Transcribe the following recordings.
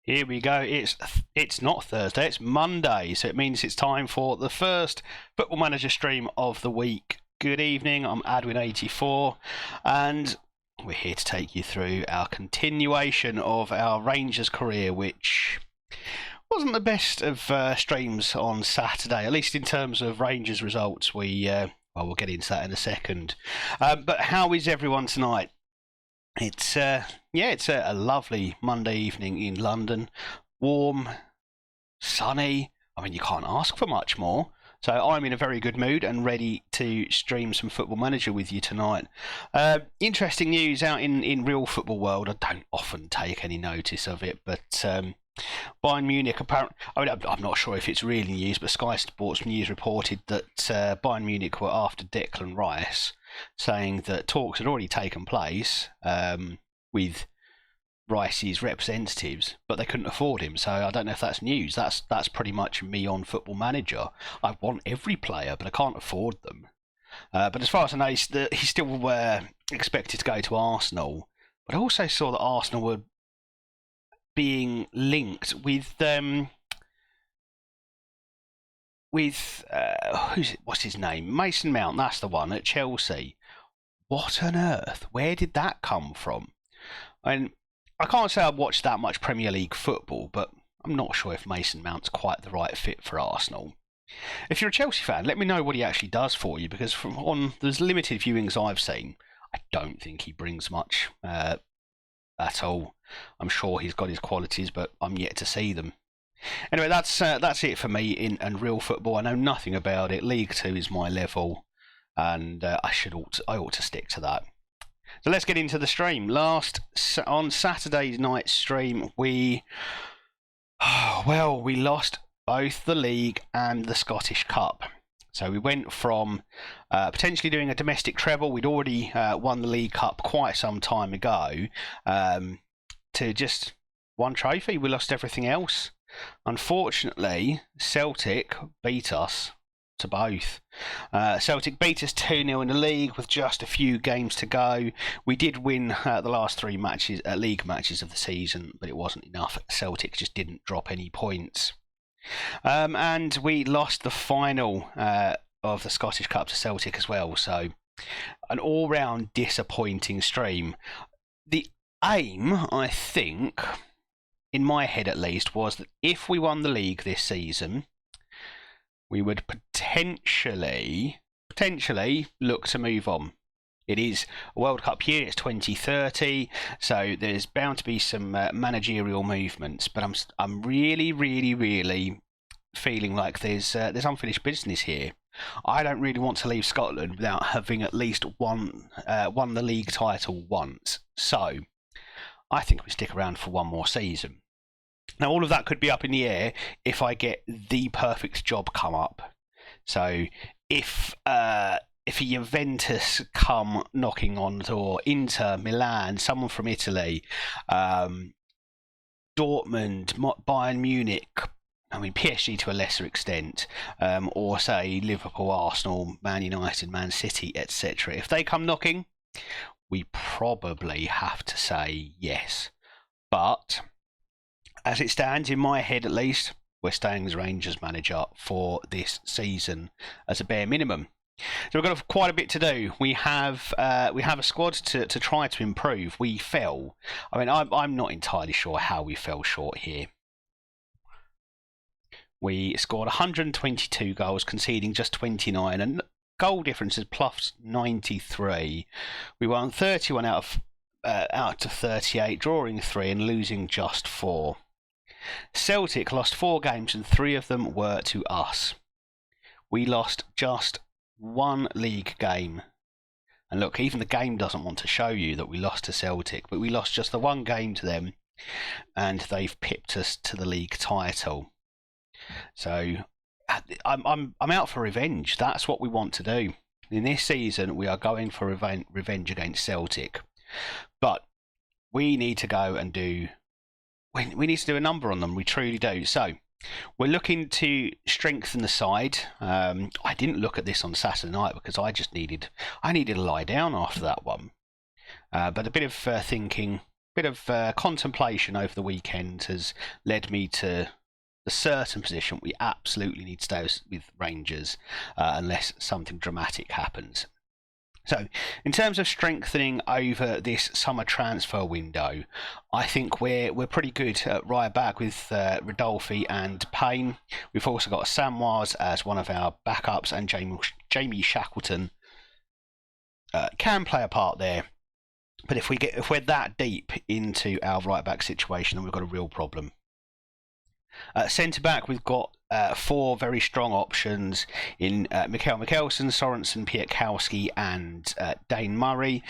Here we go. It's not Thursday, it's Monday, so it means it's time for the first Football Manager stream of the week. Good evening, I'm Adwin84, and we're here to take you through our continuation of our Rangers career, which wasn't the best of streams on Saturday, at least in terms of Rangers results. We'll get into that in a second. But how is everyone tonight? It's a lovely Monday evening in London, warm, sunny. I mean, you can't ask for much more. So I'm in a very good mood and ready to stream some Football Manager with you tonight. Interesting news out in real football world. I don't often take any notice of it, but Bayern Munich apparently. I mean, I'm not sure if it's really news, but Sky Sports News reported that Bayern Munich were after Declan Rice, saying that talks had already taken place with Rice's representatives, but they couldn't afford him. So I don't know if that's news. That's pretty much me on Football Manager. I want every player, but I can't afford them. But as far as I know, he's still expected to go to Arsenal. But I also saw that Arsenal were being linked with what's his name? Mason Mount, that's the one at Chelsea. What on earth? Where did that come from? And I can't say I've watched that much Premier League football, but I'm not sure if Mason Mount's quite the right fit for Arsenal. If you're a Chelsea fan, let me know what he actually does for you, because there's limited viewings I've seen, I don't think he brings much at all. I'm sure he's got his qualities, but I'm yet to see them. Anyway, that's it for me in real football. I know nothing about it. League 2 is my level, and I ought to stick to that. So let's get into the stream. On Saturday's night stream, we lost both the league and the Scottish Cup. So we went from potentially doing a domestic treble. We'd already won the League Cup quite some time ago, to just one trophy. We lost everything else. Unfortunately, Celtic beat us to both. Celtic beat us 2-0 in the league with just a few games to go. We did win the last three league matches of the season, but it wasn't enough. Celtic just didn't drop any points. And we lost the final of the Scottish Cup to Celtic as well. So an all-round disappointing stream. The aim, I think, in my head at least, was that if we won the league this season, we would potentially look to move on. It is a World Cup year, it's 2030, so there's bound to be some managerial movements, but I'm really feeling like there's unfinished business here. I don't really want to leave Scotland without having at least won the league title once. So I think we stick around for one more season. Now, all of that could be up in the air if I get the perfect job come up. So if a Juventus come knocking on the door, Inter, Milan, someone from Italy, Dortmund, Bayern Munich, I mean PSG to a lesser extent, or say Liverpool, Arsenal, Man United, Man City, etc. If they come knocking, we probably have to say yes. But as it stands, in my head at least, we're staying as Rangers manager for this season as a bare minimum. So we've got quite a bit to do. We have a squad to try to improve. We fell. I mean, I'm not entirely sure how we fell short here. We scored 122 goals, conceding just 29, and goal difference is plus 93. We won 31 out of 38, drawing 3 and losing just 4. Celtic lost 4 games and 3 of them were to us. We lost just 1 league game. And look, even the game doesn't want to show you that we lost to Celtic, but we lost just the 1 game to them, and they've pipped us to the league title. So I'm out for revenge. That's what we want to do. In this season, we are going for revenge against Celtic. But we need to go and do a number on them. We truly do. So we're looking to strengthen the side. I didn't look at this on Saturday night because I needed to lie down after that one. But a bit of thinking contemplation over the weekend has led me to the certain position we absolutely need to stay with Rangers unless something dramatic happens. So, in terms of strengthening over this summer transfer window, I think we're pretty good at right back with Rodolphe and Payne. We've also got Samwise as one of our backups, and Jamie Shackleton can play a part there. But if we're that deep into our right back situation, then we've got a real problem. Centre back, we've got 4 very strong options in Mikkel Mikkelsen, Sorensen, Piatkowski, and Dane Murray.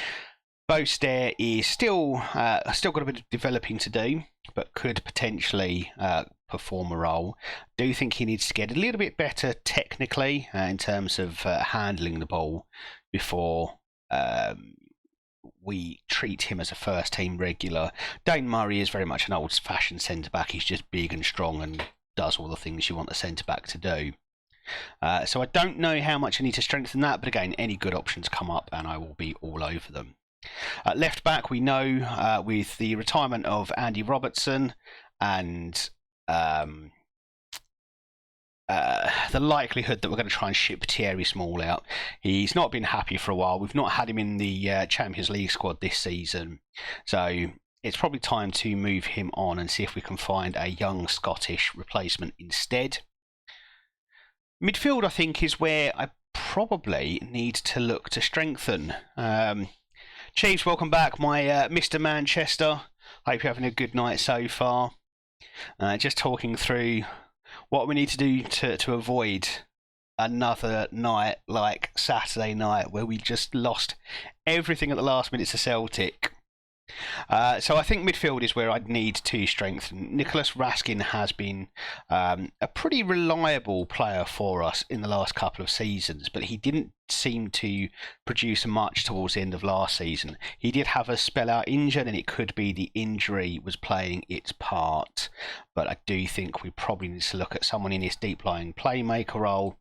Bostair is still got a bit of developing to do, but could potentially perform a role. Do think he needs to get a little bit better technically in terms of handling the ball before we treat him as a first team regular. Dane Murray is very much an old-fashioned centre-back. He's just big and strong and does all the things you want a centre-back to do. So I don't know how much I need to strengthen that, but again, any good options come up and I will be all over them. Left back, we know with the retirement of Andy Robertson and the likelihood that we're going to try and ship Thierry Small out. He's not been happy for a while. We've not had him in the Champions League squad this season. So it's probably time to move him on and see if we can find a young Scottish replacement instead. Midfield, I think, is where I probably need to look to strengthen. Chiefs, welcome back, my Mr. Manchester. Hope you're having a good night so far. Just talking through what we need to do to avoid another night like Saturday night where we just lost everything at the last minute to Celtic. So I think midfield is where I'd need to strengthen. Nicholas Raskin has been a pretty reliable player for us in the last couple of seasons, but he didn't seem to produce much towards the end of last season. He did have a spell out injured, and it could be the injury was playing its part, but I do think we probably need to look at someone in this deep lying playmaker role,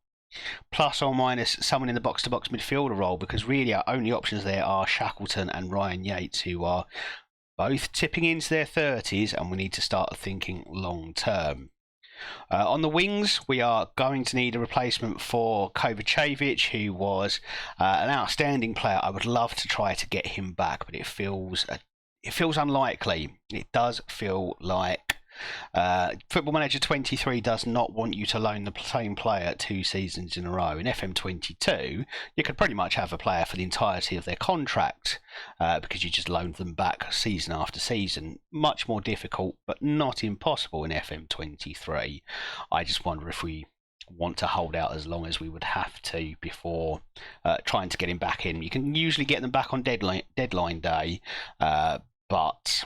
plus or minus someone in the box-to-box midfielder role, because really our only options there are Shackleton and Ryan Yates, who are both tipping into their 30s, and we need to start thinking long-term. On the wings, we are going to need a replacement for Kovacevic, who was an outstanding player. I would love to try to get him back, but it feels unlikely. It does feel like Football Manager 23 does not want you to loan the same player 2 seasons in a row. In FM22, you could pretty much have a player for the entirety of their contract because you just loaned them back season after season. Much more difficult, but not impossible in FM23. I just wonder if we want to hold out as long as we would have to before trying to get him back in. You can usually get them back on deadline day, but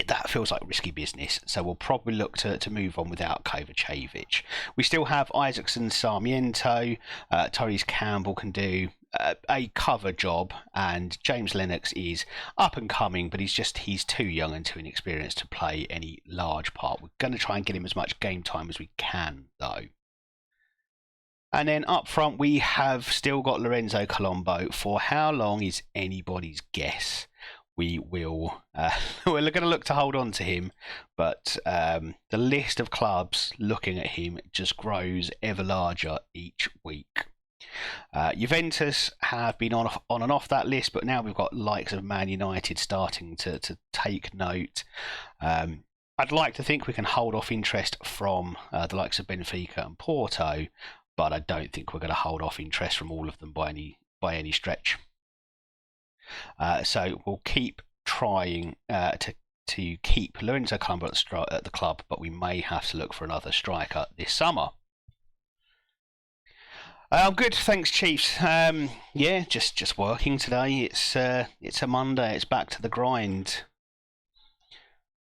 that feels like risky business, so we'll probably look to move on without Kovacevic. We still have Isaacson, Sarmiento, Tyrese Campbell can do a cover job, and James Lennox is up and coming, but he's too young and too inexperienced to play any large part. We're going to try and get him as much game time as we can, though. And then up front, we have still got Lorenzo Colombo. For how long is anybody's guess? We will we're going to look to hold on to him, but the list of clubs looking at him just grows ever larger each week. Juventus have been on and off that list, but now we've got likes of Man United starting to take note. I'd like to think we can hold off interest from the likes of Benfica and Porto, but I don't think we're going to hold off interest from all of them by any stretch. So we'll keep trying to keep Lorenzo Colombo at the club, but we may have to look for another striker this summer. I'm good, thanks, Chiefs. Yeah, just working today. It's a Monday. It's back to the grind.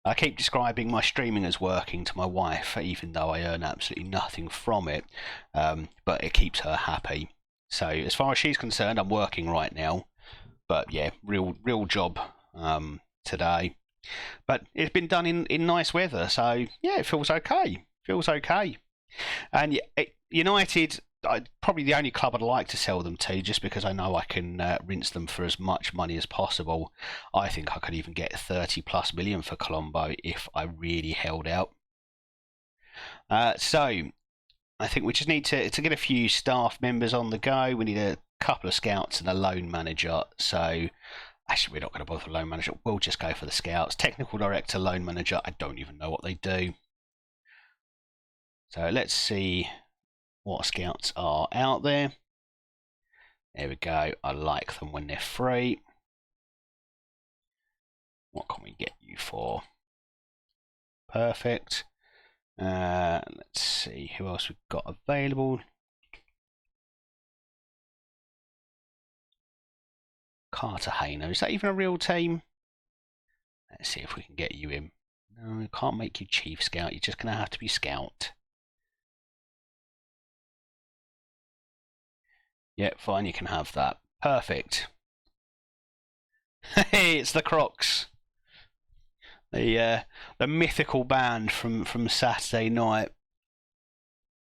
I keep describing my streaming as working to my wife, even though I earn absolutely nothing from it. But it keeps her happy. So as far as she's concerned, I'm working right now. But yeah, real job today. But it's been done in nice weather, so yeah, it feels okay. And United probably the only club I'd like to sell them to, just because I know I can rinse them for as much money as possible. I think I could even get 30+ million for Colombo if I really held out. So I think we just need to get a few staff members on the go. We need a couple of scouts and a loan manager. So actually, we're not going to bother with a loan manager. We'll just go for the scouts. Technical director, loan manager. I don't even know what they do. So let's see what scouts are out there. There we go. I like them when they're free. What can we get you for? Perfect. Let's see who else we've got available. Cartagena. Is that even a real team? Let's see if we can get you in. No, we can't make you chief scout. You're just going to have to be scout. Yeah, fine, you can have that. Perfect. Hey, it's the Crocs. The mythical band from Saturday night.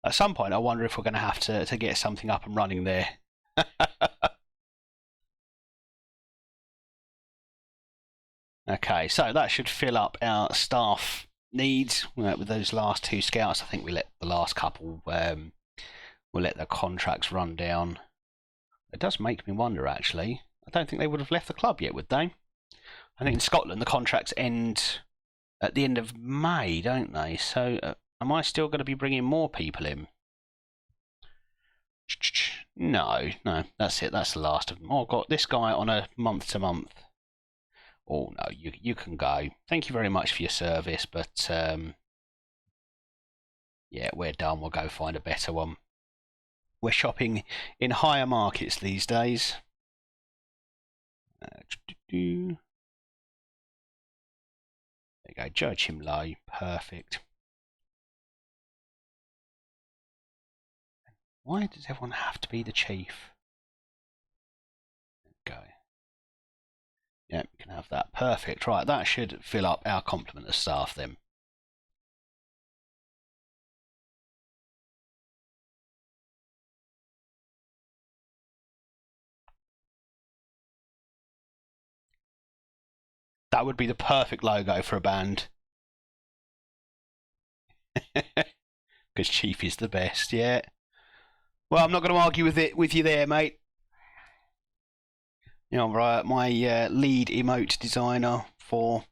At some point, I wonder if we're going to have to get something up and running there. Okay, so that should fill up our staff needs with those last two scouts. I think we let the last couple, we'll let their contracts run down. It does make me wonder, actually. I don't think they would have left the club yet, would they? I think in Scotland the contracts end at the end of May, don't they? So am I still going to be bringing more people in? No, that's it. That's the last of them. Oh, I've got this guy on a month-to-month. Oh, no, you can go. Thank you very much for your service, but yeah, we're done. We'll go find a better one. We're shopping in higher markets these days. There you go, judge him low. Perfect. Why does everyone have to be the chief? There we go. Yeah, we can have that. Perfect. Right, that should fill up our complement of staff then. That would be the perfect logo for a band. Because Chief is the best, yeah. Well, I'm not going to argue with you there, mate. You know, right, my lead emote designer for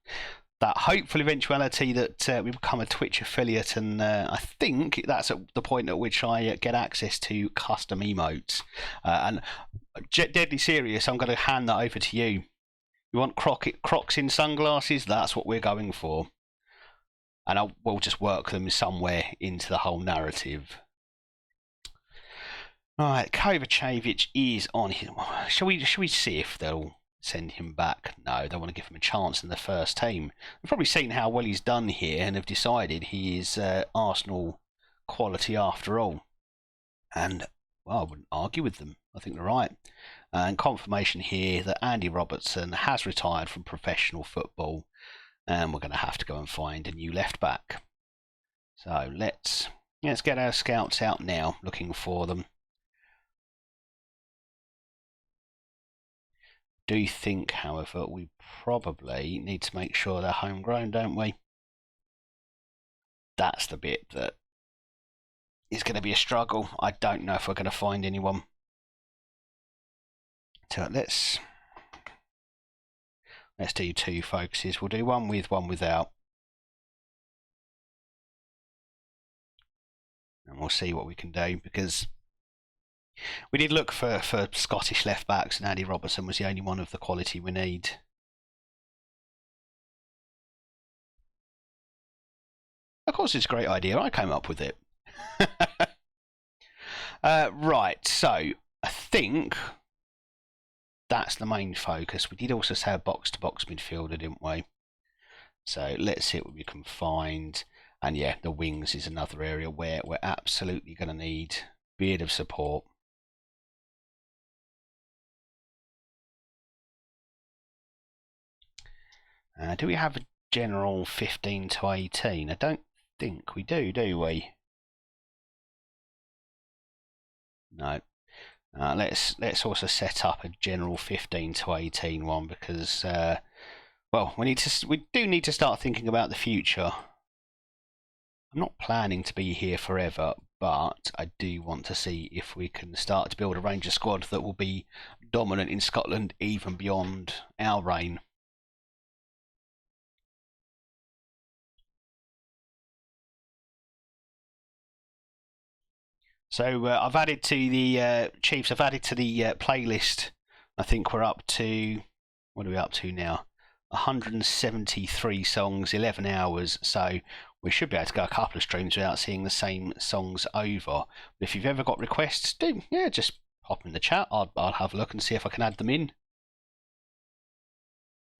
that hopeful eventuality that we become a Twitch affiliate, and I think that's at the point at which I get access to custom emotes. And deadly serious, I'm going to hand that over to you. You want Crocs in sunglasses? That's what we're going for. And we'll just work them somewhere into the whole narrative. Right, Kovacevic is on here. Shall we see if they'll send him back? No, they want to give him a chance in the first team. We've probably seen how well he's done here and have decided he is Arsenal quality after all. And, well, I wouldn't argue with them. I think they're right. And confirmation here that Andy Robertson has retired from professional football, and we're going to have to go and find a new left back. So let's get our scouts out now, looking for them. Do think, however, we probably need to make sure they're homegrown, don't we? That's the bit that is going to be a struggle. I don't know if we're going to find anyone. So let's do two focuses. We'll do one with, one without. And we'll see what we can do, because we did look for Scottish left backs, and Andy Robertson was the only one of the quality we need. Of course, it's a great idea. I came up with it. Right, so I think that's the main focus. We did also say a box-to-box midfielder, didn't we? So let's see what we can find. And yeah, the wings is another area where we're absolutely going to need a bit of support. Do we have a general 15 to 18? I don't think we do we? No. Let's also set up a general 15 to 18 one because well, we do need to start thinking about the future. I'm not planning to be here forever, but I do want to see if we can start to build a Ranger squad that will be dominant in Scotland even beyond our reign. So I've added to the Chiefs. I've added to the playlist. I think we're up to, what are we up to now? 173 songs, 11 hours. So we should be able to go a couple of streams without seeing the same songs over. But if you've ever got requests, just pop in the chat. I'll have a look and see if I can add them in.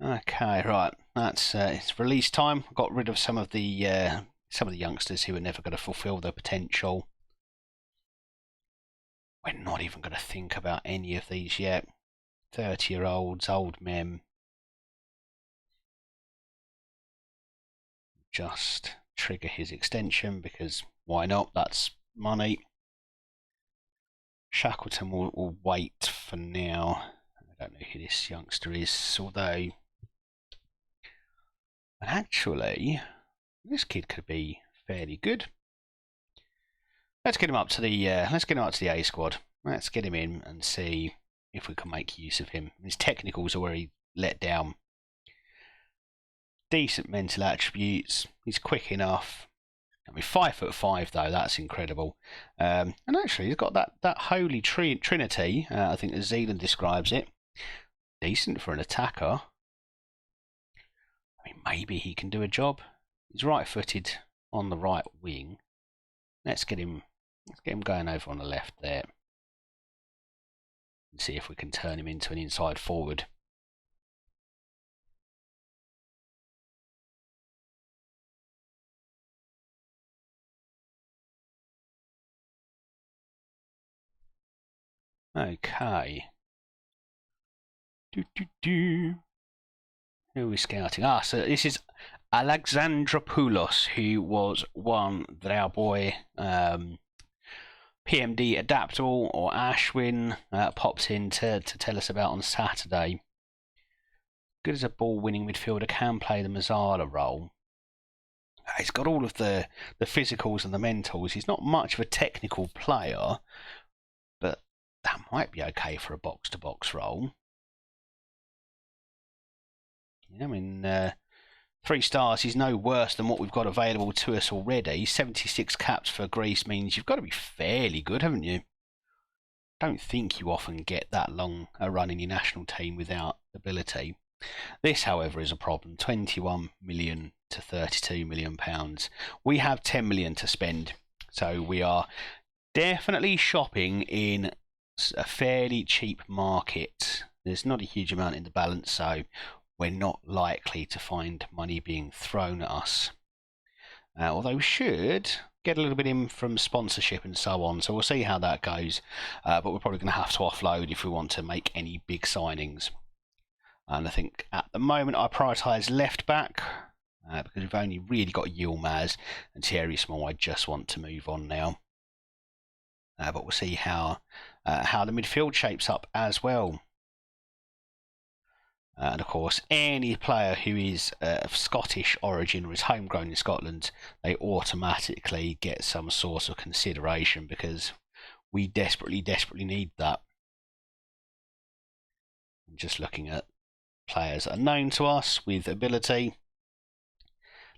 Okay, right. That's it's release time. Got rid of some of the youngsters who are never going to fulfil their potential. We're not even going to think about any of these yet. 30-year-olds, old men. Just trigger his extension because why not? That's money. Shackleton will wait for now. I don't know who this youngster is, although actually this kid could be fairly good. Let's get him up to the A squad. Let's get him in and see if we can make use of him. His technicals are where he let down. Decent mental attributes. He's quick enough. I mean, 5'5" though. That's incredible. And actually, he's got that holy trinity. I think as Zealand describes it. Decent for an attacker. I mean, maybe he can do a job. He's right-footed on the right wing. Let's get him going over on the left there. And see if we can turn him into an inside forward. Okay. Who are we scouting? So this is Alexandropoulos, who was one that our boy PMD Adaptable or Ashwin popped in to tell us about on Saturday. Good as a ball-winning midfielder, can play the Mazzala role. He's got all of the physicals and the mentals. He's not much of a technical player, but that might be okay for a box-to-box role. Yeah, I mean, 3 stars, he's no worse than what we've got available to us already. 76 caps for Greece means you've got to be fairly good, haven't you? Don't think you often get that long a run in your national team without ability. This, however, is a problem. 21 million to 32 million pounds. We have 10 million to spend, so we are definitely shopping in a fairly cheap market. There's not a huge amount in the balance, so we're not likely to find money being thrown at us. Although we should get a little bit in from sponsorship and so on, so we'll see how that goes. But we're probably going to have to offload if we want to make any big signings. And I think at the moment I prioritise left back because we've only really got Yilmaz and Thierry Small. I just want to move on now. But we'll see how the midfield shapes up as well. And of course, any player who is of Scottish origin or is homegrown in Scotland, they automatically get some sort of consideration because we desperately need that. I'm just looking at players that are known to us with ability.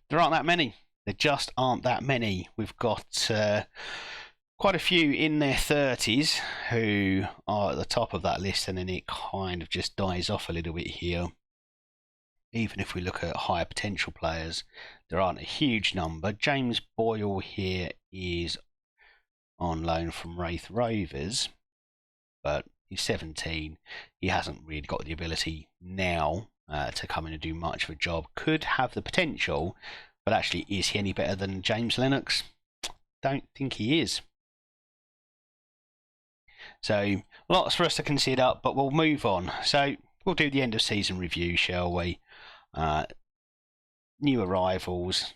There aren't that many. There just aren't that many. We've got quite a few in their 30s who are at the top of that list, and then it kind of just dies off a little bit here. Even if we look at higher potential players, there aren't a huge number. James Boyle here is on loan from Wraith Rovers, but he's 17. He hasn't really got the ability now to come in and do much of a job. Could have the potential, but actually, is he any better than James Lennox? Don't think he is. So lots for us to consider, but we'll move on. So we'll do the end of season review, shall we? New arrivals.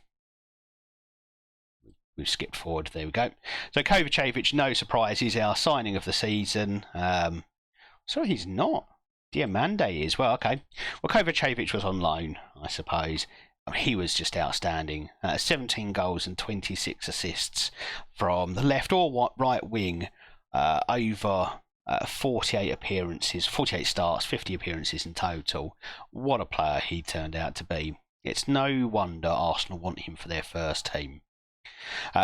we've skipped forward. There we go. So Kovacevic, no surprise, is our signing of the season. Sorry, he's not. Diamande is. Well, okay. Well, Kovacevic was on loan, I suppose. He was just outstanding. 17 goals and 26 assists from the left or right wing over 48 appearances, 48 starts, 50 appearances in total. What a player he turned out to be. It's no wonder Arsenal want him for their first team.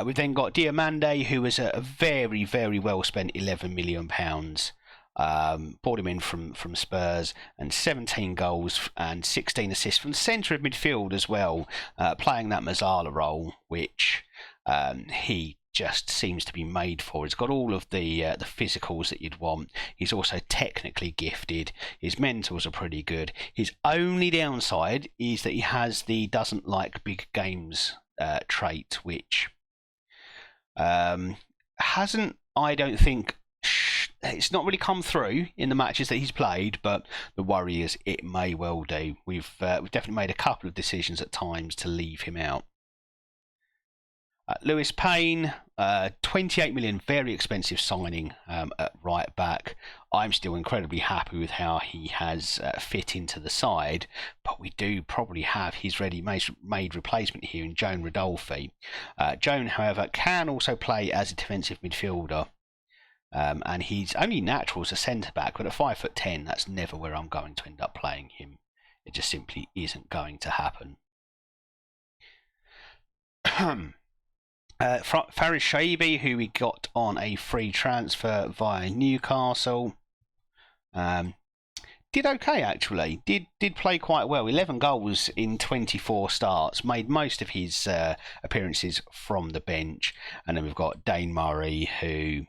We've then got Diamande, who was a very, very well spent £11 million. Brought him in from Spurs, and 17 goals and 16 assists from the centre of midfield as well, playing that Mazzala role, which he just seems to be made for. He's got all of the physicals that you'd want. He's also technically gifted. His mentals are pretty good. His only downside is that he has the doesn't like big games trait, which hasn't, I don't think, it's not really come through in the matches that he's played, but the worry is it may well do. We've definitely made a couple of decisions at times to leave him out. Lewis Payne, 28 million, very expensive signing at right back. I'm still incredibly happy with how he has fit into the side, but we do probably have his ready-made replacement here in Joan Rodolphe. Joan, however, can also play as a defensive midfielder, and he's only natural as a centre-back, but at 5'10", that's never where I'm going to end up playing him. It just simply isn't going to happen. Faris Shaibi, who we got on a free transfer via Newcastle, did okay actually. Did play quite well. 11 goals in 24 starts. Made most of his appearances from the bench. And then we've got Dane Murray, who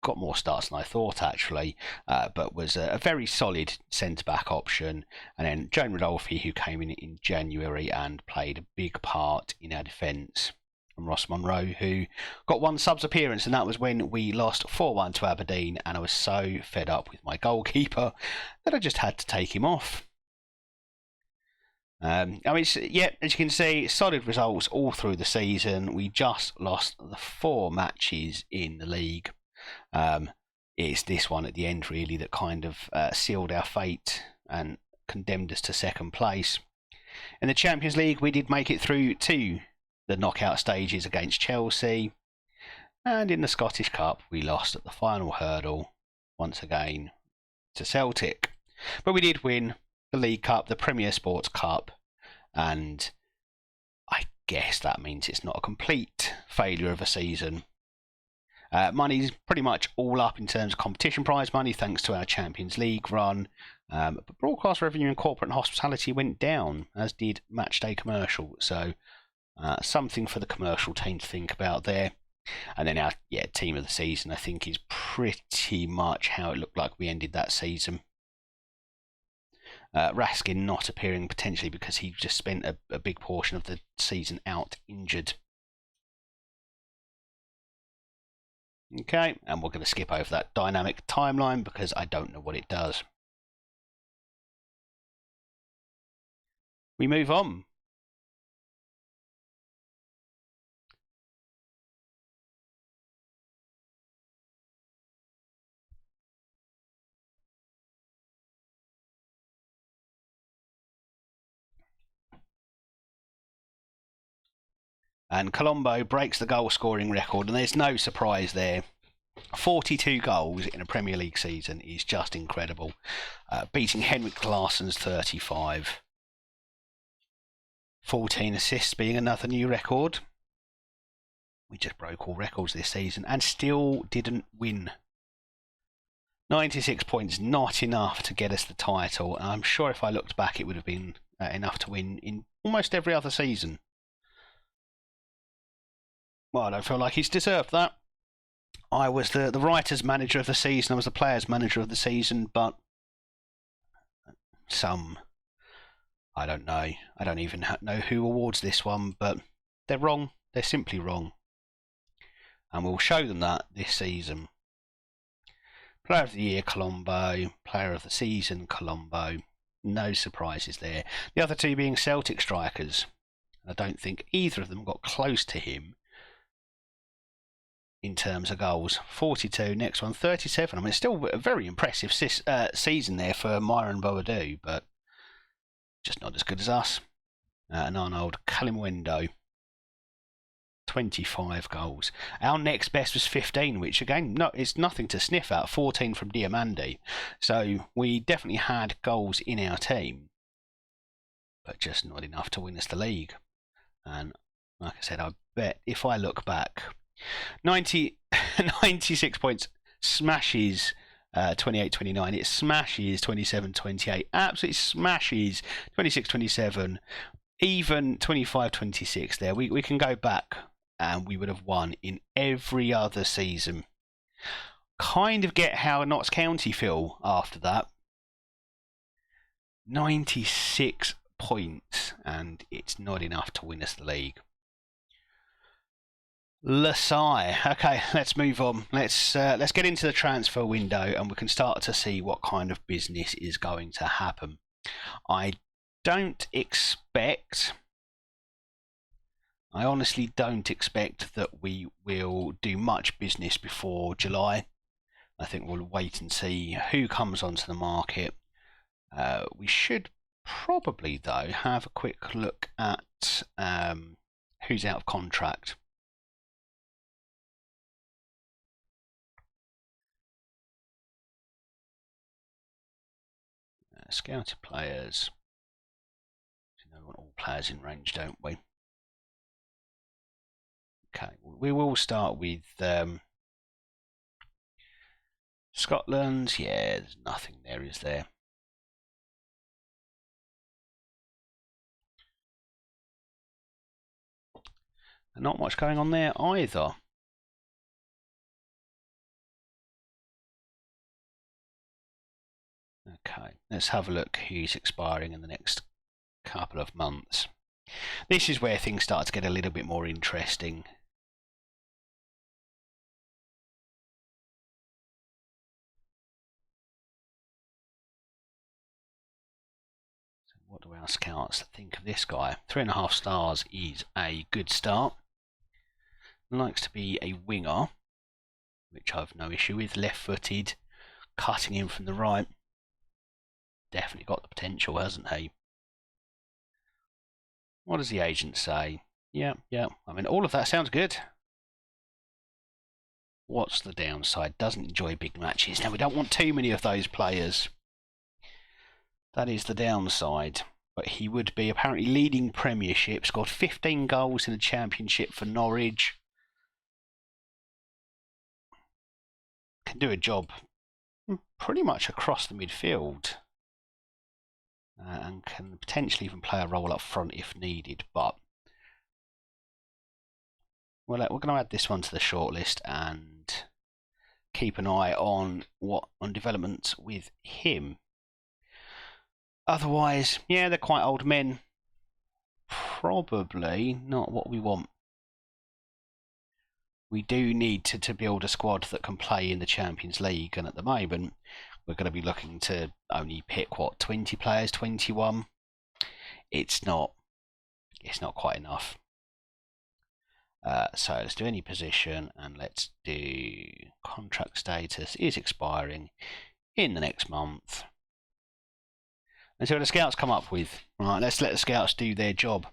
got more starts than I thought actually, but was a very solid centre-back option. And then Joan Rodolphe, who came in January and played a big part in our defence. And Ross Monroe, who got one subs appearance, and that was when we lost 4-1 to Aberdeen, and I was so fed up with my goalkeeper that I just had to take him off. I mean, yeah, as you can see, solid results all through the season. We just lost the 4 matches in the league. It's this one at the end really that kind of sealed our fate and condemned us to second place. In the Champions League, we did make it through to the knockout stages against Chelsea, and in the Scottish Cup we lost at the final hurdle once again to Celtic, but we did win the League Cup, the Premier Sports Cup, and I guess that means it's not a complete failure of a season. Money's pretty much all up in terms of competition prize money thanks to our Champions League run, but broadcast revenue and corporate and hospitality went down, as did matchday commercial, so something for the commercial team to think about there. And then our team of the season, I think, is pretty much how it looked like we ended that season. Raskin not appearing potentially because he just spent a big portion of the season out injured. Okay, and we're going to skip over that dynamic timeline because I don't know what it does. We move on. And Colombo breaks the goal scoring record, and there's no surprise there. 42 goals in a Premier League season is just incredible, beating Henrik Larsson's 35. 14 assists being another new record. We just broke all records this season and still didn't win. 96 points, not enough to get us the title. I'm sure if I looked back it would have been enough to win in almost every other season. Well, I don't feel like he's deserved that. I was the writer's manager of the season, I was the player's manager of the season, but I don't know. I don't even know who awards this one, but they're wrong. They're simply wrong. And we'll show them that this season. Player of the Year, Colombo. Player of the Season, Colombo. No surprises there. The other two being Celtic strikers. I don't think either of them got close to him. in terms of goals. 42, next one 37. I mean, it's still a very impressive season there for Myron Boadu, but just not as good as us. And Arnold Kalimwendo, 25 goals. Our next best was 15, which again, it's nothing to sniff at. 14 from Diamandi. So we definitely had goals in our team, but just not enough to win us the league. And like I said, I bet if I look back, 96 points smashes 28-29. It smashes 27-28. Absolutely smashes 26-27. Even 25-26 there. We can go back and we would have won in every other season. Kind of get how Notts County feel after that. 96 points, and it's not enough to win us the league. Lasai. Okay, let's move on. Let's get into the transfer window, and we can start to see what kind of business is going to happen. I honestly don't expect that we will do much business before July. I think we'll wait and see who comes onto the market. We should probably, though, have a quick look at who's out of contract. Scouted players. We want all players in range, don't we? Okay, we will start with Scotland. Yeah, there's nothing there, is there? Not much going on there either. Okay, let's have a look who's expiring in the next couple of months. This is where things start to get a little bit more interesting. So what do our scouts think of this guy? 3.5 stars is a good start. Likes to be a winger, which I've no issue with. Left-footed, cutting in from the right. Definitely got the potential, hasn't he? What does the agent say? Yeah. I mean, all of that sounds good. What's the downside? Doesn't enjoy big matches. Now, we don't want too many of those players. That is the downside. But he would be apparently leading Premiership. Scored 15 goals in the Championship for Norwich. Can do a job pretty much across the midfield. And can potentially even play a role up front if needed. But we're going to add this one to the shortlist and keep an eye on developments with him. Otherwise, yeah, they're quite old men. Probably not what we want. We do need to build a squad that can play in the Champions League, and at the moment we're going to be looking to only pick 20 players, 21. It's not quite enough. So let's do any position, and let's do contract status is expiring in the next month. And see what the scouts come up with. Right, let's let the scouts do their job.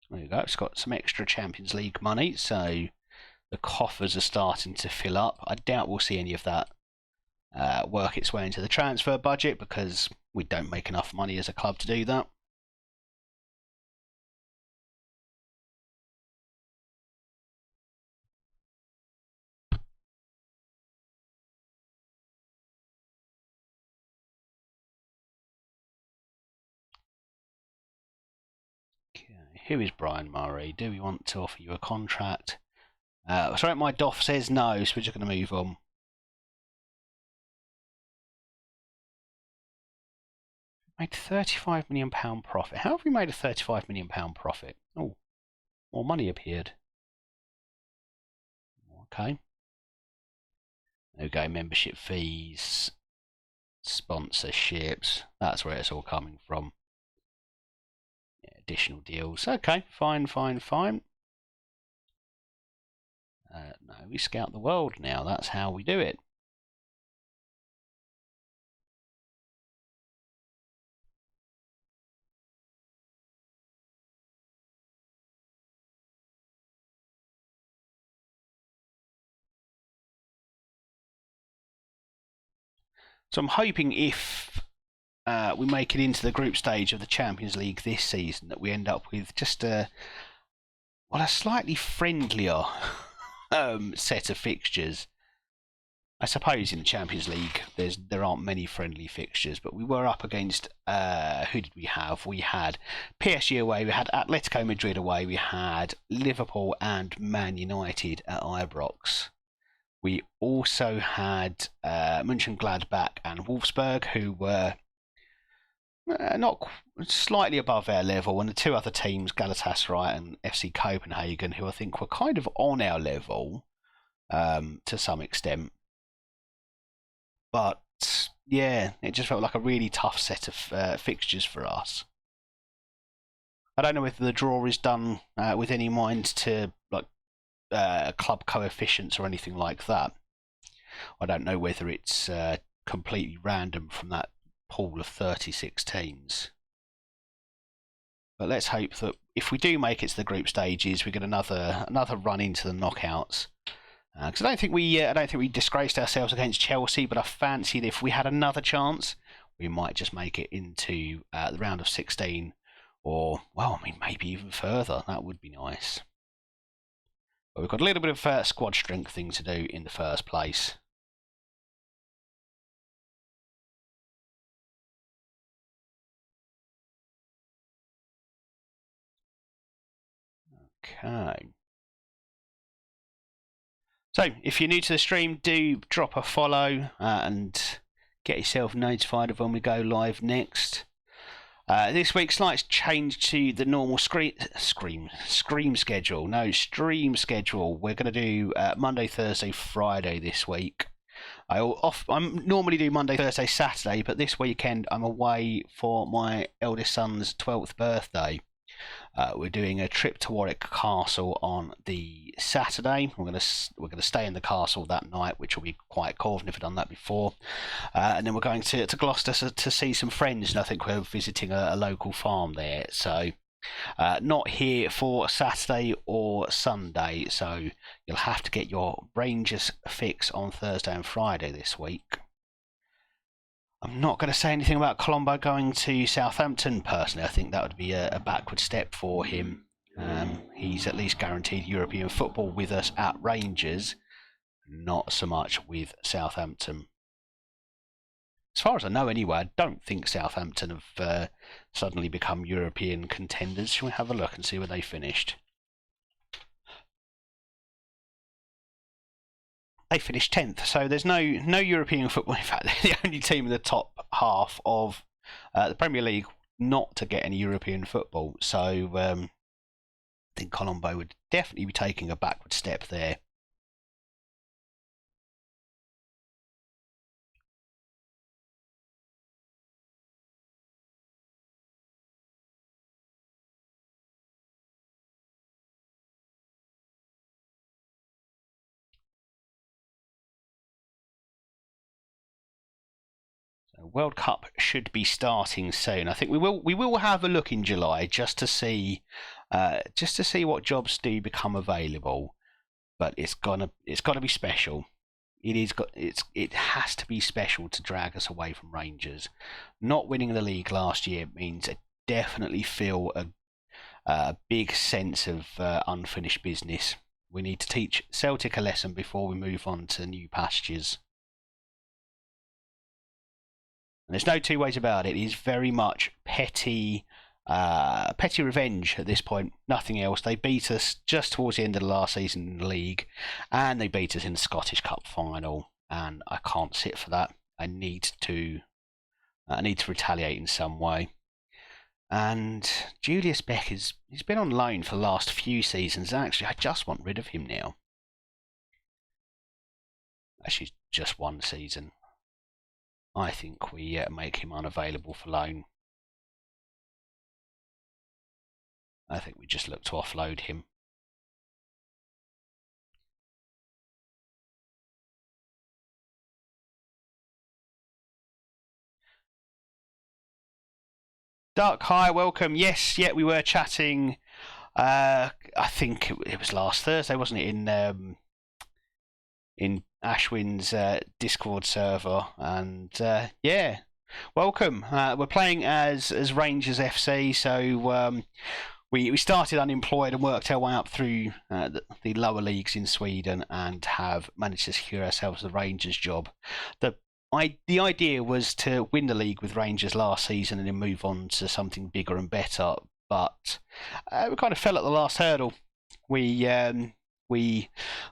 There you go. It's got some extra Champions League money, so the coffers are starting to fill up. I doubt we'll see any of that work its way into the transfer budget because we don't make enough money as a club to do that. Okay, who is Brian Murray? Do we want to offer you a contract? Sorry, my DOF says no, so we're just going to move on. Made £35 million profit. How have we made a £35 million profit? Oh, more money appeared. Okay. Okay, membership fees, sponsorships. That's where it's all coming from. additional deals. Okay, fine. No, we scout the world now. That's how we do it. So I'm hoping if we make it into the group stage of the Champions League this season, that we end up with just a slightly friendlier set of fixtures. I suppose in the Champions League there aren't many friendly fixtures, but we were up against who did we have? We had PSG away, we had Atletico Madrid away, we had Liverpool and Man United at Ibrox. We also had Mönchengladbach and Wolfsburg, who were not slightly above our level, and the two other teams, Galatasaray and FC Copenhagen, who I think were kind of on our level to some extent. But yeah, it just felt like a really tough set of fixtures for us. I don't know whether the draw is done with any mind to like club coefficients or anything like that. I don't know whether it's completely random from that pool of 36 teams. But let's hope that if we do make it to the group stages, we get another run into the knockouts. Because I don't think we disgraced ourselves against Chelsea, but I fancied if we had another chance, we might just make it into the round of 16, or maybe even further. That would be nice. But we've got a little bit of squad strengthening to do in the first place. Okay. So, if you're new to the stream, do drop a follow and get yourself notified of when we go live next. This week, slight change to the normal stream schedule. No, stream schedule. We're going to do Monday, Thursday, Friday this week. I normally do Monday, Thursday, Saturday, but this weekend I'm away for my eldest son's 12th birthday. We're doing a trip to Warwick Castle on the Saturday. We're gonna stay in the castle that night, which will be quite cool. I've never done that before. And then we're going to Gloucester to see some friends, and I think we're visiting a local farm there. So not here for Saturday or Sunday. So you'll have to get your Rangers fix on Thursday and Friday this week. I'm not going to say anything about Colombo going to Southampton personally. I think that would be a backward step for him. He's at least guaranteed European football with us at Rangers, not so much with Southampton. As far as I know anyway, I don't think Southampton have suddenly become European contenders. Shall we have a look and see where they finished? They finished 10th, so there's no European football. In fact, they're the only team in the top half of the Premier League not to get any European football. So I think Colombo would definitely be taking a backward step there. World Cup should be starting soon. I think we will have a look in July just to see what jobs do become available. But it's gonna be special. It has to be special to drag us away from Rangers. Not winning the league last year means I definitely feel a big sense of unfinished business. We need to teach Celtic a lesson before we move on to new pastures. And there's no two ways about it. It is very much petty revenge at this point. Nothing else. They beat us just towards the end of the last season in the league, and they beat us in the Scottish Cup final. And I can't sit for that. I need to retaliate in some way. And Julius Beck he's been on loan for the last few seasons. Actually, I just want rid of him now. Actually, just one season. I think we make him unavailable for loan. I think we just look to offload him. Duck, hi, welcome. Yes, yeah, we were chatting. I think it was last Thursday, wasn't it? In Ashwin's Discord server, and yeah, welcome. We're playing as Rangers FC, so we started unemployed and worked our way up through the lower leagues in Sweden, and have managed to secure ourselves the Rangers job. The idea was to win the league with Rangers last season and then move on to something bigger and better, but we kind of fell at the last hurdle. We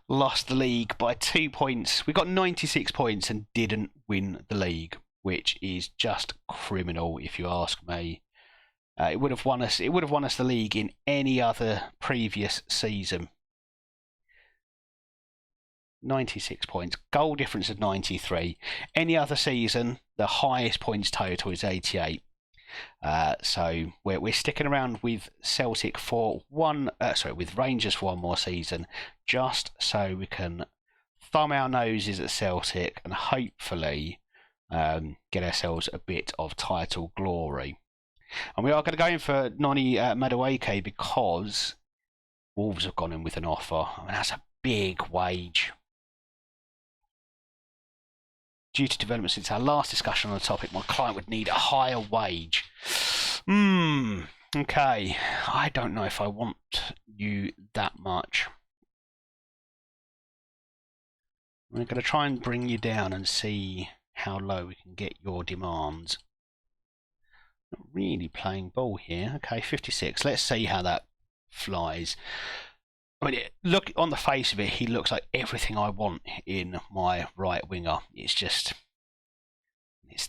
lost the league by 2 points. We got 96 points and didn't win the league, which is just criminal, if you ask me. It would have won us the league in any other previous season. 96 points, goal difference of 93. Any other season, the highest points total is 88. So we're sticking around with Celtic for with Rangers for one more season, just so we can thumb our noses at Celtic and hopefully get ourselves a bit of title glory. And we are going to go in for Noni Madueke because Wolves have gone in with an offer. I mean, that's a big wage. Due to development since our last discussion on the topic, my client would need a higher wage. Okay. I don't know if I want you that much. We're going to try and bring you down and see how low we can get your demands. Not really playing ball here. Okay, 56. Let's see how that flies. I mean, look on the face of it, he looks like everything I want in my right winger. It's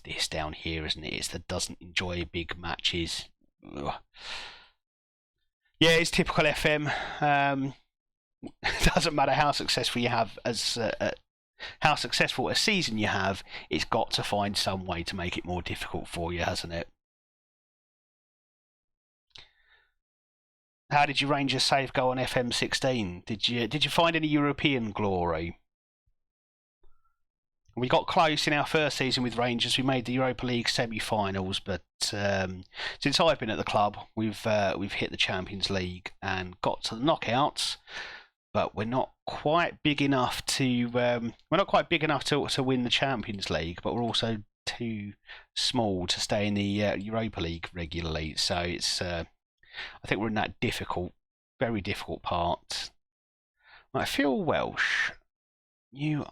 this down here, isn't it? It's that doesn't enjoy big matches. Ugh. Yeah, it's typical FM. It doesn't matter how successful you have how successful a season you have. It's got to find some way to make it more difficult for you, hasn't it? How did your Rangers save go on FM16? Did you find any European glory? We got close in our first season with Rangers. We made the Europa League semi-finals, but since I've been at the club, we've hit the Champions League and got to the knockouts. But we're not quite big enough to win the Champions League. But we're also too small to stay in the Europa League regularly. So it's I think we're in that very difficult part. I feel Welsh. You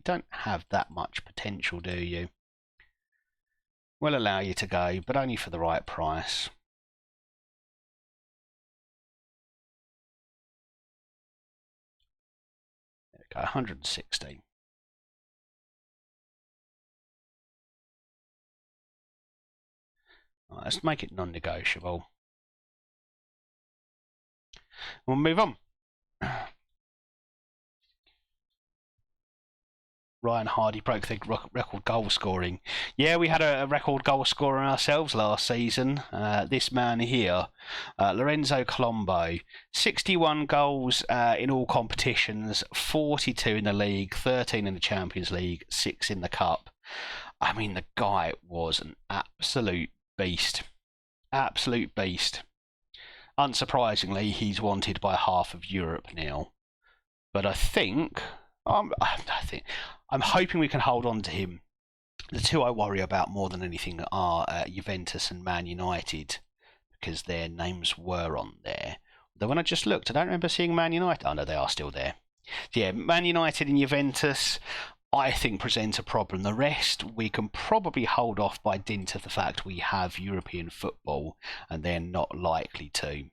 don't have that much potential, do you? We'll allow you to go, but only for the right price. There we go, 160. Right, let's make it non-negotiable. We'll move on. Ryan Hardy broke the record goal scoring. Yeah, we had a record goal scorer ourselves last season. This man here, Lorenzo Colombo, 61 goals in all competitions, 42 in the league, 13 in the Champions League, 6 in the Cup. I mean, the guy was an absolute beast. Absolute beast. Unsurprisingly, he's wanted by half of Europe now. But I think I'm hoping we can hold on to him. The two I worry about more than anything are Juventus and Man United, because their names were on there. Though when I just looked, I don't remember seeing Man United. Oh no, they are still there. So yeah, Man United and Juventus, I think, present a problem. The rest we can probably hold off by dint of the fact we have European football, and they're not likely to.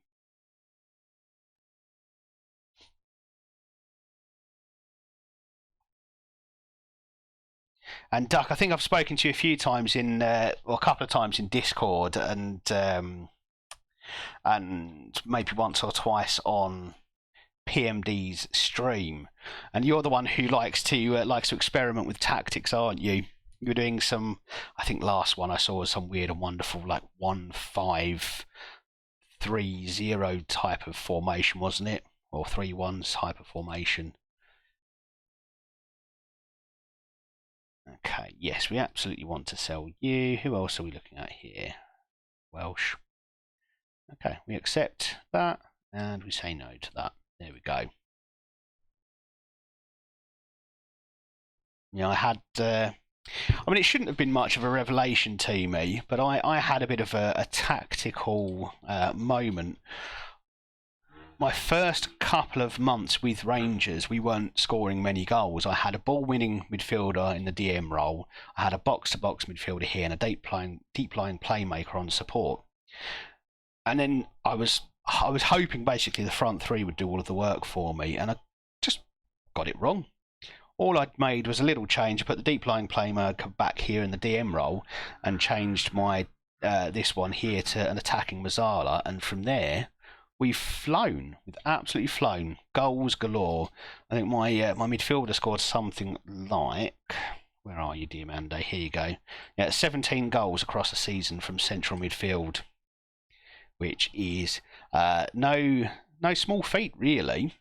And Duck, I think I've spoken to you a few times a couple of times in Discord, and maybe once or twice on PMD's stream. And you're the one who likes to experiment with tactics, aren't you? You're doing some. I think last one I saw was some weird and wonderful 1-5 3-0 type of formation, wasn't it? Or 3-1 type of formation. Okay, yes, we absolutely want to sell you. Who else are we looking at here? Welsh. Okay, we accept that, and we say no to that. There we go. Yeah, I had... I mean, it shouldn't have been much of a revelation to me, but I had a bit of a tactical moment. My first couple of months with Rangers, we weren't scoring many goals. I had a ball-winning midfielder in the DM role. I had a box-to-box midfielder here and a deep-lying playmaker on support. And then I was hoping basically the front three would do all of the work for me, and I just got it wrong. All I'd made was a little change. I put the deep-lying playmaker back here in the DM role and changed my this one here to an attacking Mezzala, and from there we've flown. We've absolutely flown. Goals galore. I think my midfielder scored something like... Where are you, Diamande? Here you go. Yeah, 17 goals across the season from central midfield, which is no small feat, really.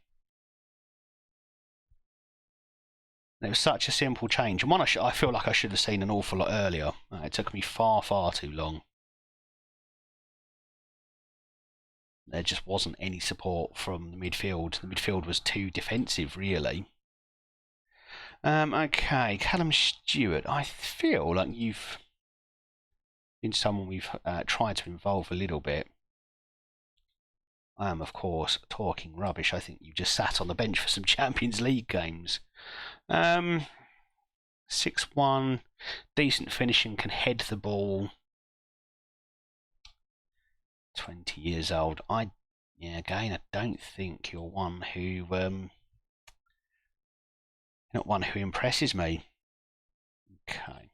It was such a simple change, and one I feel like I should have seen an awful lot earlier. It took me far too long. There just wasn't any support from the midfield. The midfield was too defensive, really. Okay, Callum Stewart. I feel like you've been someone we've tried to involve a little bit. I am, of course, talking rubbish. I think you just sat on the bench for some Champions League games. 6'1", decent finishing, can head the ball. 20 years old. Again, I don't think you're one who not one who impresses me. Okay,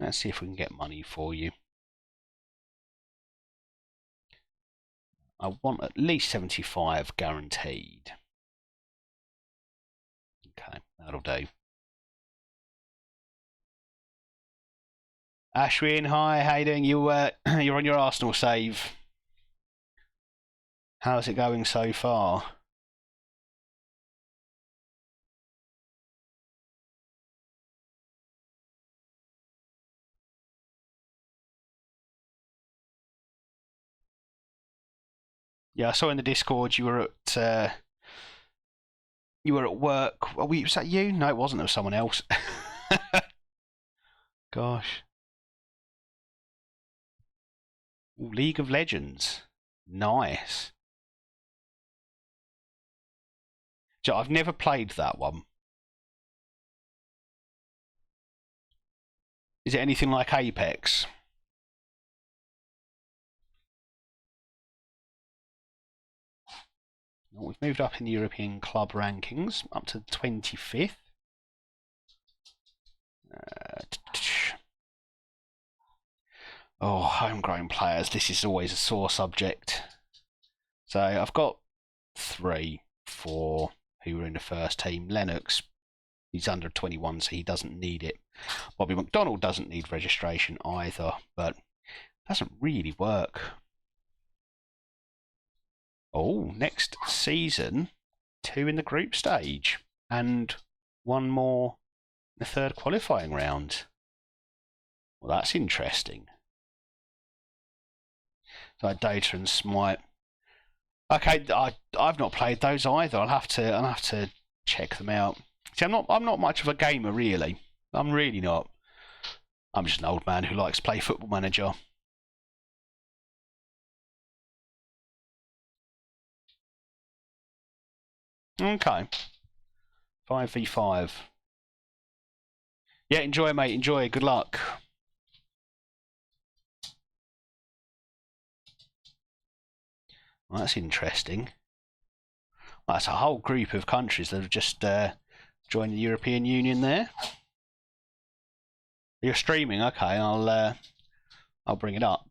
let's see if we can get money for you. I want at least 75 guaranteed. Okay, that'll do. Ashwin, hi, how you doing? You're on your Arsenal save. How's it going so far? Yeah, I saw in the Discord you were at work. Was that you? No, it wasn't. It was someone else. Gosh. Ooh, League of Legends. Nice. So I've never played that one. Is it anything like Apex? Well, we've moved up in the European club rankings, up to 25th. Oh, homegrown players. This is always a sore subject. So I've got 3, 4 who were in the first team. Lennox, he's under 21, so he doesn't need it. Bobby McDonald doesn't need registration either, but doesn't really work. Oh, next season, 2 in the group stage and 1 more in the third qualifying round. Well, that's interesting. So Dota and Smite. Okay, I've not played those either. I'll have to check them out. See, I'm not much of a gamer, really. I'm really not. I'm just an old man who likes to play Football Manager. Okay. 5v5. Yeah, enjoy, mate. Enjoy. Good luck. Well, that's interesting. Well, that's a whole group of countries that have just joined the European Union there. You're streaming, okay? I'll bring it up.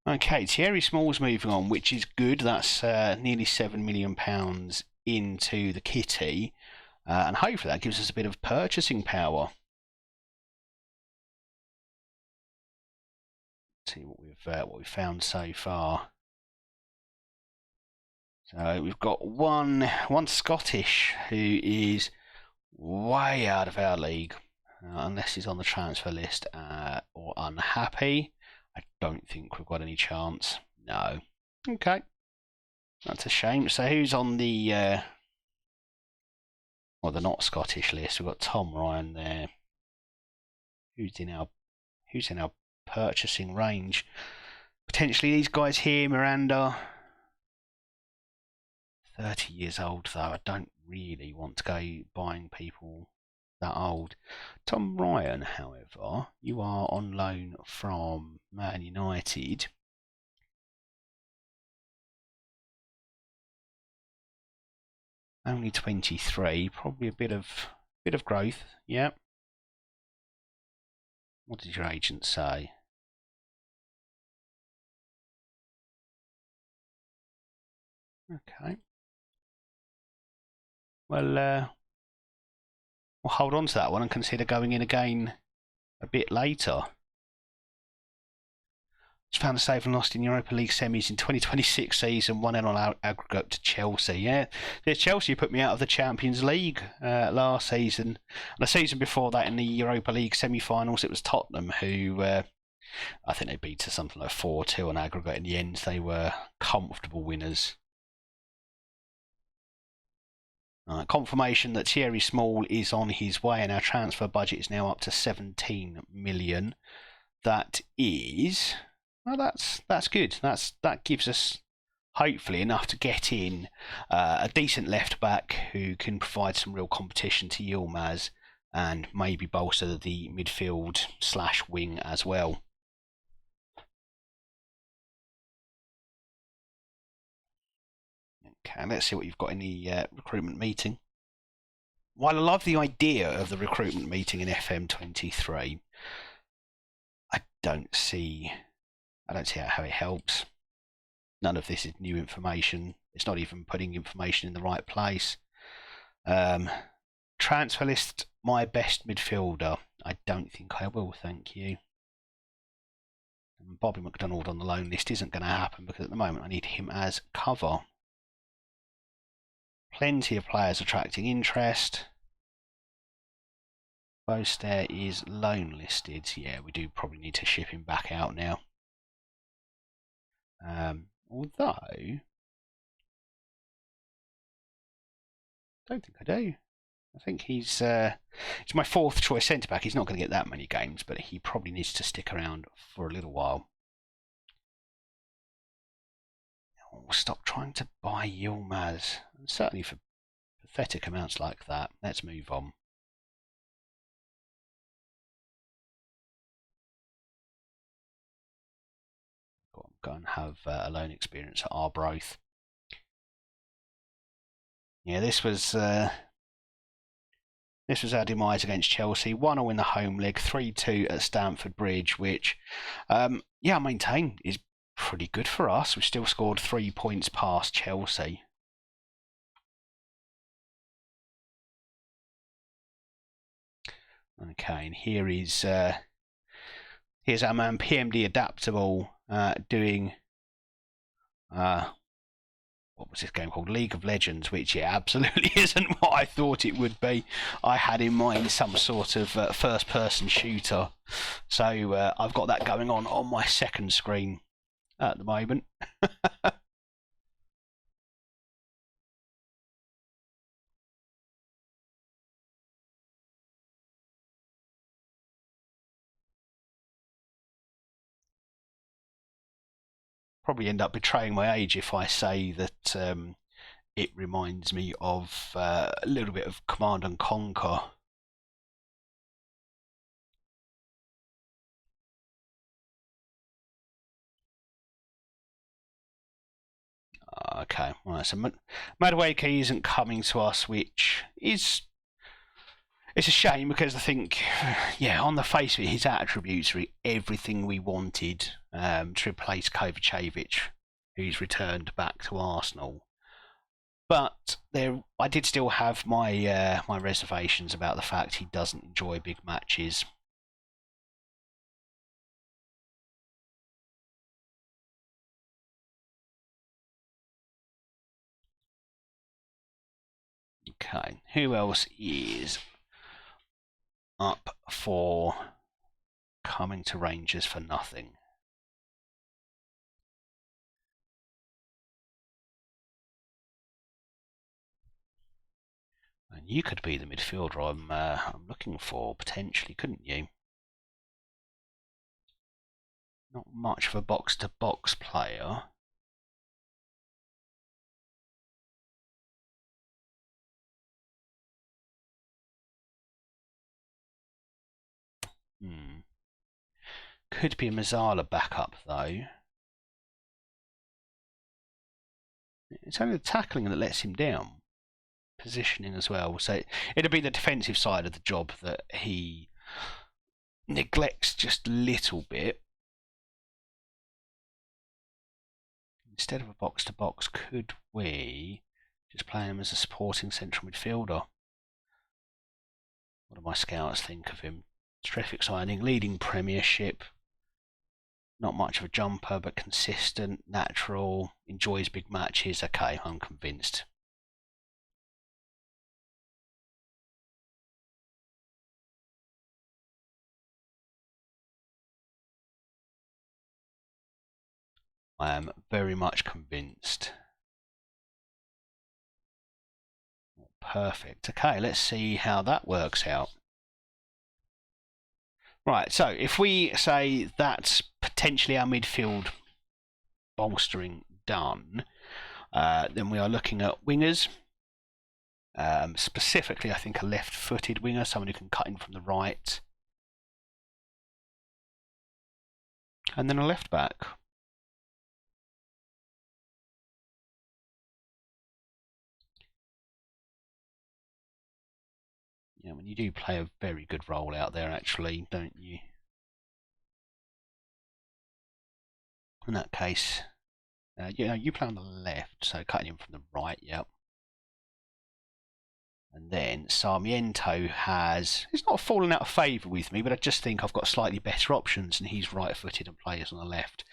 Okay, Thierry Small's moving on, which is good. That's nearly £7 million into the kitty, and hopefully that gives us a bit of purchasing power. Let's see what we've found so far. So we've got one Scottish who is way out of our league, unless he's on the transfer list or unhappy. I don't think we've got any chance. No. Okay. That's a shame. So who's on the well, the not Scottish list? We've got Tom Ryan there. Who's in our purchasing range? Potentially these guys here, Miranda. 30 years old though. I don't really want to go buying people that old. Tom Ryan, however, you are on loan from Man United. Only 23, probably a bit of growth. Yeah. What did your agent say? Okay. Well, we'll hold on to that one and consider going in again a bit later. Just found a save and lost in Europa League semis in 2026 season, 1-0 on aggregate to Chelsea. Yeah, Chelsea put me out of the Champions League last season. And the season before that in the Europa League semi-finals, it was Tottenham who, I think they beat us something like 4-2 on aggregate. In the end, they were comfortable winners. Confirmation that Thierry Small is on his way and our transfer budget is now up to 17 million. That is, well, that's good. That gives us hopefully enough to get in a decent left back who can provide some real competition to Yilmaz and maybe bolster the midfield / wing as well. Okay, let's see what you've got in the recruitment meeting. While I love the idea of the recruitment meeting in FM23, I don't see how it helps. None of this is new information. It's not even putting information in the right place. Transfer list, my best midfielder. I don't think I will, thank you. And Bobby McDonald on the loan list isn't going to happen because at the moment I need him as cover. Plenty of players attracting interest. Bostair is loan listed. Yeah, we do probably need to ship him back out now. Although, I don't think I do. I think he's my fourth choice centre back. He's not going to get that many games, but he probably needs to stick around for a little while. We'll stop trying to buy Yilmaz, certainly for pathetic amounts like that. Let's move on. Go and have a loan experience at Arbroath. Yeah, this was our demise against Chelsea. 1-0 in the home leg, 3-2 at Stamford Bridge, which, I maintain is pretty good for us. We still scored 3 points past Chelsea. Okay, and here's our man PMD Adaptable doing what was this game called? League of Legends, which absolutely isn't what I thought it would be. I had in mind some sort of first-person shooter, so I've got that going on my second screen at the moment. Probably end up betraying my age if I say that it reminds me of a little bit of Command and Conquer. Okay, well, so Madueke isn't coming to us, which is It's a shame because I think, yeah, on the face of it, his attributes are everything we wanted to replace Kovacevic, who's returned back to Arsenal. But I did still have my my reservations about the fact he doesn't enjoy big matches. Okay, who else is up for coming to Rangers for nothing? And you could be the midfielder I'm looking for, potentially, couldn't you? Not much of a box-to-box player. Could be a Mazzala backup, though. It's only the tackling that lets him down. Positioning as well. So it'd be the defensive side of the job that he neglects just a little bit. Instead of a box-to-box, could we just play him as a supporting central midfielder? What do my scouts think of him? Terrific signing, leading Premiership. Not much of a jumper, but consistent, natural, enjoys big matches. Okay, I'm convinced. I am very much convinced. Perfect. Okay, let's see how that works out. Right, so if we say that's potentially our midfield bolstering done, then we are looking at wingers. Specifically, I think a left-footed winger, someone who can cut in from the right. And then a left-back. Yeah, when you do play a very good role out there, actually, don't you? In that case, you play on the left, so cutting in from the right, yep. And then Sarmiento he's not fallen out of favour with me, but I just think I've got slightly better options, and he's right-footed and plays on the left.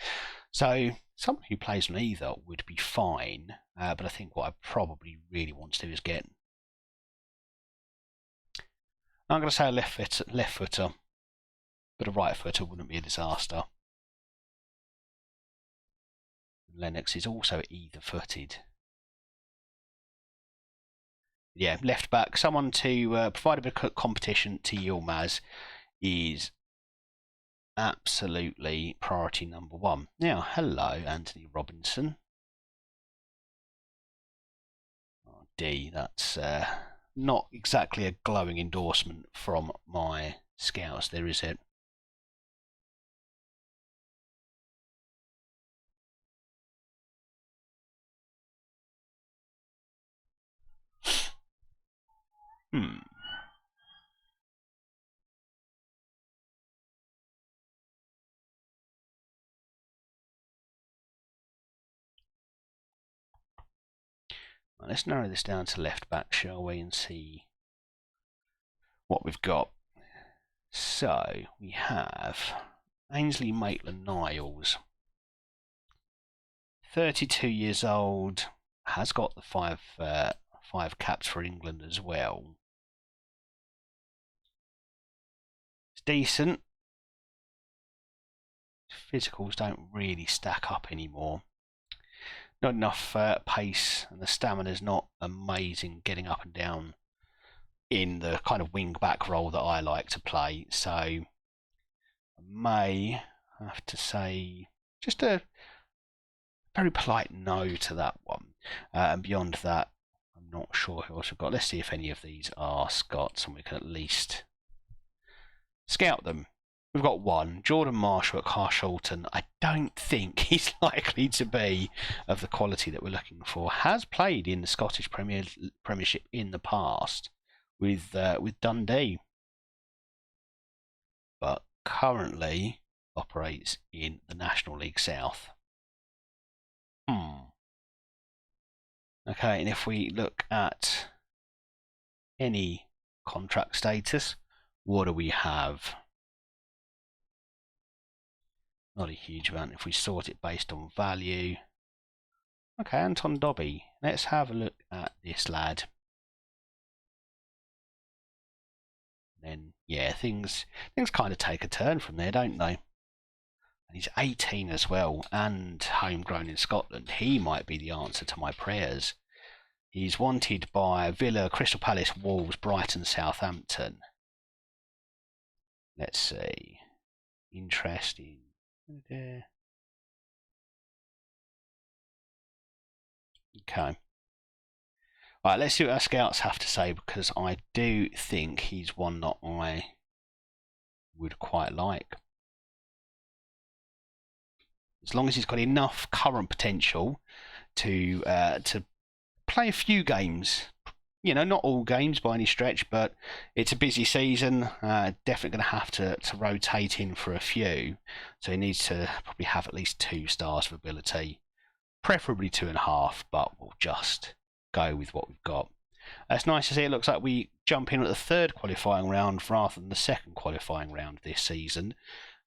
So someone who plays on either would be fine, but I think what I probably really want to do is get... I'm going to say a left footer, but a right footer wouldn't be a disaster. Lennox is also either footed. Yeah, left back, someone to provide a bit of competition to Yilmaz is absolutely priority number one. Now, hello, Anthony Robinson. Oh, D, that's not exactly a glowing endorsement from my scouts, there is it? Well, let's narrow this down to left back, shall we, and see what we've got. So we have Ainsley Maitland-Niles, 32 years old, has got the five caps for England as well. It's decent. Physicals don't really stack up anymore. Not enough pace, and the stamina's not amazing getting up and down in the kind of wing back role that I like to play. So I may have to say just a very polite no to that one. And beyond that, I'm not sure who else we've got. Let's see if any of these are Scots, and we can at least scout them. We've got one, Jordan Marshall at Carshalton. I don't think he's likely to be of the quality that we're looking for. Has played in the Scottish Premiership in the past. with Dundee, but currently operates in the National League South. Okay, and if we look at any contract status, what do we have? Not a huge amount if we sort it based on value. Okay, Anton Dobby. Let's have a look at this lad. Then, yeah, things kind of take a turn from there, don't they? And he's 18 as well, and homegrown in Scotland. He might be the answer to my prayers. He's wanted by Villa, Crystal Palace, Wolves, Brighton, Southampton. Let's see. Interesting. Okay. Alright, let's see what our scouts have to say, because I do think he's one that I would quite like. As long as he's got enough current potential to play a few games. You know, not all games by any stretch, but it's a busy season. Definitely going to have to rotate in for a few. So he needs to probably have at least 2 stars of ability, preferably 2.5, but we'll just go with what we've got. It's nice to see. It looks like we jump in at the 3rd qualifying round rather than the 2nd qualifying round this season.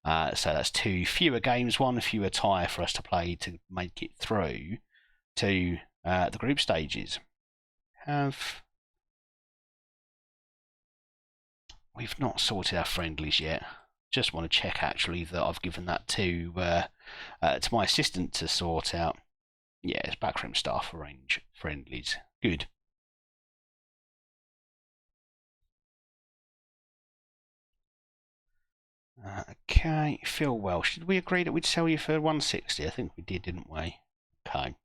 So that's 2 fewer games, 1 fewer tie for us to play to make it through to the group stages. We've not sorted our friendlies yet. Just want to check actually that I've given that to my assistant to sort out. Yeah, it's backroom staff arrange friendlies. Good. Okay, Phil Welsh. Did we agree that we'd sell you for 160? I think we did, didn't we? Okay.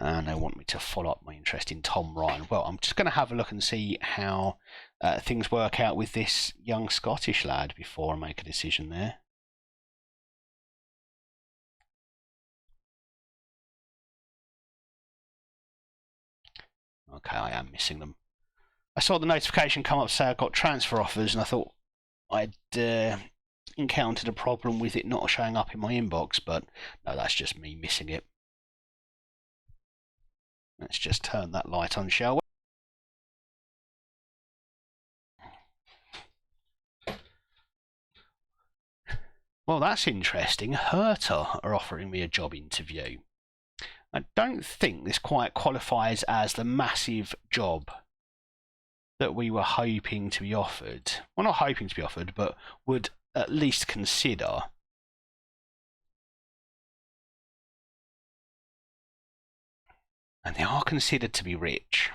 And they want me to follow up my interest in Tom Ryan. Well, I'm just going to have a look and see how things work out with this young Scottish lad before I make a decision there. Okay, I am missing them. I saw the notification come up say I got transfer offers, and I thought I'd encountered a problem with it not showing up in my inbox, but no, that's just me missing it. Let's just turn that light on, shall we? Well, that's interesting. Hertha are offering me a job interview. I don't think this quite qualifies as the massive job that we were hoping to be offered. Well, not hoping to be offered, but would at least consider. And they are considered to be rich.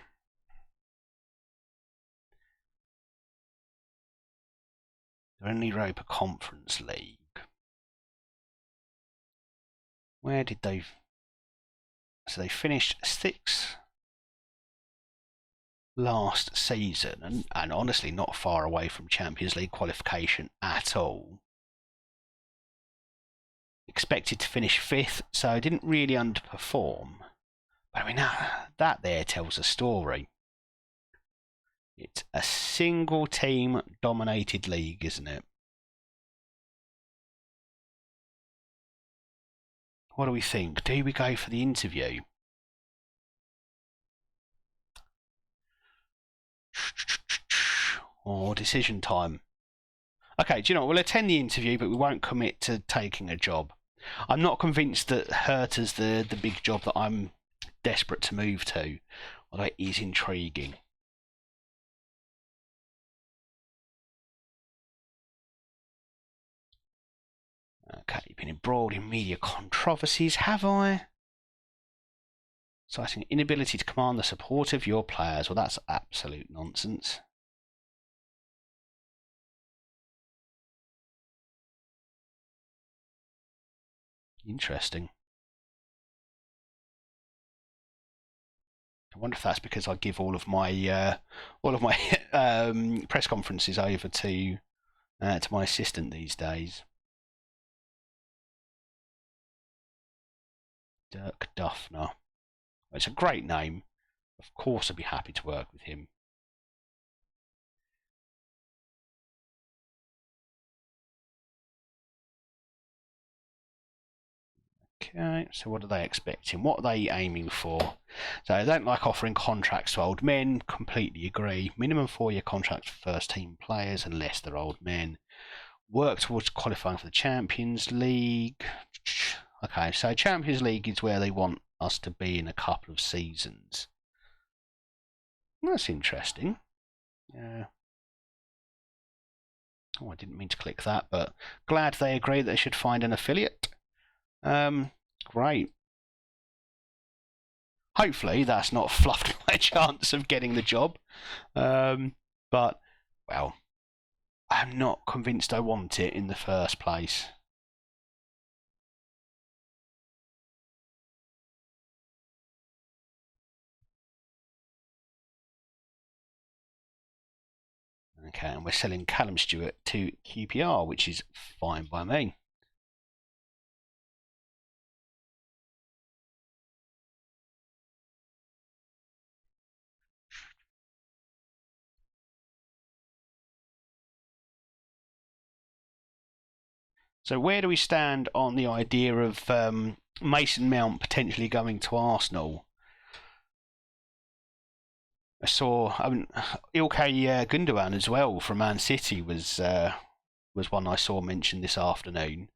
They're in the Europa Conference League. Where did they... So they finished 6th last season, and honestly not far away from Champions League qualification at all. Expected to finish 5th, so didn't really underperform. But I mean, that there tells a story. It's a single team dominated league, isn't it? What do we think? Do we go for the interview? Or decision time? Okay, do you know what? We'll attend the interview, but we won't commit to taking a job. I'm not convinced that Hertha's the big job that I'm desperate to move to, although it is intriguing. Okay, been embroiled in media controversies, have I? Citing inability to command the support of your players. Well, that's absolute nonsense. Interesting. I wonder if that's because I give all of my press conferences over to my assistant these days. Dirk Duffner. It's a great name. Of course, I'd be happy to work with him. Okay, so what are they expecting? What are they aiming for? So they don't like offering contracts to old men. Completely agree. Minimum 4-year contracts for first team players unless they're old men. Work towards qualifying for the Champions League. Okay, so Champions League is where they want us to be in a couple of seasons. That's interesting. Yeah. Oh, I didn't mean to click that, but glad they agree that they should find an affiliate. Great. Hopefully that's not fluffed my chance of getting the job. But, well, I'm not convinced I want it in the first place. Okay, and we're selling Callum Stewart to QPR, which is fine by me. So where do we stand on the idea of Mason Mount potentially going to Arsenal? I saw, Ilkay Gundogan as well from Man City was one I saw mentioned this afternoon.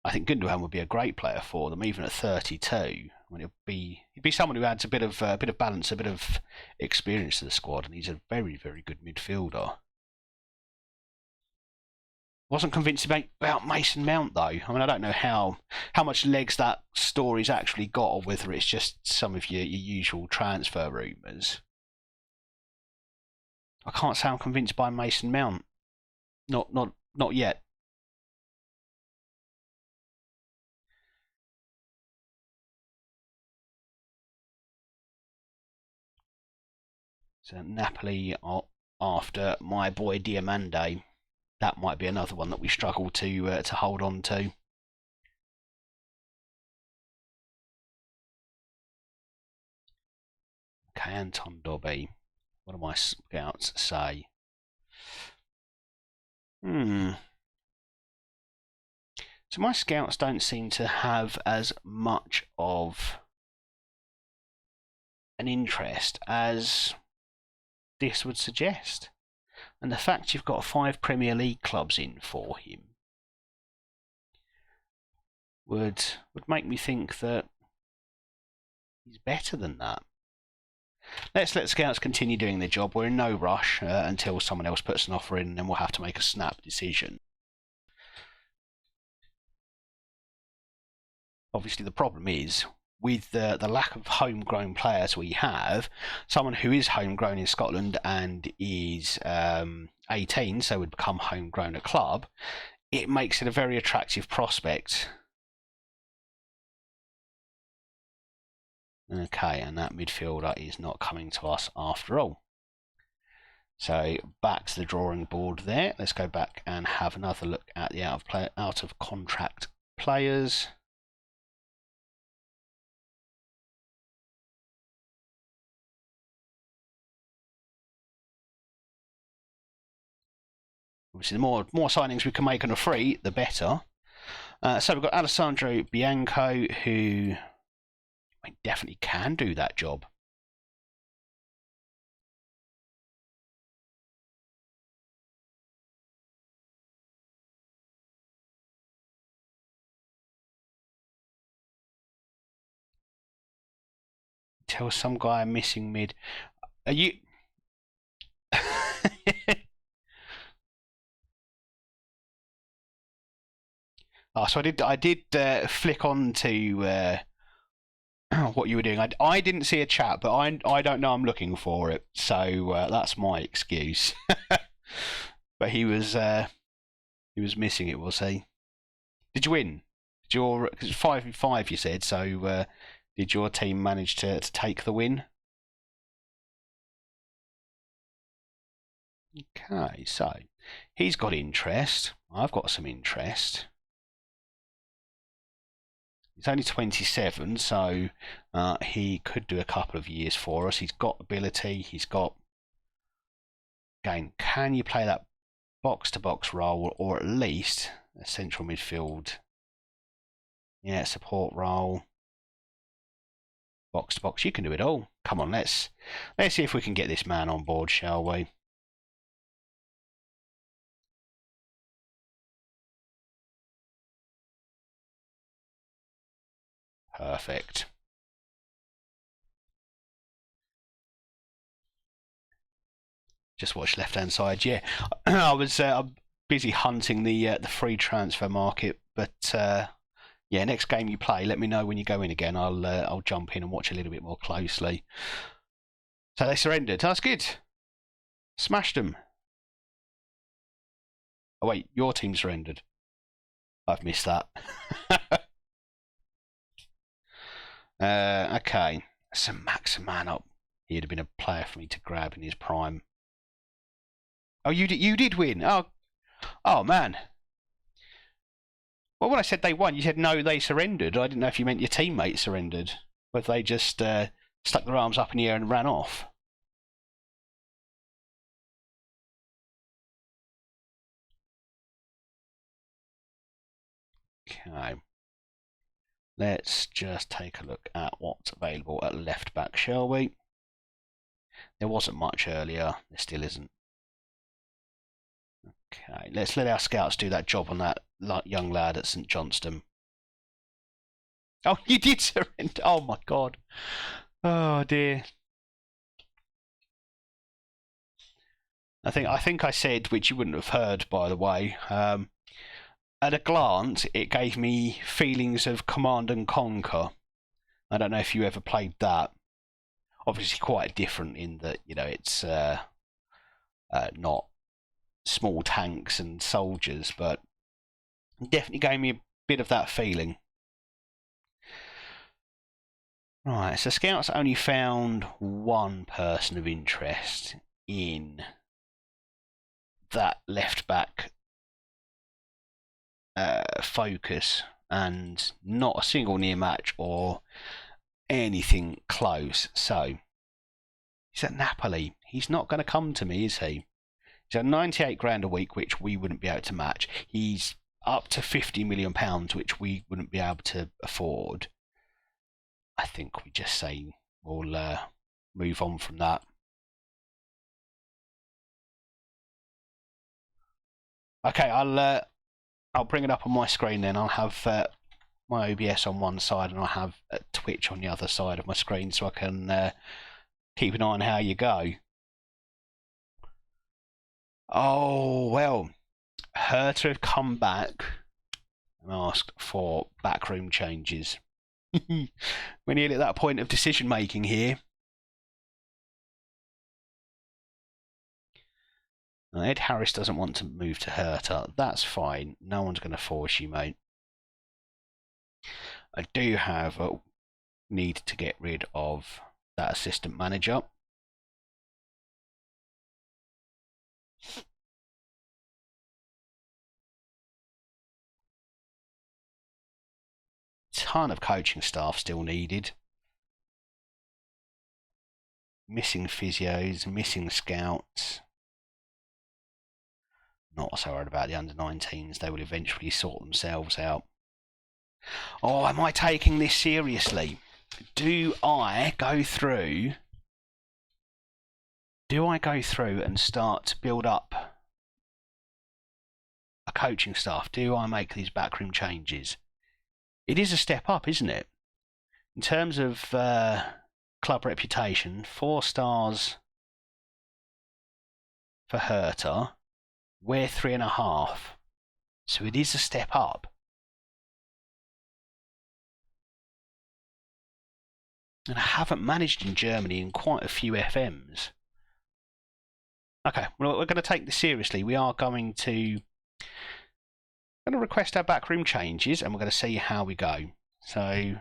I think Gundogan would be a great player for them, even at 32. I mean, he'd be someone who adds a bit of balance, a bit of experience to the squad, and he's a very, very good midfielder. Wasn't convinced about Mason Mount though. I mean, I don't know how much legs that story's actually got, or whether it's just some of your usual transfer rumours. I can't say I'm convinced by Mason Mount. Not yet. So Napoli are after my boy Diamande. That might be another one that we struggle to hold on to. Okay, Anton Dobby. What do my scouts say? So my scouts don't seem to have as much of an interest as this would suggest. And the fact you've got 5 Premier League clubs in for him would make me think that he's better than that. Let's let scouts continue doing their job. We're in no rush until someone else puts an offer in, and then we'll have to make a snap decision. Obviously, the problem is, with the lack of homegrown players we have, someone who is homegrown in Scotland and is 18, so would become homegrown at club, it makes it a very attractive prospect. Okay, and that midfielder is not coming to us after all. So back to the drawing board there. Let's go back and have another look at the out of contract players. Obviously, the more signings we can make on a free, the better. So we've got Alessandro Bianco, who definitely can do that job. Tell some guy missing mid. Are you? Oh, so I did flick on to what you were doing. I didn't see a chat, but I don't know I'm looking for it, so that's my excuse. But he was missing it, was he? Did you win? Did your, cause it's 5-5 you said, so did your team manage to take the win? Okay, so he's got interest. I've got some interest. He's only 27, so he could do a couple of years for us. He's got ability. He's got... Again, can you play that box-to-box role, or at least a central midfield? Yeah, support role. Box-to-box. You can do it all. Come on, let's see if we can get this man on board, shall we? Perfect. Just watch left-hand side. Yeah, I was busy hunting the free transfer market, but yeah, next game you play, let me know when you go in again. I'll jump in and watch a little bit more closely. So they surrendered. That's good. Smashed them. Oh wait, your team surrendered. I've missed that. Okay, so Max man up. He'd have been a player for me to grab in his prime. Oh, you did win. Oh man. Well, when I said they won, you said no, they surrendered. I didn't know if you meant your teammates surrendered, or if they just stuck their arms up in the air and ran off. Okay. Let's just take a look at what's available at left back, shall we? There wasn't much earlier. There still isn't. Okay, let's let our scouts do that job on that young lad at St Johnstone. Oh, you did surrender. Oh my god. Oh dear. I think I said, which you wouldn't have heard, by the way. At a glance, it gave me feelings of Command and Conquer. I don't know if you ever played that. Obviously, quite different in that, you know, it's not small tanks and soldiers, but definitely gave me a bit of that feeling. Right, so Scouts only found one person of interest in that left back focus, and not a single near match or anything close. So he's at Napoli. He's not going to come to me, is he? He's at 98 grand a week, which we wouldn't be able to match. He's up to £50 million, which we wouldn't be able to afford. I think we just say we'll move on from that. Okay, I'll bring it up on my screen then. I'll have my OBS on one side and I'll have Twitch on the other side of my screen, so I can keep an eye on how you go. Oh, well, Hertha have come back and asked for backroom changes. We're nearly at that point of decision making here. Ed Harris doesn't want to move to Hertha. That's fine. No one's going to force you, mate. I do have a need to get rid of that assistant manager. Ton of coaching staff still needed. Missing physios, missing scouts. Not so worried about the under-19s. They will eventually sort themselves out. Oh, am I taking this seriously? Do I go through and start to build up a coaching staff? Do I make these backroom changes? It is a step up, isn't it? In terms of club reputation, 4 stars for Hertha. We're 3.5. So it is a step up. And I haven't managed in Germany in quite a few FMs. Okay, well, we're going to take this seriously. We are going to request our backroom changes, and we're going to see how we go. So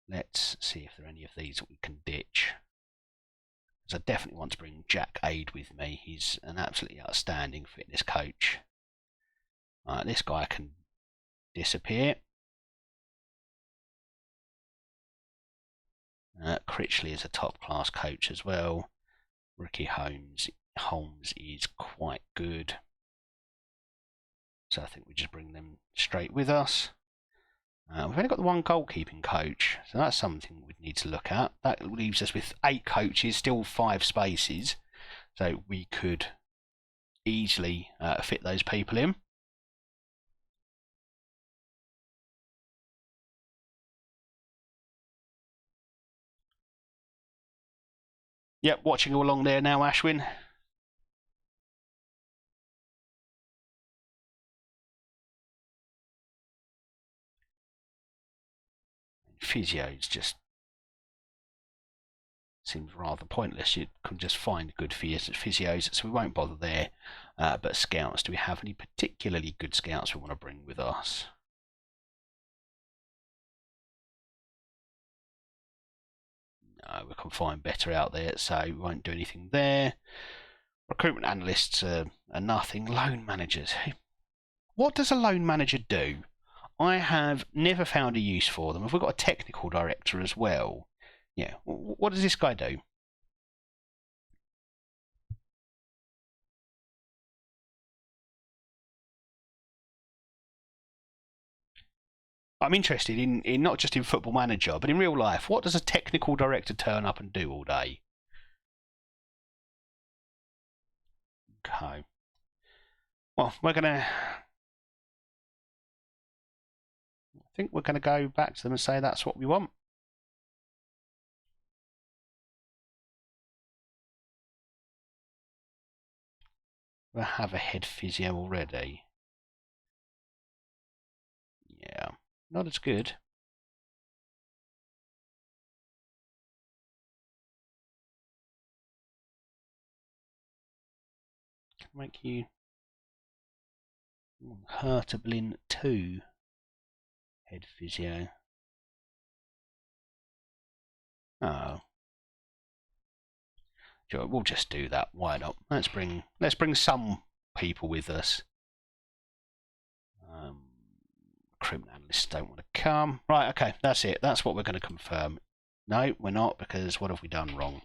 let's see if there are any of these that we can ditch. Because I definitely want to bring Jack Aid with me. He's an absolutely outstanding fitness coach. This guy can disappear. Critchley is a top-class coach as well. Ricky Holmes is quite good. So I think we just bring them straight with us. We've only got the one goalkeeping coach, so that's something we'd need to look at. That leaves us with 8 coaches, still 5 spaces. So we could easily fit those people in. Yep, watching you along there now, Ashwin. Physios just seems rather pointless. You can just find good physios, so we won't bother there. But scouts, do we have any particularly good scouts we want to bring with us? No, we can find better out there, so we won't do anything there. Recruitment analysts are nothing. Loan managers. What does a loan manager do? I have never found a use for them. Have we got a technical director as well? Yeah. What does this guy do? I'm interested in not just in Football Manager, but in real life. What does a technical director turn up and do all day? Okay. Well, I think we're gonna go back to them and say that's what we want. We have a head physio already. Yeah, not as good. Can make you Hertha Berlin 2 head physio. Oh. Sure, we'll just do that. Why not? Let's bring some people with us. Recruitment analysts don't want to come. Right, okay, that's it. That's what we're going to confirm. No, we're not, because what have we done wrong?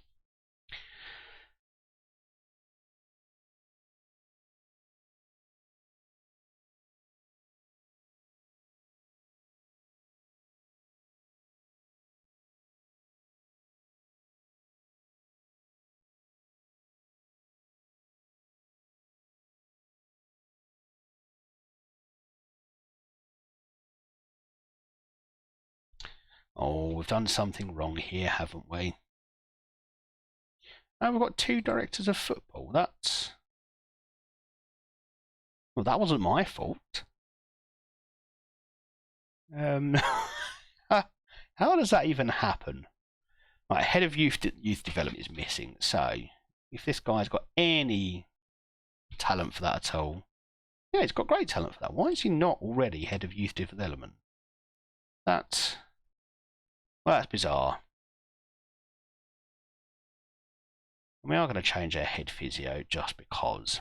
Oh, we've done something wrong here, haven't we? Oh, we've got 2 directors of football. That's... Well, that wasn't my fault. How does that even happen? Right, head of youth development is missing. So, if this guy's got any talent for that at all, yeah, he's got great talent for that. Why is he not already head of youth development? That's bizarre. We are going to change our head physio just because.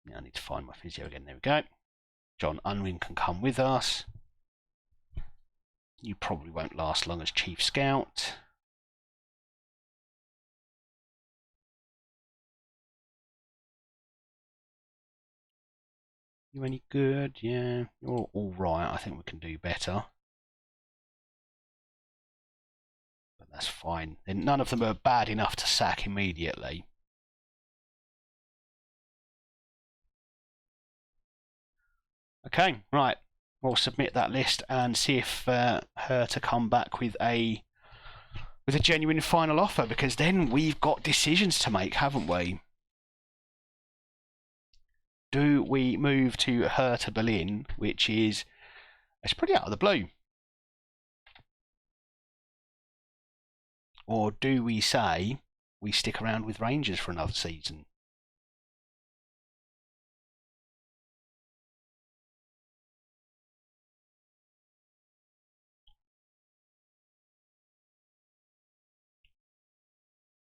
Yeah, I need to find my physio again. There we go. John Unwin can come with us. You probably won't last long as Chief Scout. You any good? Yeah, you're all right. I think we can do better. But that's fine. And none of them are bad enough to sack immediately. Okay, right. We'll submit that list and see if her to come back with a genuine final offer, because then we've got decisions to make, haven't we? Do we move to Hertha Berlin, which is, it's pretty out of the blue? Or do we say we stick around with Rangers for another season?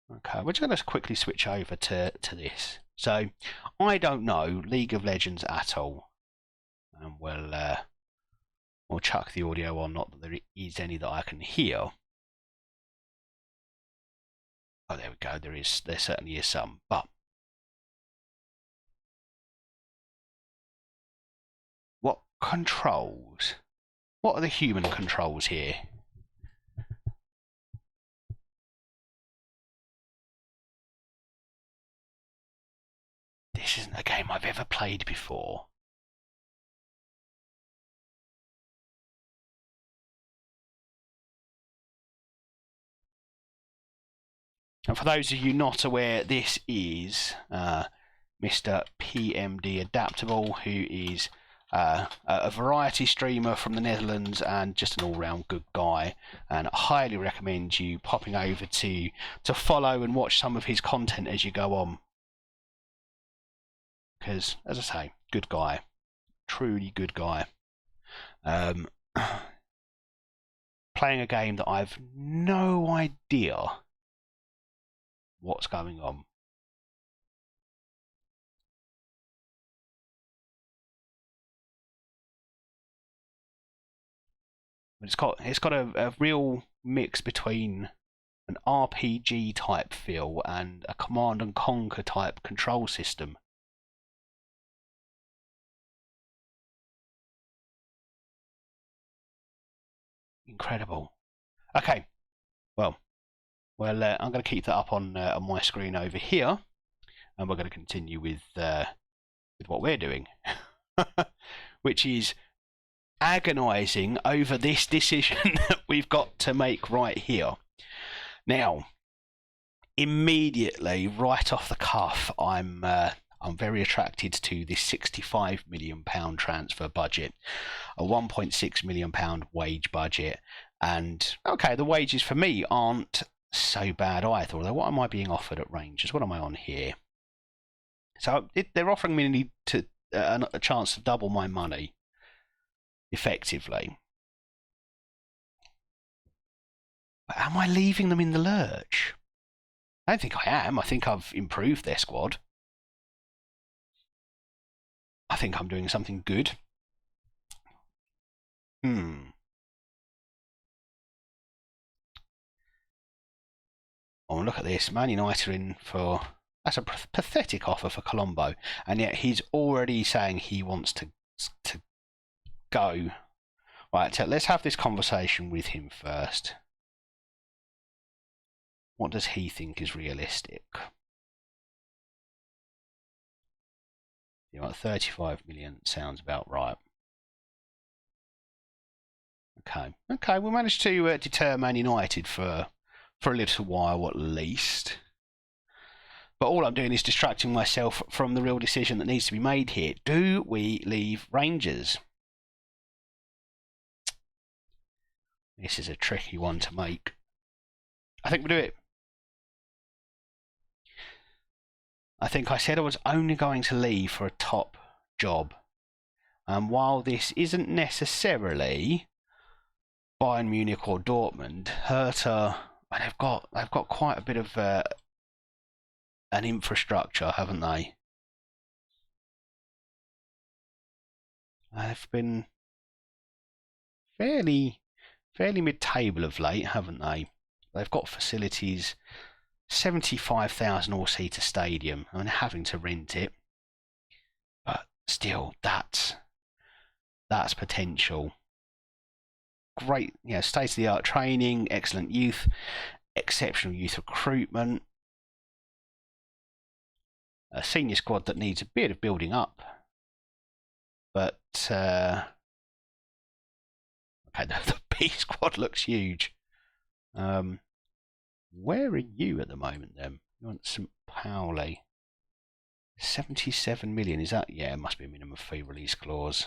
Okay, we're just going to quickly switch over to this. So I don't know League of Legends at all, and we'll chuck the audio on. Not that there is any that I can hear. Oh, there we go. There certainly is some, but what controls? What are the human controls here? This isn't a game I've ever played before. And for those of you not aware, this is Mr. PMD Adaptable, who is a variety streamer from the Netherlands and just an all-round good guy. And I highly recommend you popping over to follow and watch some of his content as you go on. Because, as I say, good guy. Truly good guy. Playing a game that I've no idea what's going on. It's got a real mix between an RPG type feel and a Command and Conquer type control system. Incredible. Okay, well, I'm going to keep that up on my screen over here, and we're going to continue with what we're doing, which is agonising over this decision that we've got to make right here. Now, immediately, right off the cuff, I'm very attracted to this £65 million transfer budget, a £1.6 million wage budget, and okay, the wages for me aren't so bad either. Although, what am I being offered at Rangers? What am I on here? So they're offering me a chance to double my money, effectively. But am I leaving them in the lurch? I don't think I am. I think I've improved their squad. I think I'm doing something good. Oh, look at this. Man United in for... That's a pathetic offer for Colombo. And yet he's already saying he wants to go. Right, let's have this conversation with him first. What does he think is realistic? You know, 35 million sounds about right. Okay, we managed to deter Man United for a little while at least. But all I'm doing is distracting myself from the real decision that needs to be made here. Do we leave Rangers? This is a tricky one to make. I think we do it. I think I said I was only going to leave for a top job. And while this isn't necessarily Bayern Munich or Dortmund, Hertha, they've got quite a bit of an infrastructure, haven't they? They've been fairly mid-table of late, haven't they? They've got facilities, 75,000 all-seater stadium, and having to rent it. But still, that's potential. Great, state-of-the-art training, excellent youth, exceptional youth recruitment. A senior squad that needs a bit of building up. But, okay, the B squad looks huge. Where are you at the moment then? You want St. Pauli. 77 million, is that? Yeah, it must be a minimum fee release clause.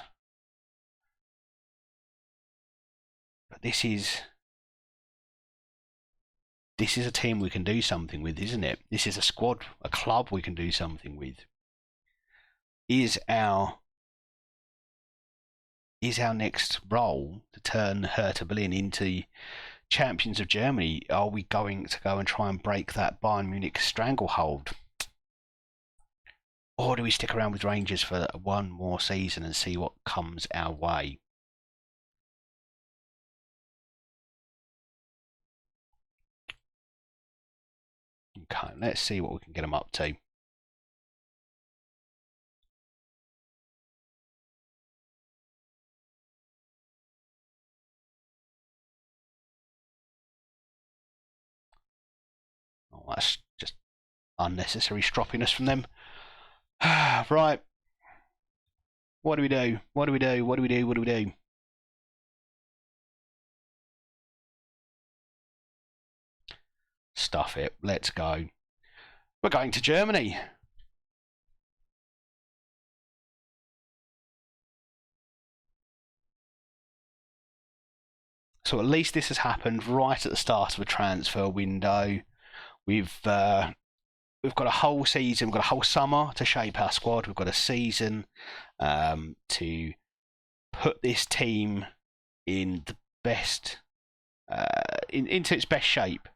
But this is a team we can do something with, isn't it? This is a squad, a club we can do something with. Is our next role to turn Hertha Berlin into champions of Germany? Are we going to go and try and break that Bayern Munich stranglehold? Or do we stick around with Rangers for one more season and see what comes our way? Okay, let's see what we can get them up to. Oh, that's just unnecessary stroppiness from them. Right. What do we do? What do we do? What do we do? What do we do? Stuff it. Let's go. We're going to Germany. So at least this has happened right at the start of a transfer window. We've got a whole season, we've got a whole summer to shape our squad. We've got a season to put this team in the best, into its best shape.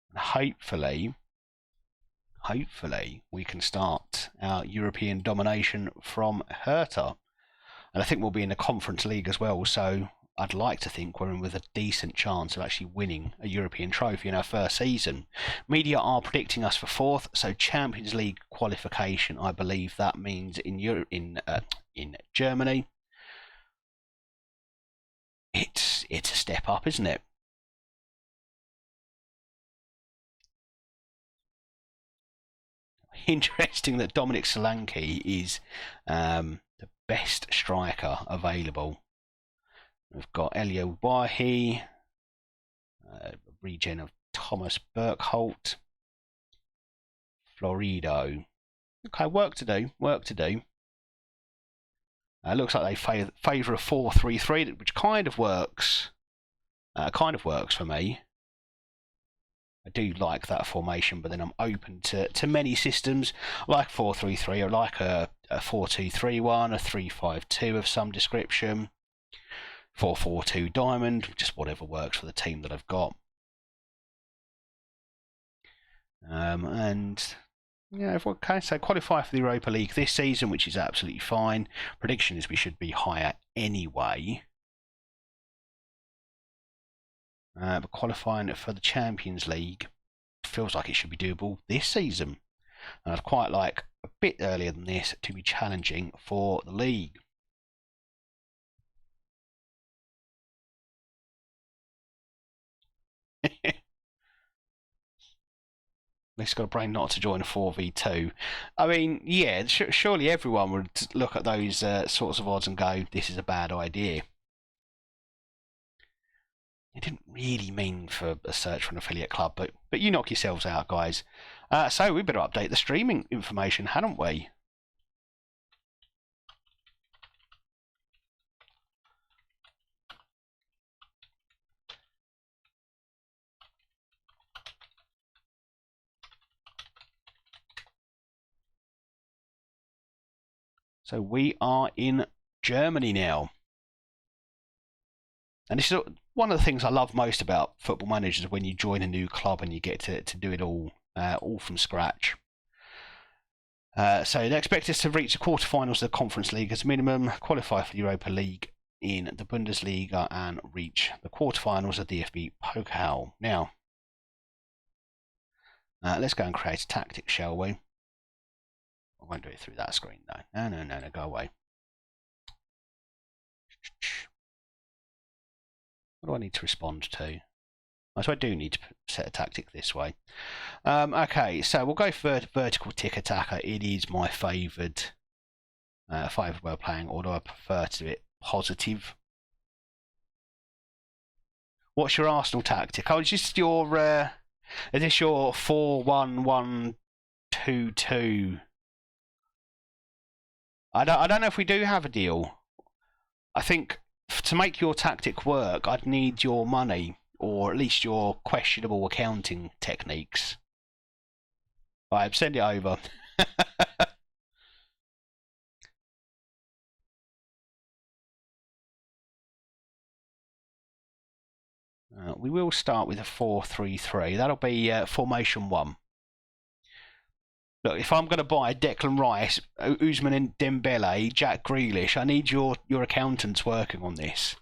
And hopefully, we can start our European domination from Hertha. And I think we'll be in the Conference League as well, so I'd like to think we're in with a decent chance of actually winning a European trophy in our first season. Media are predicting us for fourth, so Champions League qualification, I believe that means in Germany. It's a step up, isn't it? Interesting that Dominic Solanke is the best striker available. We've got Elio Wahi, regen of Thomas Berkholt, Florido. Okay, work to do. Looks like they favour a 4-3-3, which kind of works. For me. I do like that formation, but then I'm open to many systems, like 4-3-3, or like a 4-2-3-1, a 3-5-2 of some description. 4-4-2 diamond, just whatever works for the team that I've got. And yeah, okay, so qualify for the Europa League this season, which is absolutely fine. Prediction is we should be higher anyway. But qualifying for the Champions League feels like it should be doable this season. And I'd quite like a bit earlier than this to be challenging for the league. They've got a brain not to join a 4v2. I mean, yeah, surely everyone would look at those sorts of odds and go, this is a bad idea. It didn't really mean for a search for an affiliate club, but you knock yourselves out, guys. So we better update the streaming information, hadn't we? So we are in Germany now. And this is one of the things I love most about Football Manager, when you join a new club and you get to do it all from scratch. So they expect us to reach the quarterfinals of the Conference League as a minimum, qualify for the Europa League in the Bundesliga, and reach the quarterfinals of DFB Pokal. Now, let's go and create a tactic, shall we? I won't do it through that screen, though. No, go away. What do I need to respond to? So I do need to set a tactic this way. Okay, so we'll go for vertical tick attacker. It is my favoured way of playing, although I prefer to do it positive. What's your Arsenal tactic? Oh, is this your 4-1-1-2-2? I don't know if we do have a deal. I think to make your tactic work, I'd need your money, or at least your questionable accounting techniques. Right, send it over. We will start with a 4-3-3. That'll be formation 1. Look, if I'm going to buy Declan Rice, Usman and Dembele, Jack Grealish, I need your accountants working on this.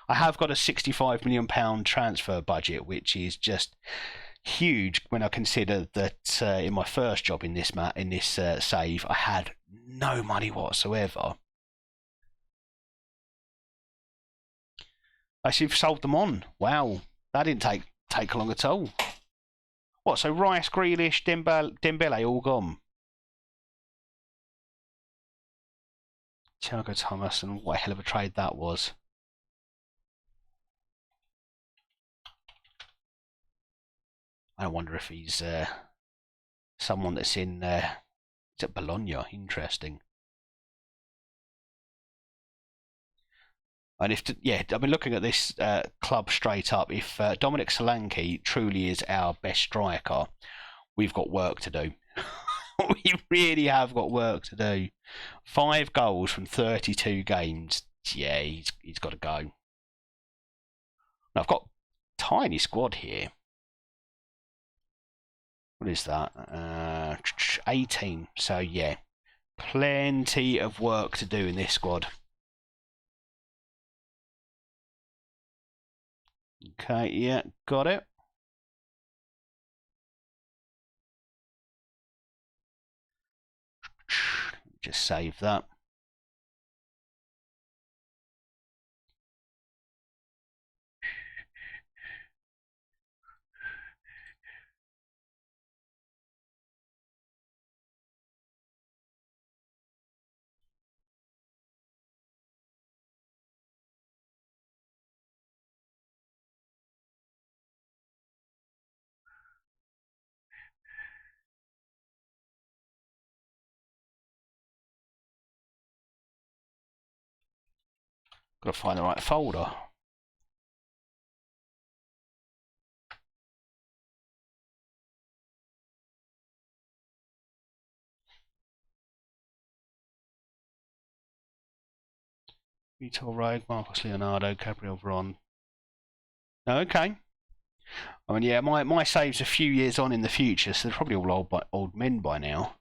I have got a £65 million transfer budget, which is just huge when I consider that in my first job in this save, I had no money whatsoever. I see you've sold them on. Wow, that didn't take long at all. What? So Rice, Grealish, Dembele all gone. Thiago Thomas, and what a hell of a trade that was. I wonder if he's someone that's in. Is it Bologna? Interesting. And I've been looking at this club straight up. If Dominic Solanke truly is our best striker, we've got work to do. We really have got work to do. 5 goals from 32 games. Yeah, he's got to go. Now, I've got a tiny squad here. What is that? 18. So yeah, plenty of work to do in this squad. Okay, yeah, got it. Just save that. Got to find the right folder. Vitor Rogue, Marcos Leonardo, Gabriel Veron. Okay. I mean, yeah, my save's a few years on in the future, so they're probably all old men by now.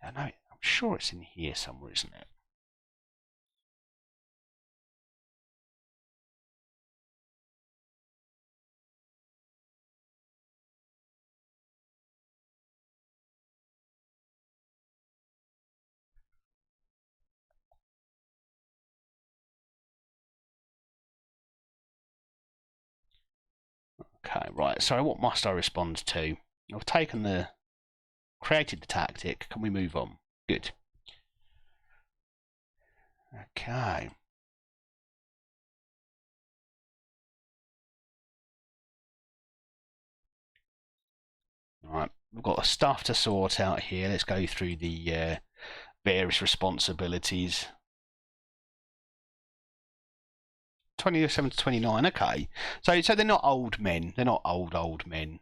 I know. I'm sure it's in here somewhere, isn't it? Okay, right. So what must I respond to? I've created the tactic. Can we move on? Good. Okay. Right, we've got stuff to sort out here. Let's go through the various responsibilities. 27 to 29. Okay, so they're not old men. They're not old men.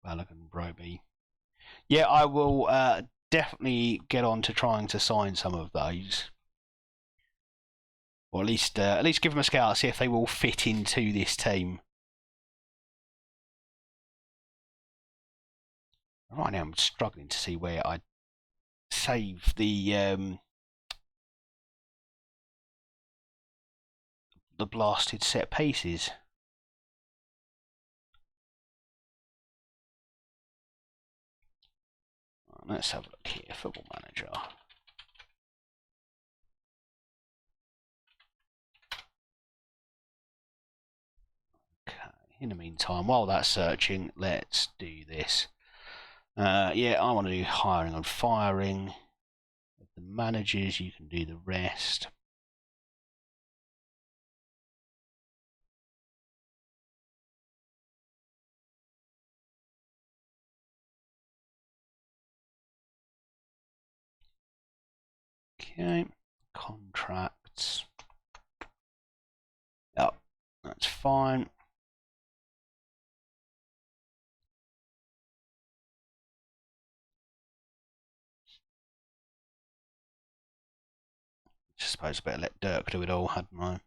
Balogun, Broby. Yeah, I will definitely get on to trying to sign some of those, or at least give them a scout, see if they will fit into this team. Right now, I'm struggling to see where I save the blasted set pieces. Let's have a look here. Football Manager. Okay. in the meantime, while that's searching, let's do this. Yeah, I want to do hiring and firing. The managers, you can do the rest. Okay, contracts. Yep, that's fine. I suppose I better let Dirk do it all, hadn't I?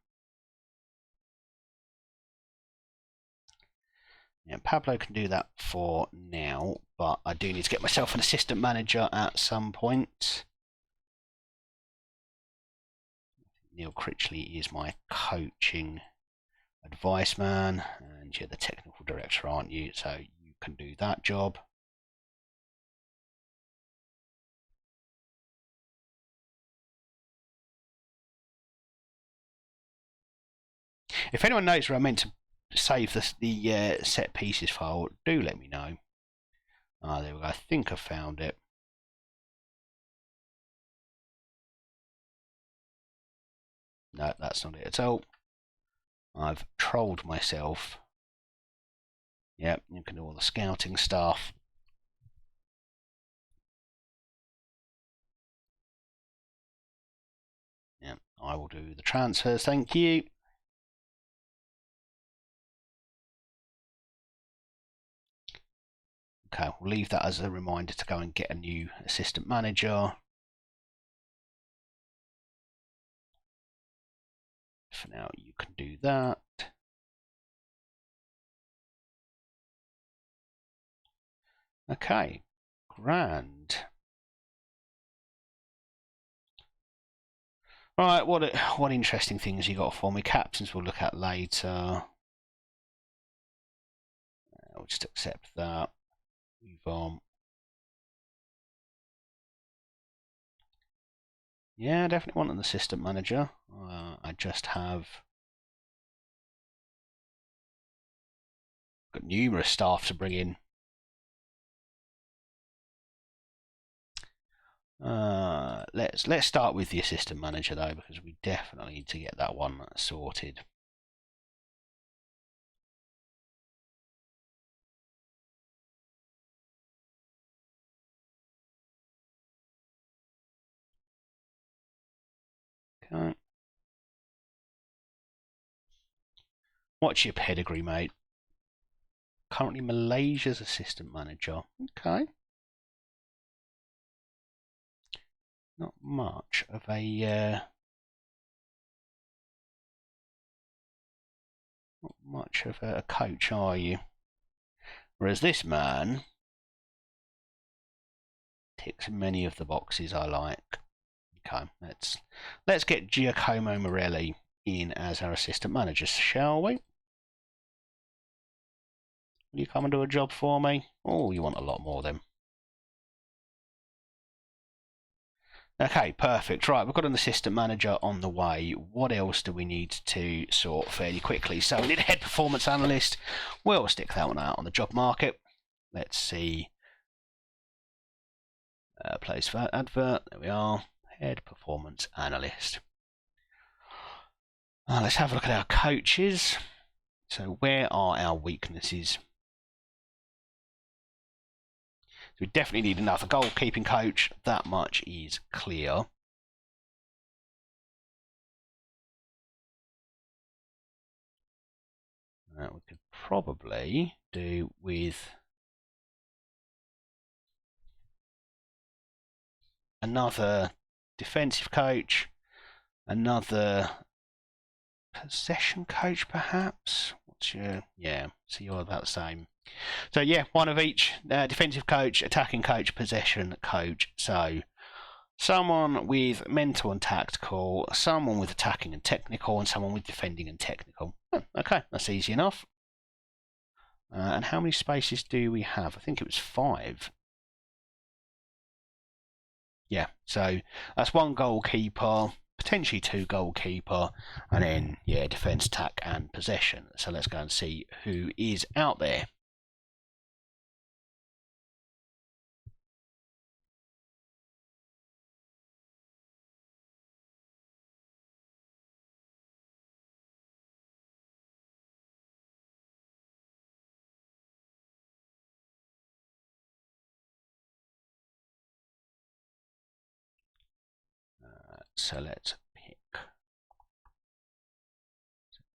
Yeah, Pablo can do that for now, but I do need to get myself an assistant manager at some point. Neil Critchley is my coaching advice man, and you're the technical director, aren't you? So you can do that job. If anyone knows where I meant to save the set pieces file, do let me know. Ah, there we go. I think I found it. No, that's not it at all. I've trolled myself. Yep, you can do all the scouting stuff. Yep, I will do the transfers, thank you. Okay, we'll leave that as a reminder to go and get a new assistant manager. For now, you can do that. Okay, grand. Right, what interesting things you got for me? Captains we'll look at later. We'll just accept that. Move on. Yeah, definitely want an assistant manager. I just have got numerous staff to bring in. Let's start with the assistant manager though, because we definitely need to get that one sorted. Okay. What's your pedigree, mate? Currently Malaysia's assistant manager. Okay. Not much of a coach, are you? Whereas this man ticks many of the boxes I like. Okay, let's get Giacomo Morelli in as our assistant manager, shall we? Will you come and do a job for me? Oh, you want a lot more then. Okay, perfect. Right, we've got an assistant manager on the way. What else do we need to sort fairly quickly? So we need a head performance analyst. We'll stick that one out on the job market. Let's see. Place for advert. There we are. Head performance analyst. Let's have a look at our coaches. So where are our weaknesses? So we definitely need another goalkeeping coach. That much is clear. We could probably do with another defensive coach, another possession coach perhaps. What's your, yeah, so you're about the same. So yeah, one of each, defensive coach, attacking coach, possession coach. So someone with mental and tactical, someone with attacking and technical, and someone with defending and technical. Okay, that's easy enough. And how many spaces do we have? I think it was 5. Yeah, so that's one goalkeeper. potentially 2 goalkeeper, and then, yeah, defence, attack, and possession. So let's go and see who is out there. So let's pick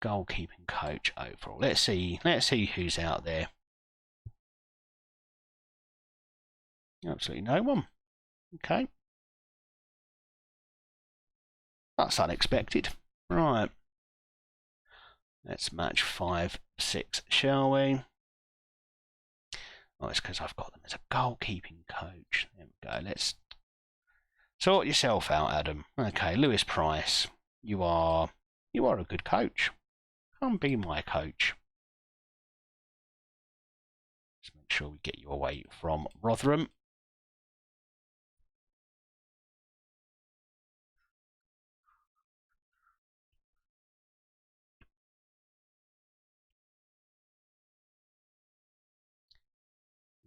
goalkeeping coach overall. Let's see who's out there. Absolutely no one. Okay. That's unexpected. Right. Let's match 5, 6, shall we? Oh, it's because I've got them as a goalkeeping coach. There we go. Let's sort yourself out, Adam. Okay, Lewis Price. You are a good coach. Come be my coach. Let's make sure we get you away from Rotherham.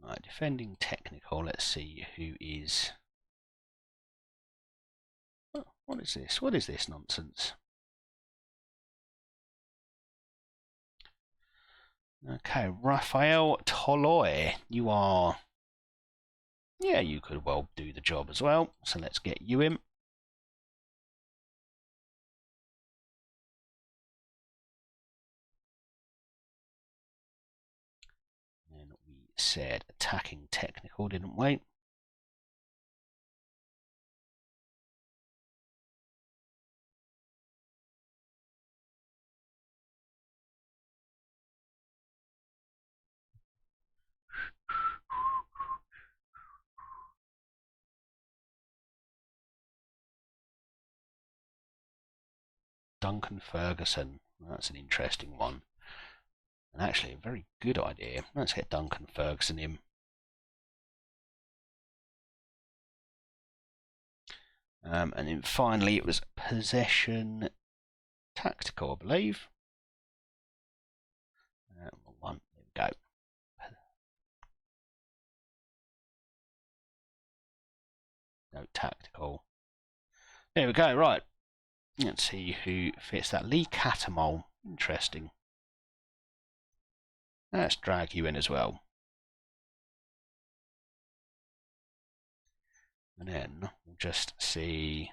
Right, defending technical. Let's see who is. Oh, what is this? What is this nonsense? Okay, Raphael Toloi. You are. Yeah, you could well do the job as well. So let's get you in. And we said attacking technical, didn't we? Duncan Ferguson. That's an interesting one. And actually a very good idea. Let's get Duncan Ferguson in. And then finally it was possession tactical, I believe. One, there we go. No, tactical. There we go, right. Let's see who fits that. Lee Catamol. Interesting. Let's drag you in as well. And then we'll just see.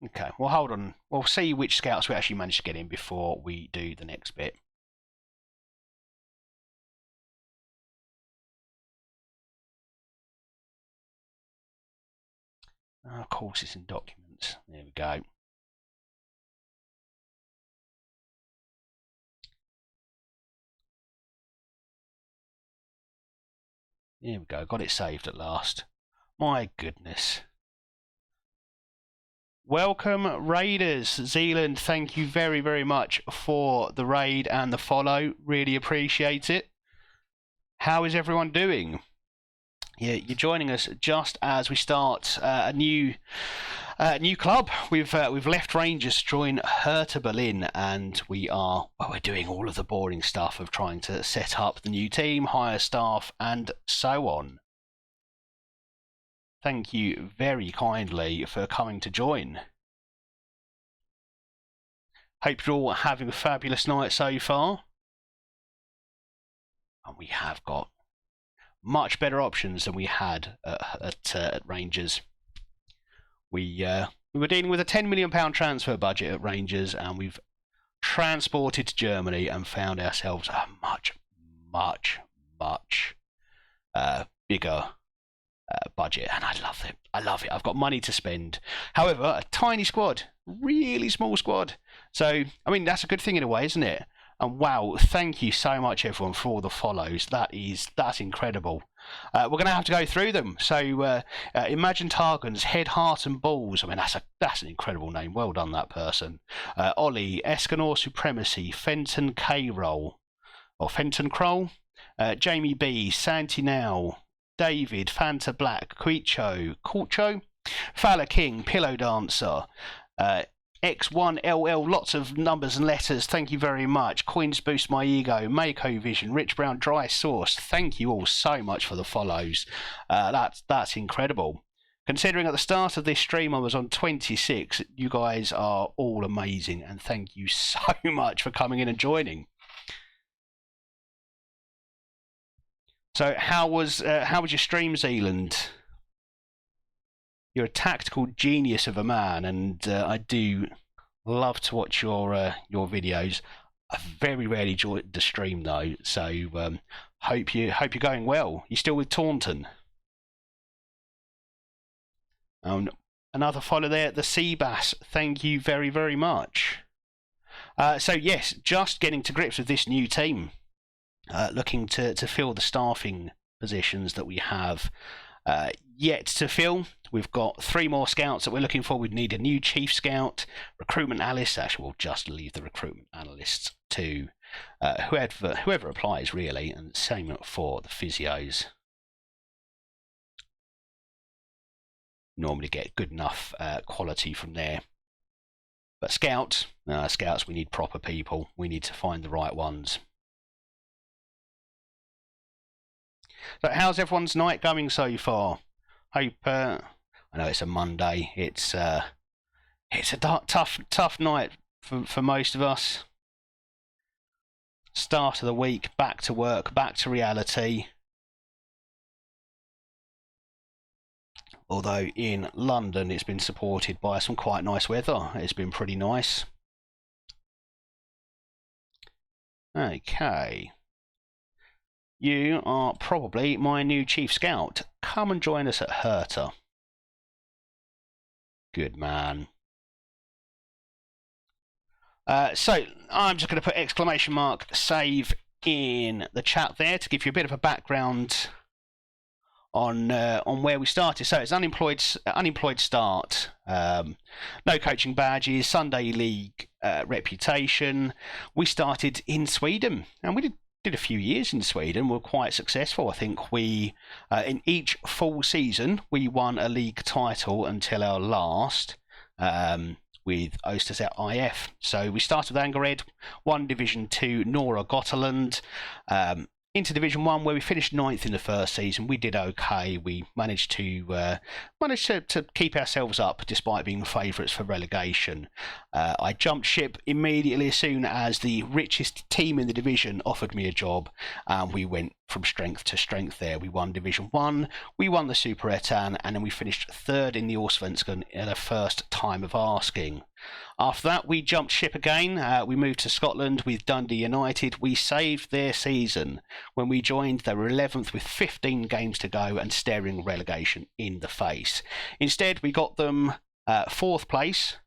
Okay, well, hold on. We'll see which scouts we actually manage to get in before we do the next bit. Of course, it's in documents. There we go. There we go. Got it saved at last. My goodness. Welcome, Raiders. Zealand, thank you very, very much for the raid and the follow. Really appreciate it. How is everyone doing? Yeah, you're joining us just as we start a new club. We've left Rangers to join Hertha Berlin, and we're doing all of the boring stuff of trying to set up the new team, hire staff, and so on. Thank you very kindly for coming to join. Hope you're all having a fabulous night so far. And we have got much better options than we had at Rangers. We were dealing with a £10 million transfer budget at Rangers, and we've transported to Germany and found ourselves a much, much, much bigger budget, and I love it. I love it. I've got money to spend. However, a tiny squad, really small squad. So, I mean, that's a good thing in a way, isn't it? And wow, thank you so much everyone for all the follows. That's incredible. We're going to have to go through them. So Imagine Targans, Head, Heart and Balls. I mean, that's an incredible name. Well done, that person. Ollie, Escanor Supremacy, Fenton K-Roll, or Fenton Kroll, Jamie B, Santi Now, David, Fanta Black, Culcho, Fowler King, Pillow Dancer, X1LL, lots of numbers and letters, thank you very much. Coins Boost My Ego, Mako Vision, Rich Brown Dry Sauce, thank you all so much for the follows. That's incredible. Considering at the start of this stream I was on 26, you guys are all amazing, and thank you so much for coming in and joining. So how was your stream, Zealand? You're a tactical genius of a man, and I do love to watch your videos. I very rarely join the stream though, so hope you're going well. You still with Taunton? Another follow there, the Seabass. Thank you very, very much. So yes, just getting to grips with this new team. Looking to fill the staffing positions that we have yet to fill. We've got 3 more scouts that we're looking for. We need a new chief scout, recruitment analyst. Actually, we'll just leave the recruitment analysts to whoever applies, really, and same for the physios. Normally get good enough quality from there. But scouts, we need proper people. We need to find the right ones. So how's everyone's night going so far? Hope I know it's a Monday. It's a tough night for most of us. Start of the week, back to work, back to reality. Although in London it's been supported by some quite nice weather. It's been pretty nice. Okay. You are probably my new chief scout. Come and join us at Herta. Good man. So I'm just going to put exclamation mark save in the chat there to give you a bit of a background on where we started. So it's unemployed start, no coaching badges, Sunday League reputation. We started in Sweden, and we did a few years in Sweden. We were quite successful. I think we in each full season we won a league title until our last with Östersund IF. So we started with Angered, won Division 2 Norra Gotland, into Division 1 where we finished 9th in the first season. We did okay. We managed to keep ourselves up despite being favourites for relegation. I jumped ship immediately as soon as the richest team in the division offered me a job, and we went from strength to strength there. We won Division 1, we won the Superettan, and then we finished 3rd in the Allsvenskan in the first time of asking. After that, we jumped ship again. We moved to Scotland with Dundee United. We saved their season. When we joined, they were 11th with 15 games to go and staring relegation in the face. Instead, we got them 4th place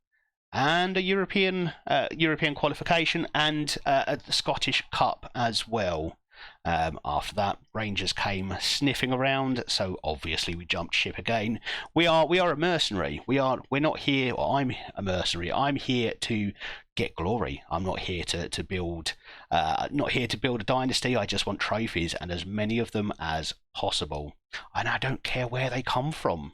and a European qualification and a Scottish Cup as well. After that, Rangers came sniffing around, so obviously we jumped ship again. We are a mercenary. We're not here, or I'm a mercenary. I'm here to get glory. I'm not here to build a dynasty. I just want trophies, and as many of them as possible. And I don't care where they come from.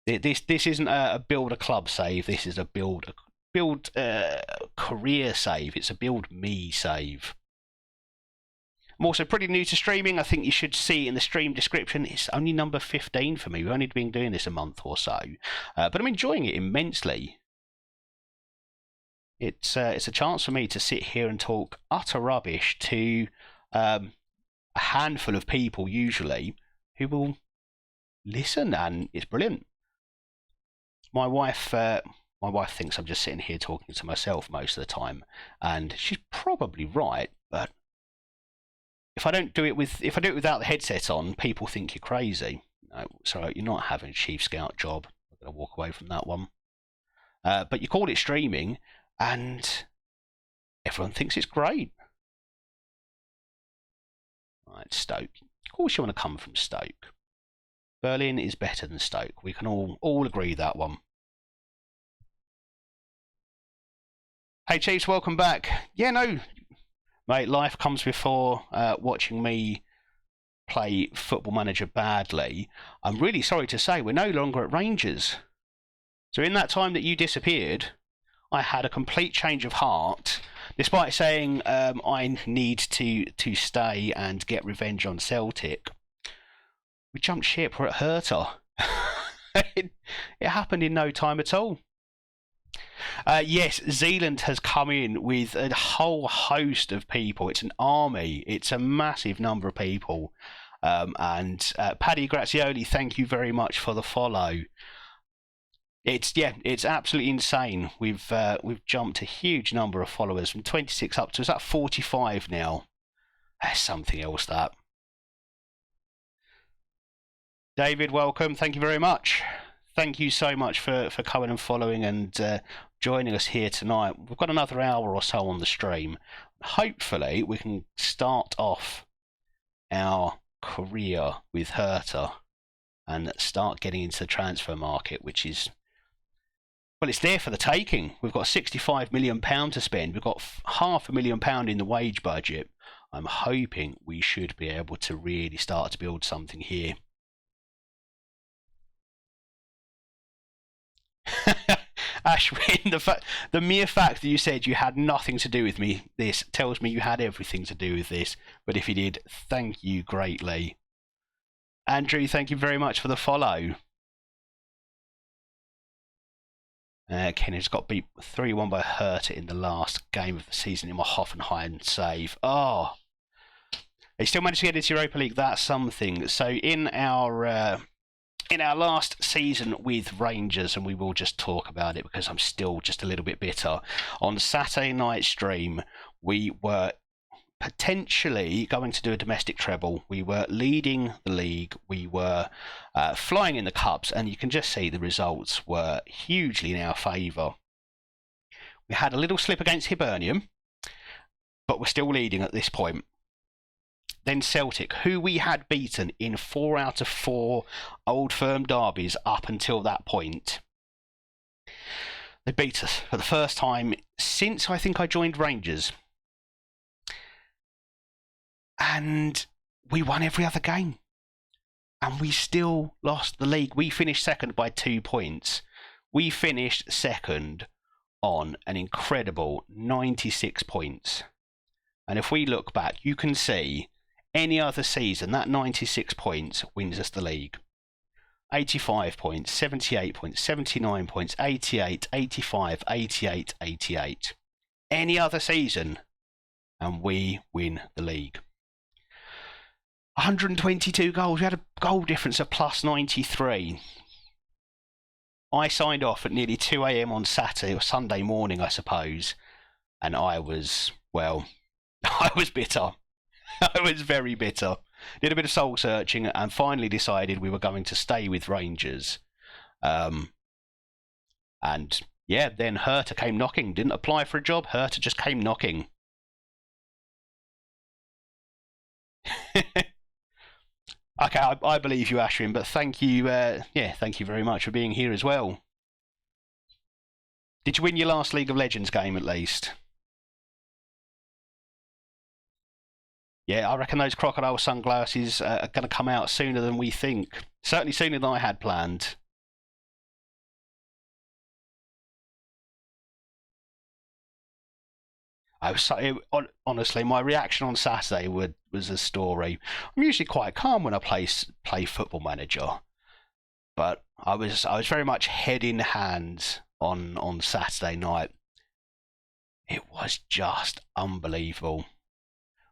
This isn't a build a club save. This is a build career save. It's a build me save. I'm also pretty new to streaming. I think you should see in the stream description, it's only number 15 for me. We've only been doing this a month or so, but I'm enjoying it immensely. It's a chance for me to sit here and talk utter rubbish to a handful of people usually who will listen, and it's brilliant. My wife thinks I'm just sitting here talking to myself most of the time, and she's probably right. But if I do it without the headset on, people think you're crazy. No, sorry, you're not having a chief scout job. I'm going to walk away from that one. But you called it streaming. and everyone thinks it's great. Right, Stoke. Of course you want to come from Stoke. Berlin is better than Stoke. We can all agree that one. Hey Chiefs, welcome back. Yeah, no, mate, life comes before watching me play Football Manager badly. I'm really sorry to say we're no longer at Rangers. So in that time that you disappeared, I had a complete change of heart. Despite saying I need to stay and get revenge on Celtic, we jumped ship. We're at Hertha. it happened in no time at all. Yes, Zealand has come in with a whole host of people. It's an army. It's a massive number of people. And Paddy Grazioli, thank you very much for the follow. It's absolutely insane. We've jumped a huge number of followers from 26 up to is that 45 now. That's something else. That. David, welcome. Thank you very much. Thank you so much for coming and following and joining us here tonight. We've got another hour or so on the stream. Hopefully, we can start off our career with Hertha and start getting into the transfer market, which is, well, it's there for the taking. We've got £65 million to spend. We've got £500,000 in the wage budget. I'm hoping we should be able to really start to build something here. Ashwin, the mere fact that you said you had nothing to do with this tells me you had everything to do with this. But if you did, thank you greatly. Andrew, thank you very much for the follow. Kenny's got beat 3-1 by Hertha in the last game of the season in my Hoffenheim save. Oh, they still managed to get into Europa League. That's something. So in our last season with Rangers, and we will just talk about it because I'm still just a little bit bitter, on Saturday night stream, we were potentially going to do a domestic treble. We were leading the league. We were flying in the cups, and you can just see the results were hugely in our favour. We had a little slip against Hibernian, but we're still leading at this point. Then Celtic, who we had beaten in 4 out of 4 Old Firm derbies up until that point. They beat us for the first time since I think I joined Rangers. And we won every other game. And we still lost the league. We finished second by 2 points. We finished second on an incredible 96 points. And if we look back, you can see any other season, that 96 points wins us the league. 85 points, 78 points, 79 points, 88, 85, 88, 88. Any other season, and we win the league. 122 goals. We had a goal difference of plus 93. I signed off at nearly 2 a.m. on Saturday or Sunday morning, I suppose, and I was bitter. I was very bitter. Did a bit of soul searching and finally decided we were going to stay with Rangers. And yeah, then Hertha came knocking. Didn't apply for a job. Hertha just came knocking. Okay, I believe you, Ashwin, but thank you. Thank you very much for being here as well. Did you win your last League of Legends game at least? Yeah, I reckon those crocodile sunglasses are going to come out sooner than we think. Certainly sooner than I had planned. Honestly, my reaction on Saturday was a story. I'm usually quite calm when I play Football Manager, but I was very much head in hands on Saturday night. It was just unbelievable.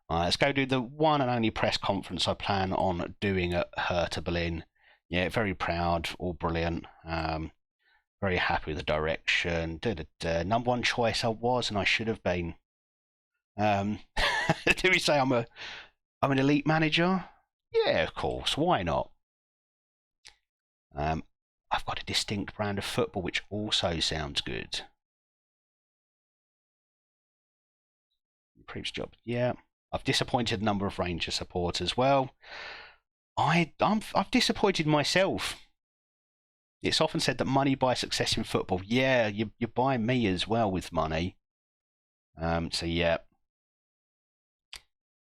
Let's go do the one and only press conference I plan on doing at Hertha Berlin. Yeah, very proud, all brilliant. Very happy with the direction. Number one choice I was, and I should have been. Did we say I'm an elite manager? Yeah, of course. Why not? I've got a distinct brand of football, which also sounds good. Improves job. Yeah. I've disappointed a number of Rangers supporters. Well, I've disappointed myself. It's often said that money buys success in football. Yeah, you buy me as well with money. So yeah.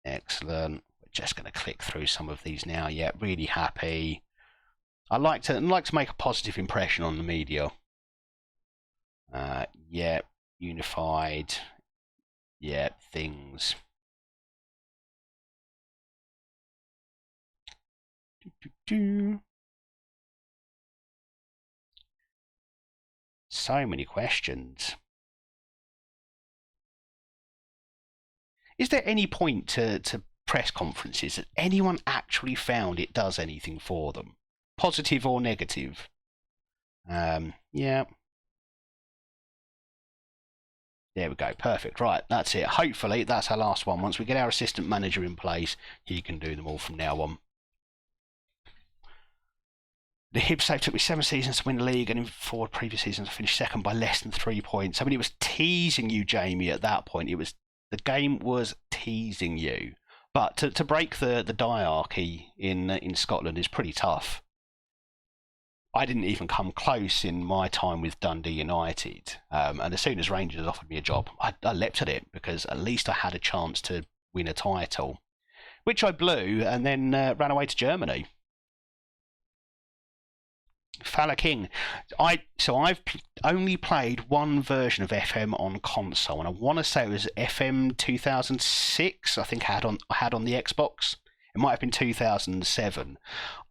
Excellent. We're just going to click through some of these now. Yeah, really happy. I like to make a positive impression on the media. Yeah, unified. Yeah, things. So many questions. Is there any point to press conferences that anyone actually found it does anything for them, positive or negative? Yeah. There we go. Perfect. Right, that's it. Hopefully, that's our last one. Once we get our assistant manager in place, he can do them all from now on. The Hibs save took me 7 seasons to win the league, and in 4 previous seasons I finished second by less than 3 points. I mean, it was teasing you, Jamie, at that point. The game was teasing you. But to break the diarchy in Scotland is pretty tough. I didn't even come close in my time with Dundee United. And as soon as Rangers offered me a job, I leapt at it because at least I had a chance to win a title, which I blew and then ran away to Germany. Fala King. I've only played one version of FM on console, and I want to say it was FM 2006. I think I had on the Xbox. It might have been 2007.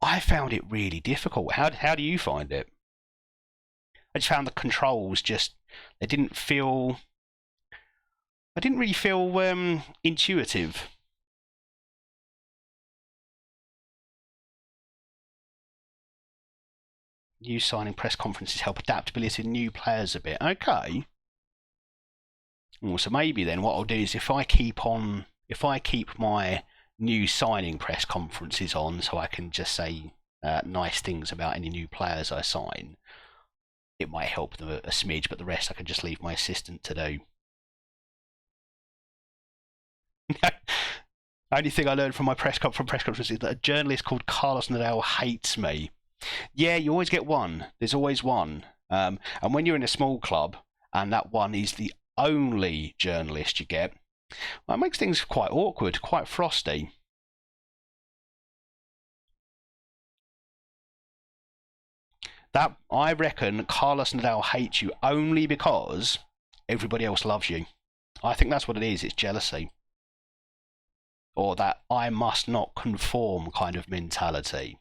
I found it really difficult. How do you find it? I just found the controls I didn't really feel intuitive. New signing press conferences help adaptability to new players a bit. Okay. Well, so maybe then what I'll do is if I keep my new signing press conferences on, so I can just say nice things about any new players I sign, it might help them a smidge, but the rest I can just leave my assistant to do. Only thing I learned from my press conference is that a journalist called Carlos Nadal hates me. Yeah, you always get one. There's always one. And when you're in a small club and that one is the only journalist you get, well, it makes things quite awkward, quite frosty. That I reckon Carlos Nadal hates you only because everybody else loves you. I think that's what it is. It's jealousy. Or that I must not conform kind of mentality.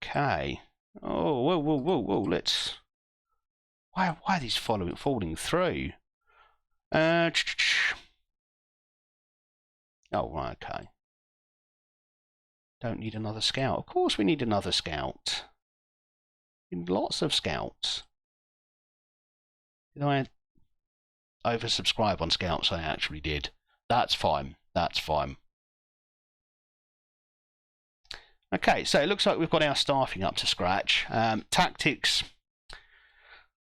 Okay. Oh, whoa. Let's. Why are these falling through? Oh, right, okay. Don't need another scout. Of course we need another scout. We need lots of scouts. Did I oversubscribe on scouts? I actually did. That's fine. That's fine. Okay, so it looks like we've got our staffing up to scratch. Tactics.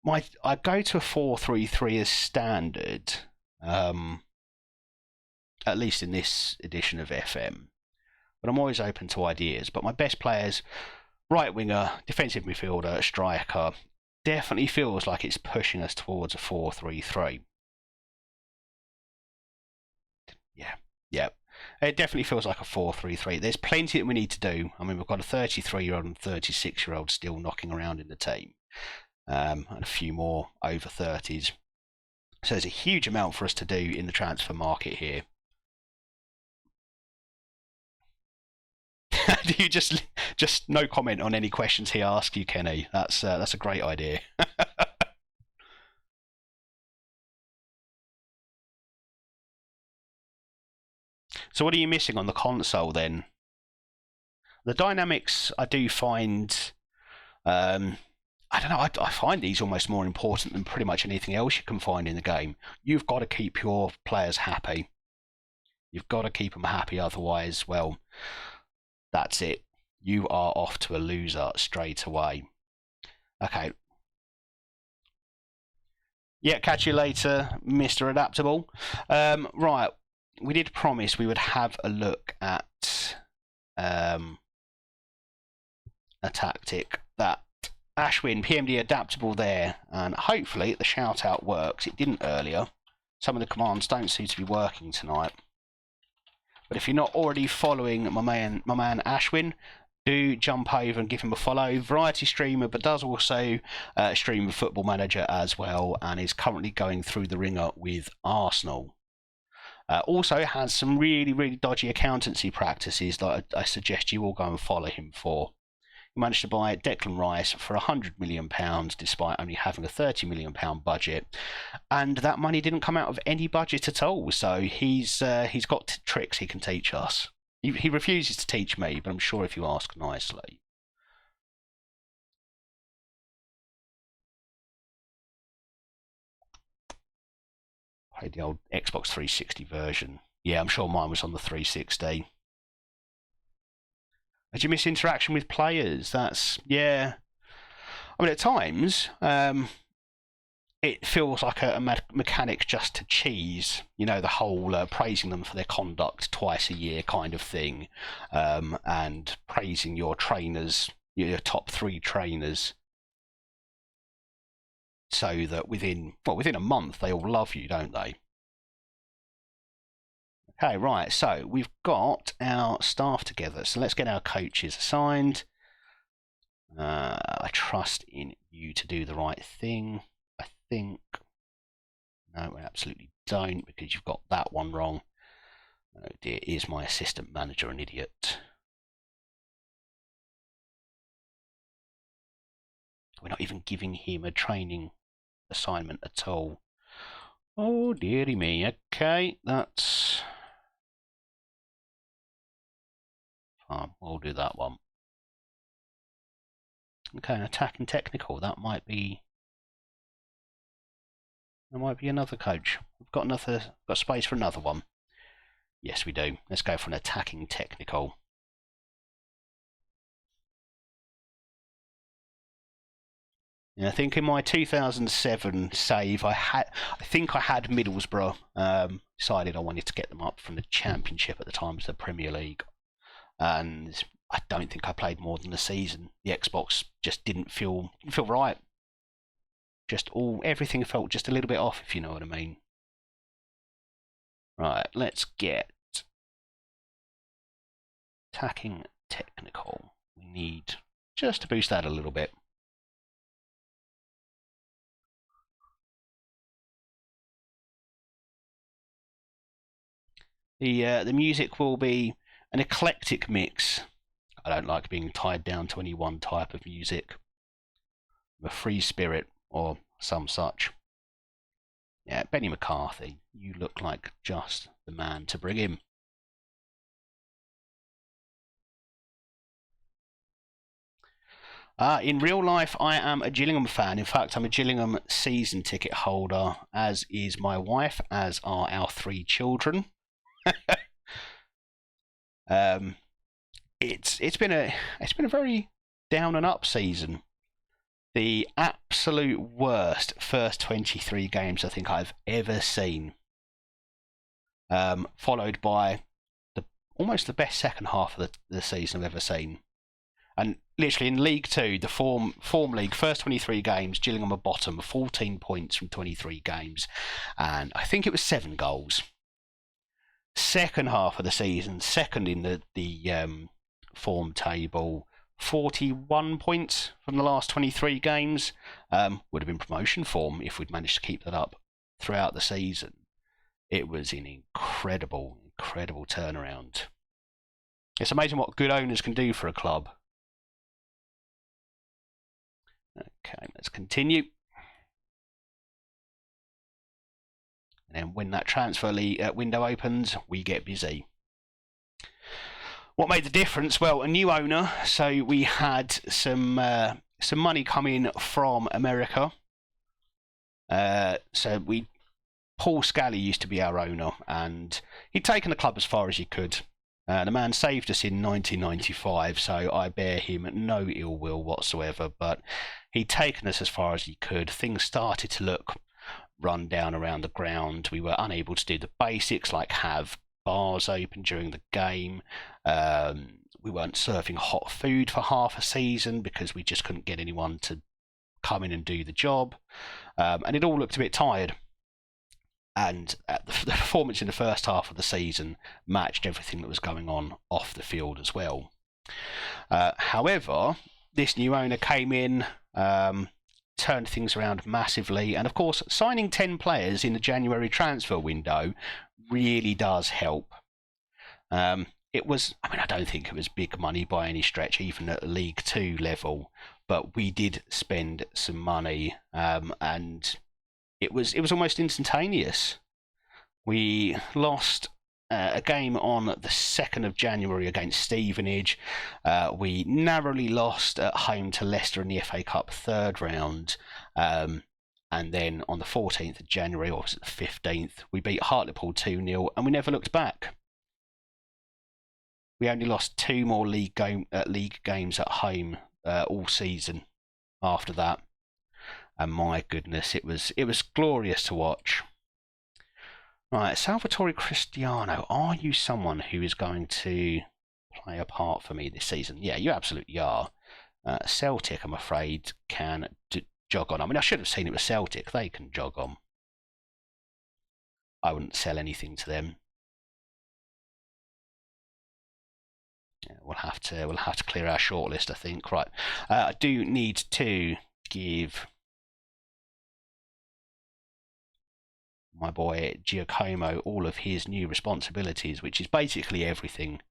I go to a 4-3-3 as standard, at least in this edition of FM. But I'm always open to ideas. But my best players, right winger, defensive midfielder, striker, definitely feels like it's pushing us towards a 4-3-3. Yeah. It definitely feels like a 4-3-3. There's plenty that we need to do. I mean, we've got a 33-year-old and 36-year-old still knocking around in the team. And a few more over 30s. So there's a huge amount for us to do in the transfer market here. Do you just no comment on any questions he asks you, Kenny? That's a great idea. So what are you missing on the console then? The dynamics I do find. I don't know, I find these almost more important than pretty much anything else you can find in the game. You've got to keep your players happy. You've got to keep them happy, otherwise, well, that's it. You are off to a loser straight away. Okay. Yeah, catch you later, Mr. Adaptable. Right, we did promise we would have a look at a tactic that Ashwin, PMD Adaptable there, and hopefully the shout out works. It didn't earlier. Some of the commands don't seem to be working tonight. But if you're not already following my man Ashwin, do jump over and give him a follow. Variety streamer, but does also stream with Football Manager as well, and is currently going through the ringer with Arsenal. Also has some really, really dodgy accountancy practices that I suggest you all go and follow him for. He managed to buy Declan Rice for £100 million despite only having a £30 million budget, and that money didn't come out of any budget at all. So he's got tricks he can teach us. He refuses to teach me, but I'm sure if you ask nicely. Played the old Xbox 360 version. Yeah, I'm sure mine was on the 360. Did you miss interaction with players? Yeah. I mean, at times, it feels like a mechanic just to cheese, the whole praising them for their conduct twice a year kind of thing, and praising your trainers, your top 3 trainers, so that within a month they all love you, don't they? Okay, right, so we've got our staff together, so let's get our coaches assigned. I trust in you to do the right thing. I think. No, we absolutely don't, because you've got that one wrong. Oh dear, is my assistant manager an idiot? We're not even giving him a training assignment at all. Oh dearie me. Okay, that's fine. We'll do that one. Okay, attack and technical. That might be another coach. We've got space for another one. Yes, we do. Let's go for an attacking technical. And I think in my 2007 save, I think I had Middlesbrough. Decided I wanted to get them up from the Championship at the time to the Premier League, and I don't think I played more than a season. The Xbox just didn't feel right. Everything felt just a little bit off, if you know what I mean. Right, let's get attacking technical. We need just to boost that a little bit. The music will be an eclectic mix. I don't like being tied down to any one type of music. I'm a free spirit, or some such. Yeah, Benny McCarthy, you look like just the man to bring him. In real life, I am a Gillingham fan. In fact, I'm a Gillingham season ticket holder, as is my wife, as are our 3 children. It's been a very down and up season. The absolute worst first 23 games I think I've ever seen, followed by almost the best second half of the season I've ever seen. And literally in League 2, the form league, first 23 games, Gillingham are bottom, 14 points from 23 games, and I think it was 7 goals. Second half of the season, second in the form table, 41 points from the last 23 games. Would have been promotion form if we'd managed to keep that up throughout the season. It was an incredible turnaround. It's amazing what good owners can do for a club. Okay, let's continue. And then when that transfer window opens, we get busy. What made the difference? Well, a new owner. So we had some money come in from America. Paul Scally used to be our owner, and he'd taken the club as far as he could. The man saved us in 1995, so I bear him no ill will whatsoever, but he'd taken us as far as he could. Things started to look run down around the ground. We were unable to do the basics like have bars open during the game. We weren't serving hot food for half a season because we just couldn't get anyone to come in and do the job. And it all looked a bit tired. And the performance in the first half of the season matched everything that was going on off the field as well. However, this new owner came in, turned things around massively, and of course, signing 10 players in the January transfer window really does help. It was, I don't think it was big money by any stretch, even at League Two level, but we did spend some money, and it was almost instantaneous. We lost a game on the 2nd of January against Stevenage. We narrowly lost at home to Leicester in the FA Cup third round. And then on the 14th of January, or was it the 15th, we beat Hartlepool 2-0, and we never looked back. We only lost 2 more league games at home all season after that. And my goodness, it was glorious to watch. Right, Salvatore Cristiano, are you someone who is going to play a part for me this season? Yeah, you absolutely are. Celtic, I'm afraid, can jog on. I should have seen it was Celtic. They can jog on. I wouldn't sell anything to them. Yeah, we'll have to clear our shortlist, I think. Right, I do need to give my boy Giacomo all of his new responsibilities, which is basically everything.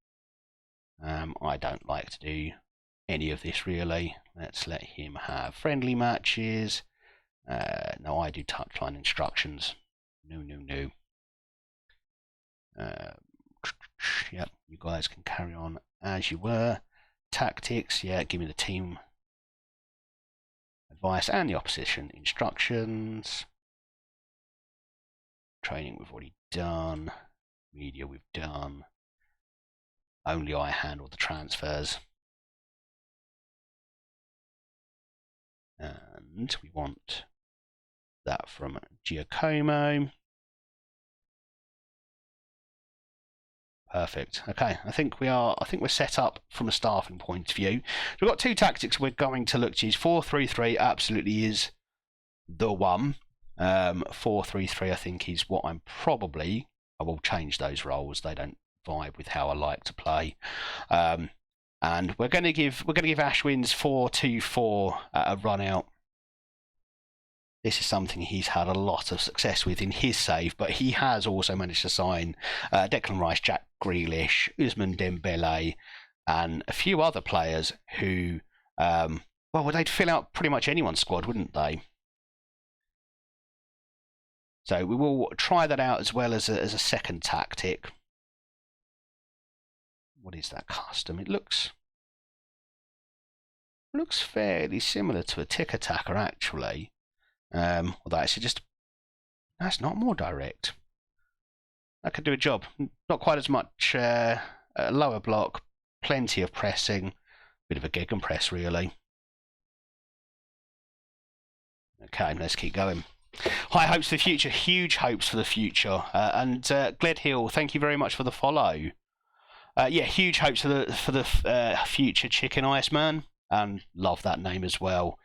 I don't like to do any of this really. Let's let him have friendly matches. No, I do touchline instructions. No. Yep, you guys can carry on as you were. Tactics, yeah, give me the team advice and the opposition instructions. Training we've already done. Media we've done. Only I handle the transfers. And we want that from Giacomo. Perfect. Okay, I think we're set up from a staffing point of view. So we've got 2 tactics we're going to look to use. 4-3-3 absolutely is the one. 4-3-3 I think is what I will change those roles. They don't vibe with how I like to play. And we're going to give Ashwin's 4-2-4 a run out. This is something he's had a lot of success with in his save, but he has also managed to sign Declan Rice, Jack Grealish, Ousmane Dembele, and a few other players who, they'd fill out pretty much anyone's squad, wouldn't they? So we will try that out as well as a second tactic. What is that custom? It looks fairly similar to a tick-attacker, actually. Although actually that's not more direct. That could do a job. Not quite as much lower block, plenty of pressing, bit of a gegenpress really. Okay, let's keep going. High hopes for the future, huge hopes for the future. And Gled Hill, thank you very much for the follow. Yeah, huge hopes for the future Chicken Iceman, and love that name as well.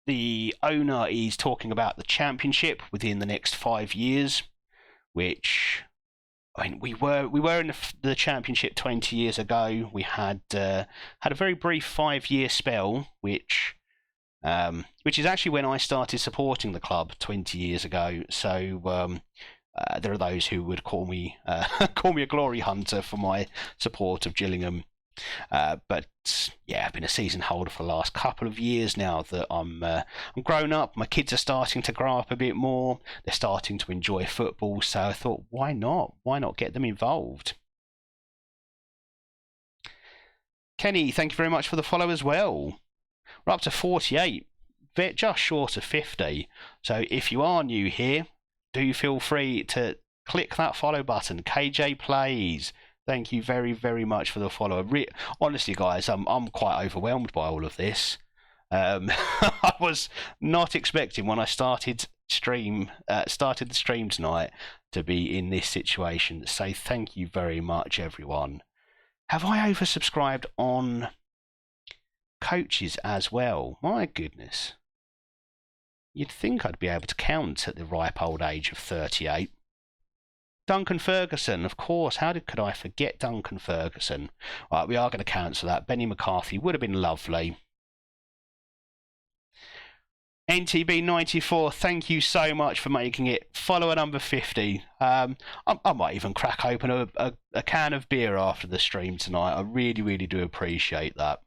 The owner is talking about the championship within the next 5 years, which, we were in the championship 20 years ago. We had a very brief 5-year spell, which is actually when I started supporting the club 20 years ago. So there are those who would call me a glory hunter for my support of Gillingham. But yeah, I've been a season holder for the last couple of years now that I'm grown up. My kids are starting to grow up a bit more. They're starting to enjoy football. So I thought, why not? Why not get them involved? Kenny, thank you very much for the follow as well. We're up to 48, just short of 50. So if you are new here, do feel free to click that follow button. KJ Plays, thank you very, very much for the follow. Honestly, guys, I'm quite overwhelmed by all of this. I was not expecting when I started the stream tonight to be in this situation. So thank you very much, everyone. Have I oversubscribed on coaches as well? My goodness. You'd think I'd be able to count at the ripe old age of 38. Duncan Ferguson, of course. Could I forget Duncan Ferguson? Right, we are going to cancel that. Benny McCarthy would have been lovely. NTB94, thank you so much for making it follower number 50. I might even crack open a can of beer after the stream tonight. I really, really do appreciate that.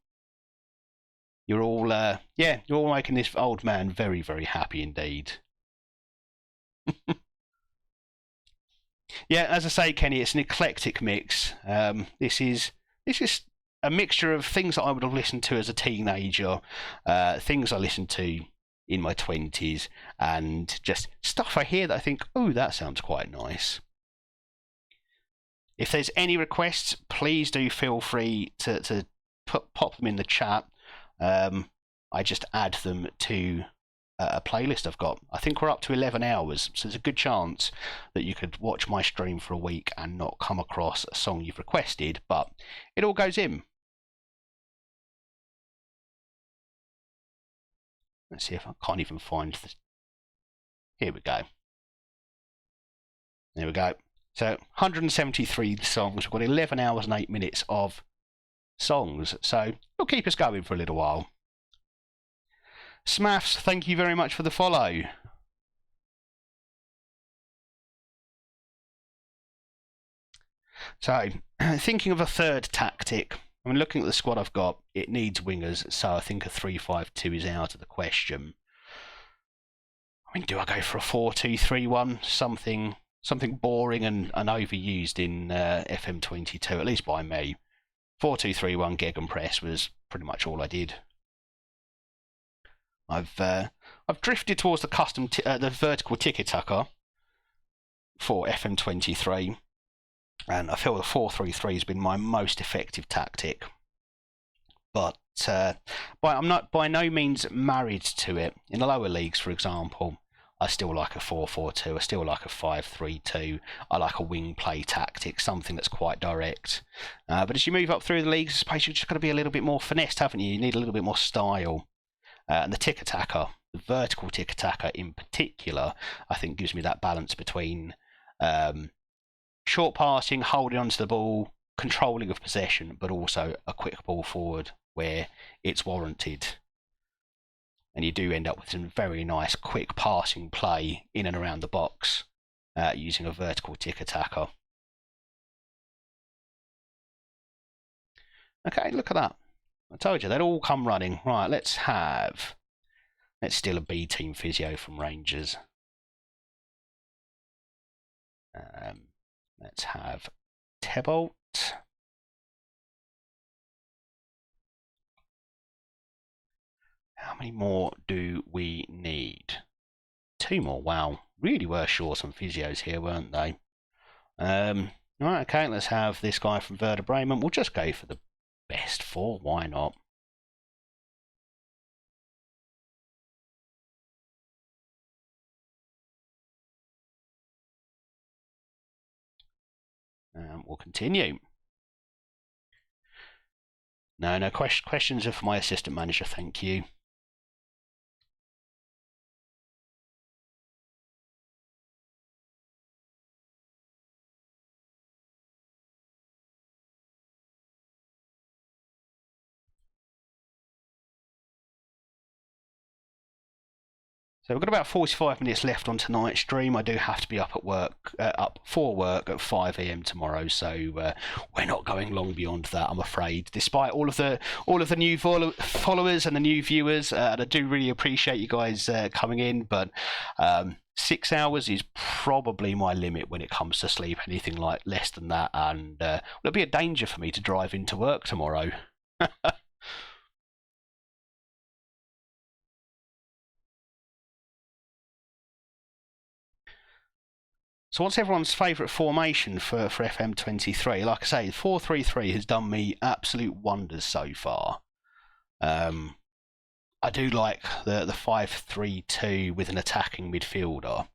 You're all, you're all making this old man very, very happy indeed. Yeah, as I say, Kenny, it's an eclectic mix. This is a mixture of things that I would have listened to as a teenager, things I listened to in my 20s, and just stuff I hear that I think, oh, that sounds quite nice. If there's any requests, please do feel free to pop them in the chat. I just add them to a playlist I've got. I think we're up to 11 hours, so there's a good chance that you could watch my stream for a week and not come across a song you've requested, but it all goes in. Let's see if I can't even find the... Here we go. There we go. So 173 songs. We've got 11 hours and 8 minutes of songs. So it'll keep us going for a little while. Smafs, thank you very much for the follow. So, thinking of a third tactic. I mean, looking at the squad I've got, it needs wingers, so I think a 3-5-2 is out of the question. I mean, do I go for a 4-2-3-1? Something boring and overused in FM22, at least by me. 4-2-3-1 Gegenpress was pretty much all I did. I've drifted towards the the vertical tiki-taka for FM23. And I feel the 4-3-3 has been my most effective tactic. But I'm not by no means married to it. In the lower leagues, for example, I still like a 4-4-2. I still like a 5-3-2. I like a wing play tactic, something that's quite direct. But as you move up through the leagues, I suppose you've just got to be a little bit more finessed, haven't you? You need a little bit more style. And the tiki-taka, the vertical tiki-taka in particular, I think gives me that balance between... short passing, holding onto the ball, controlling of possession, but also a quick ball forward where it's warranted. And you do end up with some very nice quick passing play in and around the box using a vertical tiki-taka. Okay, look at that. I told you, they'd all come running. Right, let's steal a B team physio from Rangers. Let's have Tebolt. How many more do we need? 2 more. Wow, really were short some physios here, weren't they? Right, okay, let's have this guy from Werder Bremen. We'll just go for the best 4. Why not? We'll continue. No questions are for my assistant manager, thank you. So we've got about 45 minutes left on tonight's stream. I do have to be up for work at 5 AM tomorrow, so we're not going long beyond that, I'm afraid. Despite all of the new followers and the new viewers, and I do really appreciate you guys coming in, but 6 hours is probably my limit when it comes to sleep. Anything like less than that, and it'll be a danger for me to drive into work tomorrow. So what's everyone's favourite formation for FM23? Like I say, 4-3-3 has done me absolute wonders so far. I do like the 5-3-2 with an attacking midfielder.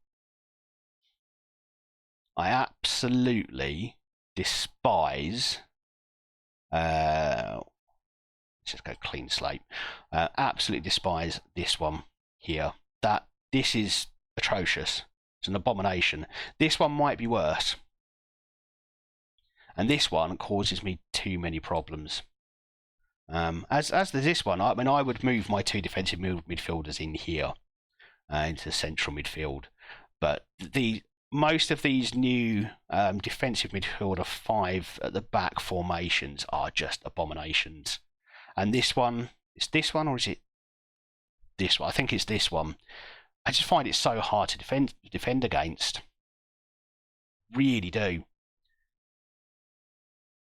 I absolutely despise. Let's just go clean slate. Absolutely despise this one here. This is atrocious. It's an abomination. This one might be worse. And this one causes me too many problems. As there's this one, I mean, I would move my two defensive midfielders in here into the central midfield. But most of these new defensive midfielder 5 at the back formations are just abominations. And this one, is this one or is it this one? I think it's this one. I just find it so hard to defend against. Really do.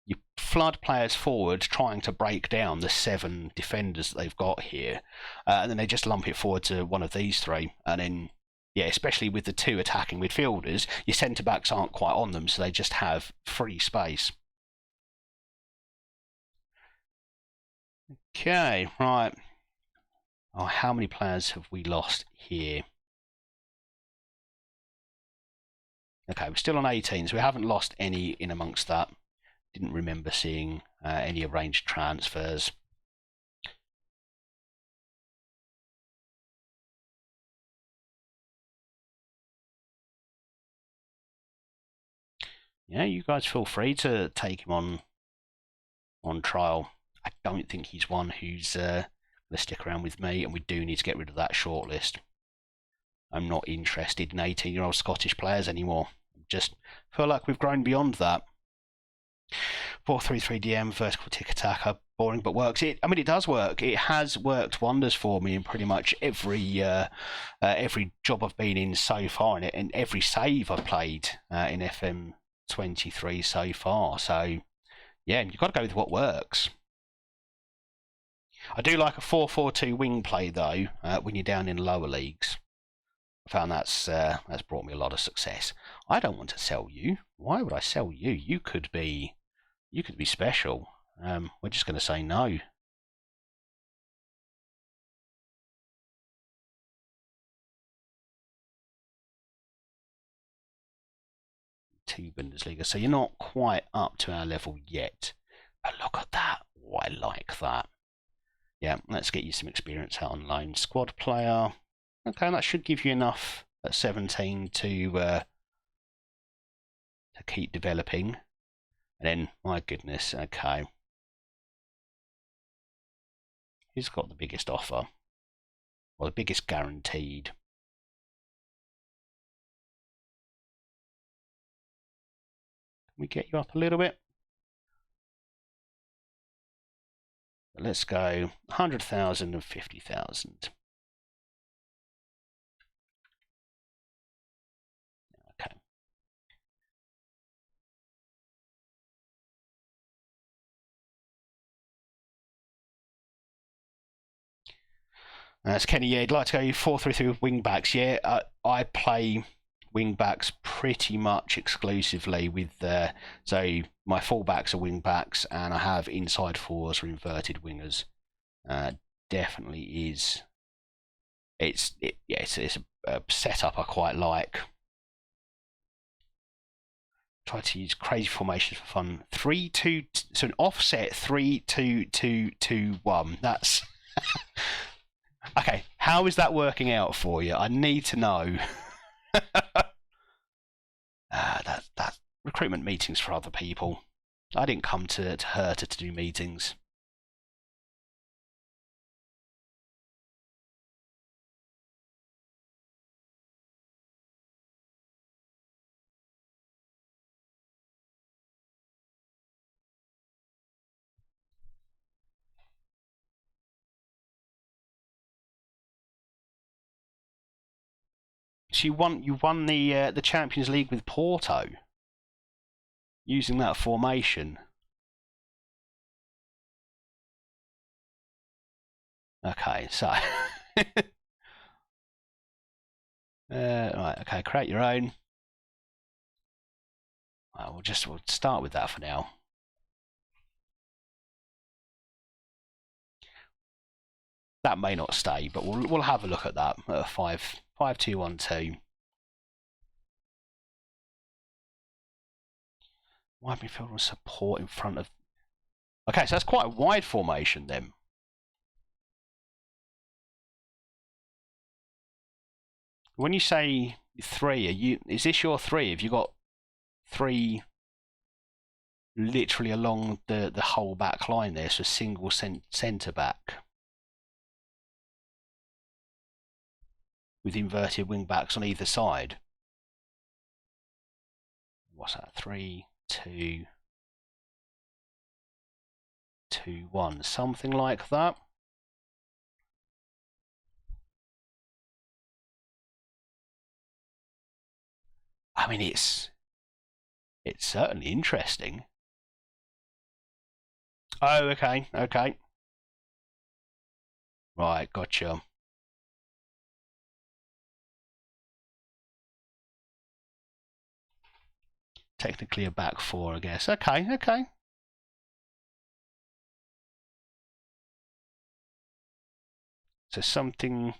You flood players forward trying to break down the 7 defenders that they've got here, and then they just lump it forward to one of these 3, and then, yeah, especially with the 2 attacking midfielders, your centre-backs aren't quite on them, so they just have free space. Okay, right. Oh, how many players have we lost here? Okay, we're still on 18, so we haven't lost any in amongst that. Didn't remember seeing any arranged transfers. Yeah, you guys feel free to take him on trial. I don't think he's one who's going to stick around with me, and we do need to get rid of that shortlist. I'm not interested in 18-year-old Scottish players anymore. Just feel like we've grown beyond that. 4-3-3 DM, vertical tick-attacker, boring but works. It does work. It has worked wonders for me in pretty much every job I've been in so far, and every save I've played in FM23 so far. So, yeah, you've got to go with what works. I do like a 4-4-2 wing play, though, when you're down in lower leagues. I found that's brought me a lot of success. I don't want to sell you. Why would I sell you? You could be special. We're just going to say no. Two Bundesliga. So you're not quite up to our level yet. But look at that. Oh, I like that. Yeah, let's get you some experience out on loan. Squad player. Okay, that should give you enough at 17 to keep developing. And then, my goodness, okay. Who's got the biggest offer? Well, the biggest guaranteed. Can we get you up a little bit? Let's go 100,000 and 50,000. Okay. That's Kenny. Yeah, I'd like to go 4-3-3 with wing backs. Yeah, I play wing backs pretty much exclusively with so my fullbacks are wing backs, and I have inside fours or inverted wingers. Definitely is. It's a setup I quite like. Try to use crazy formations for fun. 3-2, so an offset 3-2-2-2-1. That's okay. How is that working out for you? I need to know. That's recruitment meetings for other people. I didn't come to Hertha to do meetings. So you won the Champions League with Porto using that formation. Okay, so right, okay, create your own. We'll start with that for now. That may not stay, but we'll have a look at that. 5-2-1-2. Wide midfield with support in front of. Okay, so that's quite a wide formation then. When you say three, is this your three? Have you got three literally along the whole back line there? So single centre back with inverted wing backs on either side. What's that? 3-2-2-1, something like that. I mean, it's certainly interesting. Oh, okay. Right, gotcha. Technically a back four, I guess. Okay. So something.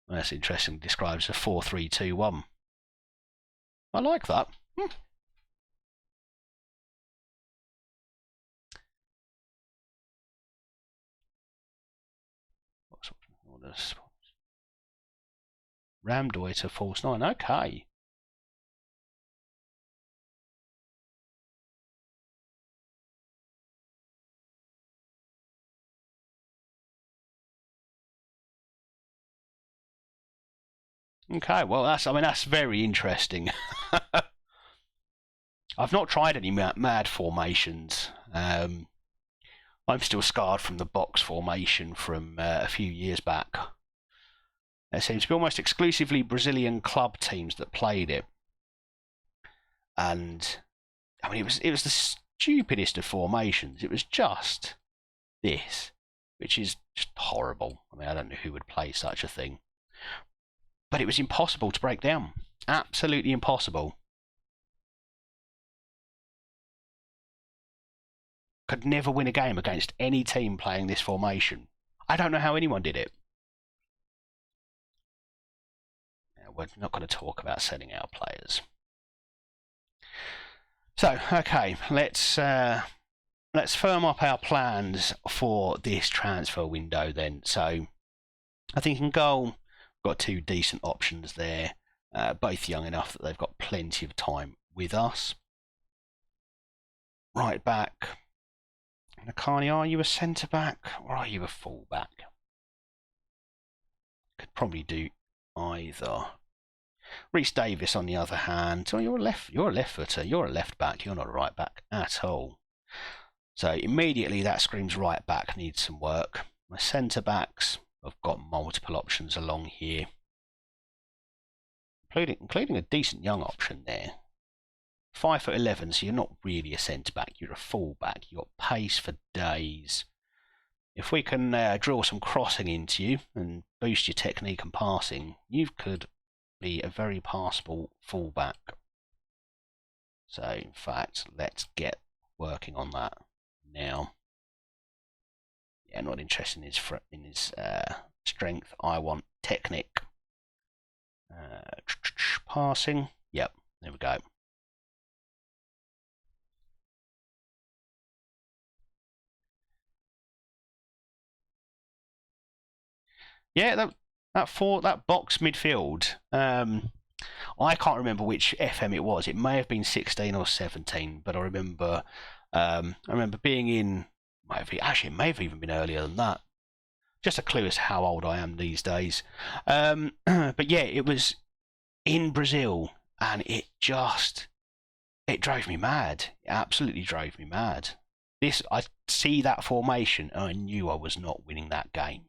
Well, that's interesting. Describes a 4-3-2-1. I like that. Ramdeuter false 9. Okay. Okay, well that's very interesting. I've not tried any mad formations. I'm still scarred from the box formation from a few years back. There seems to be almost exclusively Brazilian club teams that played it, and I mean it was the stupidest of formations. It was just this, which is just horrible. I mean, I don't know who would play such a thing, but it was impossible to break down. Absolutely impossible. Could never win a game against any team playing this formation. I don't know how anyone did it. We're not going to talk about selling our players. So, okay, let's firm up our plans for this transfer window then. So, I think in goal, we've got two decent options there, both young enough that they've got plenty of time with us. Right back, Nakani, are you a centre back or are you a full back? Could probably do either. Reece Davis, on the other hand, you're a left footer, you're a left back, you're not a right back at all. So immediately that screams right back needs some work. My centre backs, I've got multiple options along here, including a decent young option there. 5'11", so you're not really a centre back, you're a full back. You've got pace for days. If we can drill some crossing into you and boost your technique and passing, you could be a very passable fullback. So, in fact, let's get working on that now. Yeah, not interested in his strength. I want technique. Passing. Yep, there we go. Yeah, that box midfield. I can't remember which FM it was. It may have been 16 or 17, but I remember being in. It may have even been earlier than that. Just a clue as to how old I am these days. But yeah, it was in Brazil, and it drove me mad. It absolutely drove me mad. I see that formation, and I knew I was not winning that game.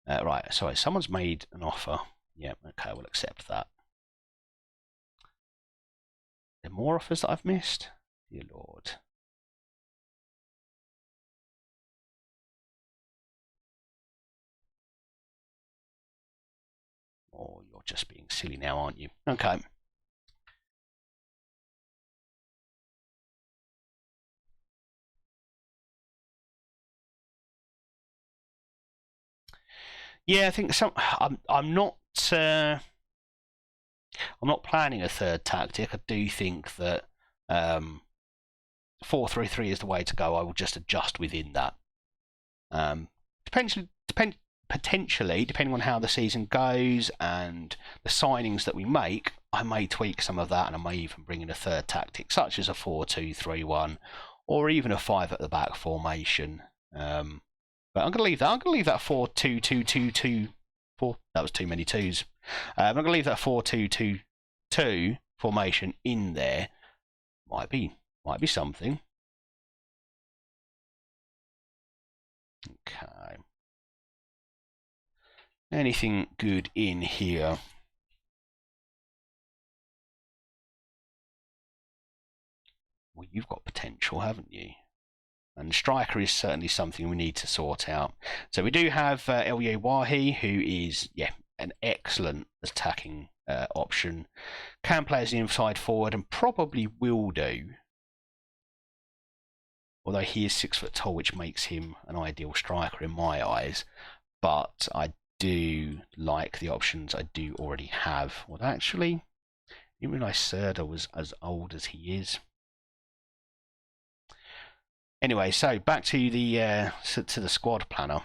Right, sorry, someone's made an offer. Yeah, okay, we'll accept that. Are there more offers that I've missed? Dear Lord. Oh, you're just being silly now, aren't you? Okay. Yeah, I think some. I'm not. I'm not planning a third tactic. I do think that 4-3-3 is the way to go. I will just adjust within that. Potentially, depending on how the season goes and the signings that we make, I may tweak some of that, and I may even bring in a third tactic, such as a 4-2-3-1, or even a 5 at the back formation. But I'm going to leave that. I'm going to leave that 4-2-2-2-2. That was too many twos. I'm going to leave that 4-2-2-2 formation in there. Might be something. Okay. Anything good in here? Well, you've got potential, haven't you? And striker is certainly something we need to sort out. So we do have Elye Wahi, who is an excellent attacking option. Can play as an inside forward and probably will do. Although he is 6 foot tall, which makes him an ideal striker in my eyes. But I do like the options I do already have. Well, actually, I didn't realise Serda was as old as he is. Anyway, so back to the squad planner.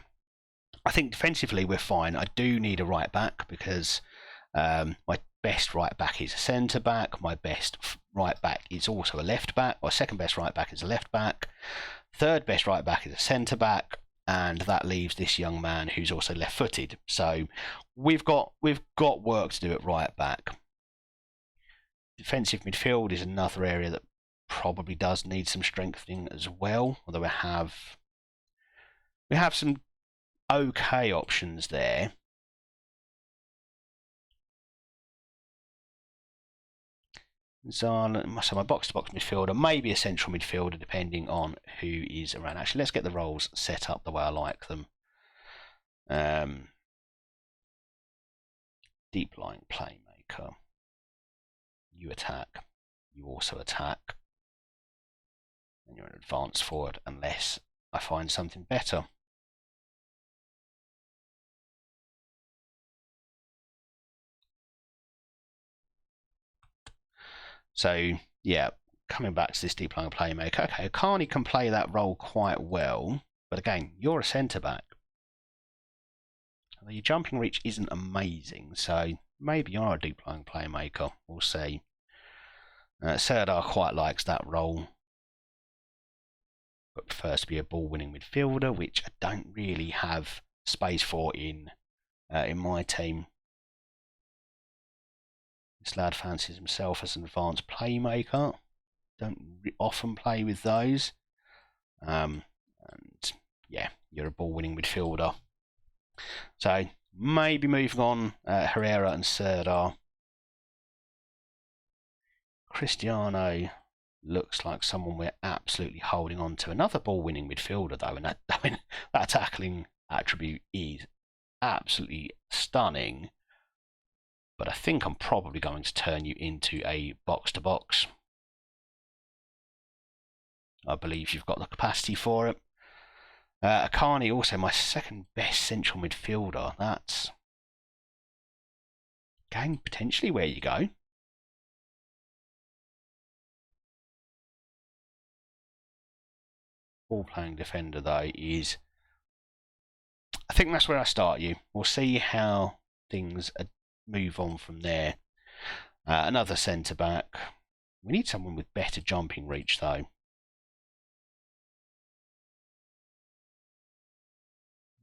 I think defensively we're fine. I do need a right back because my best right back is a centre back. My best right back is also a left back. Or second best right back is a left back. Third best right back is a centre back, and that leaves this young man who's also left-footed. So we've got work to do at right back. Defensive midfield is another area that probably does need some strengthening as well, although we have some okay options there. So my box-to-box midfielder, maybe a central midfielder, depending on who is around. Actually, let's get the roles set up the way I like them. Deep line playmaker. You attack. You also attack. And you're an advanced forward unless I find something better. So, yeah, coming back to this deep line playmaker. Okay, Akani can play that role quite well, but again, you're a centre-back. Your jumping reach isn't amazing, so maybe you're a deep line playmaker. We'll see. Serdar quite likes that role, but prefers to be a ball-winning midfielder, which I don't really have space for in my team. This lad fancies himself as an advanced playmaker. Don't often play with those. And yeah, you're a ball-winning midfielder. So maybe moving on, Herrera and Serdar. Cristiano looks like someone we're absolutely holding on to. Another ball-winning midfielder, though, and that tackling attribute is absolutely stunning. But I think I'm probably going to turn you into a box-to-box. I believe you've got the capacity for it. Akani, also my second best central midfielder. That's going potentially where you go. Ball-playing defender, though, is... I think that's where I start you. We'll see how things move on from there. Another centre-back. We need someone with better jumping reach, though.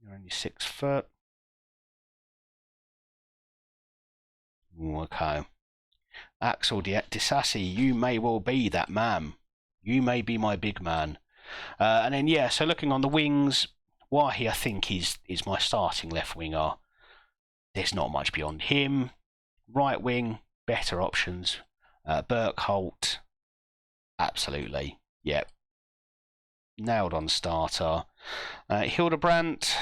You're only 6 foot. Okay. Axel Disasi, you may well be that man. You may be my big man. And then, yeah, so looking on the wings, Wahi, I think, is my starting left winger. There's not much beyond him. Right wing, better options. Berkholt, absolutely. Yep. Nailed on starter. Hildebrandt,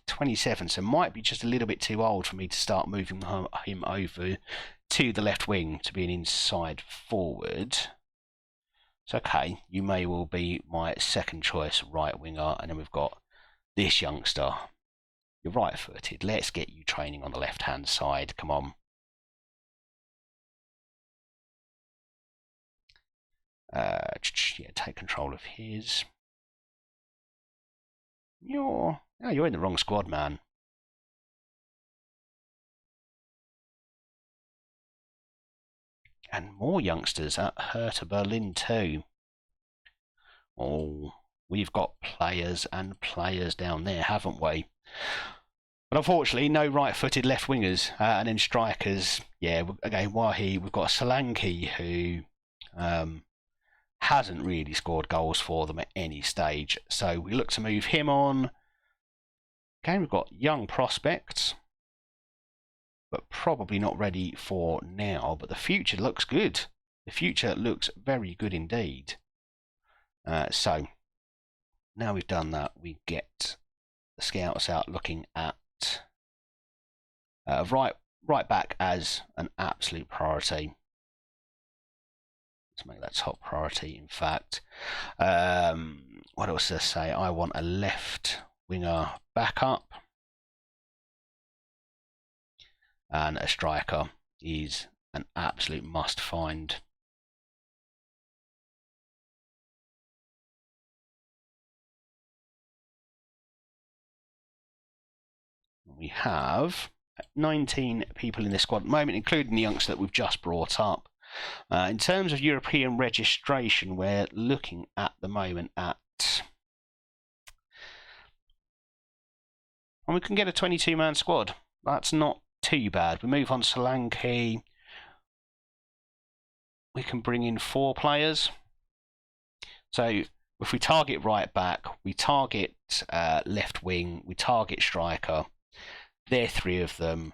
27, so might be just a little bit too old for me to start moving him over to the left wing to be an inside forward. So, okay, you may well be my second choice right winger, and then we've got This youngster, you're right-footed. Let's get you training on the left-hand side. Come on. Yeah, take control of his. You're in the wrong squad, man. And more youngsters at Hertha Berlin too. Oh, we've got players and players down there, haven't we? But unfortunately, no right-footed left wingers, and then strikers. Yeah, again, Wahi. We've got Solanke, who hasn't really scored goals for them at any stage. So we look to move him on. Again, we've got young prospects, but probably not ready for now. But the future looks good. The future looks very good indeed. So now we've done that, we get the scouts out looking at right back as an absolute priority. Let's make that top priority. In fact, what else does I say? I want a left winger backup, and a striker is an absolute must find. We have 19 people in this squad at the moment, including the youngster that we've just brought up. In terms of European registration, we're looking at the moment at... And we can get a 22-man squad. That's not too bad. We move on to Solanke. We can bring in 4 players. So if we target right back, we target left wing, we target striker. They're 3 of them.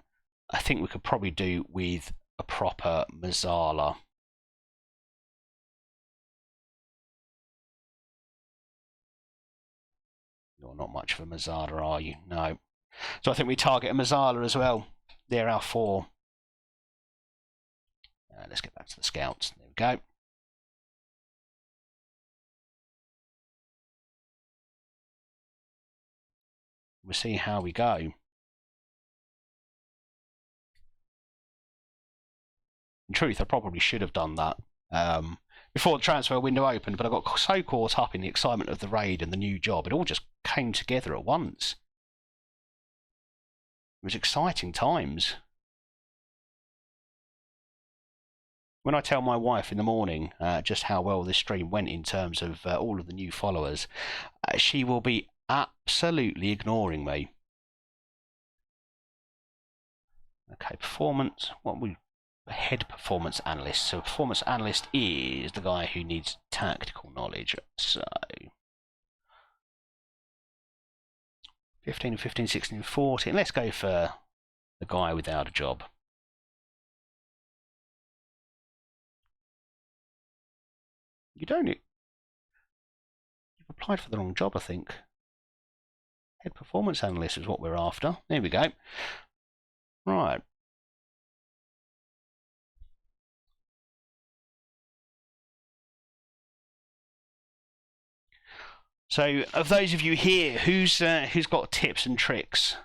I think we could probably do with a proper Mezzala. You're not much of a Mezzala, are you? No. So I think we target a Mezzala as well. They're our 4. Let's get back to the scouts. There we go. We'll see how we go. In truth, I probably should have done that before the transfer window opened, but I got so caught up in the excitement of the raid and the new job, it all just came together at once. It was exciting times. When I tell my wife in the morning just how well this stream went in terms of all of the new followers, she will be absolutely ignoring me. Okay, performance. What we head performance analyst. So performance analyst is the guy who needs tactical knowledge. So 15, 15, 16, 14. Let's go for the guy without a job. You don't. You've applied for the wrong job, I think. Head performance analyst is what we're after. There we go. Right. So, of those of you here, who's got tips and tricks?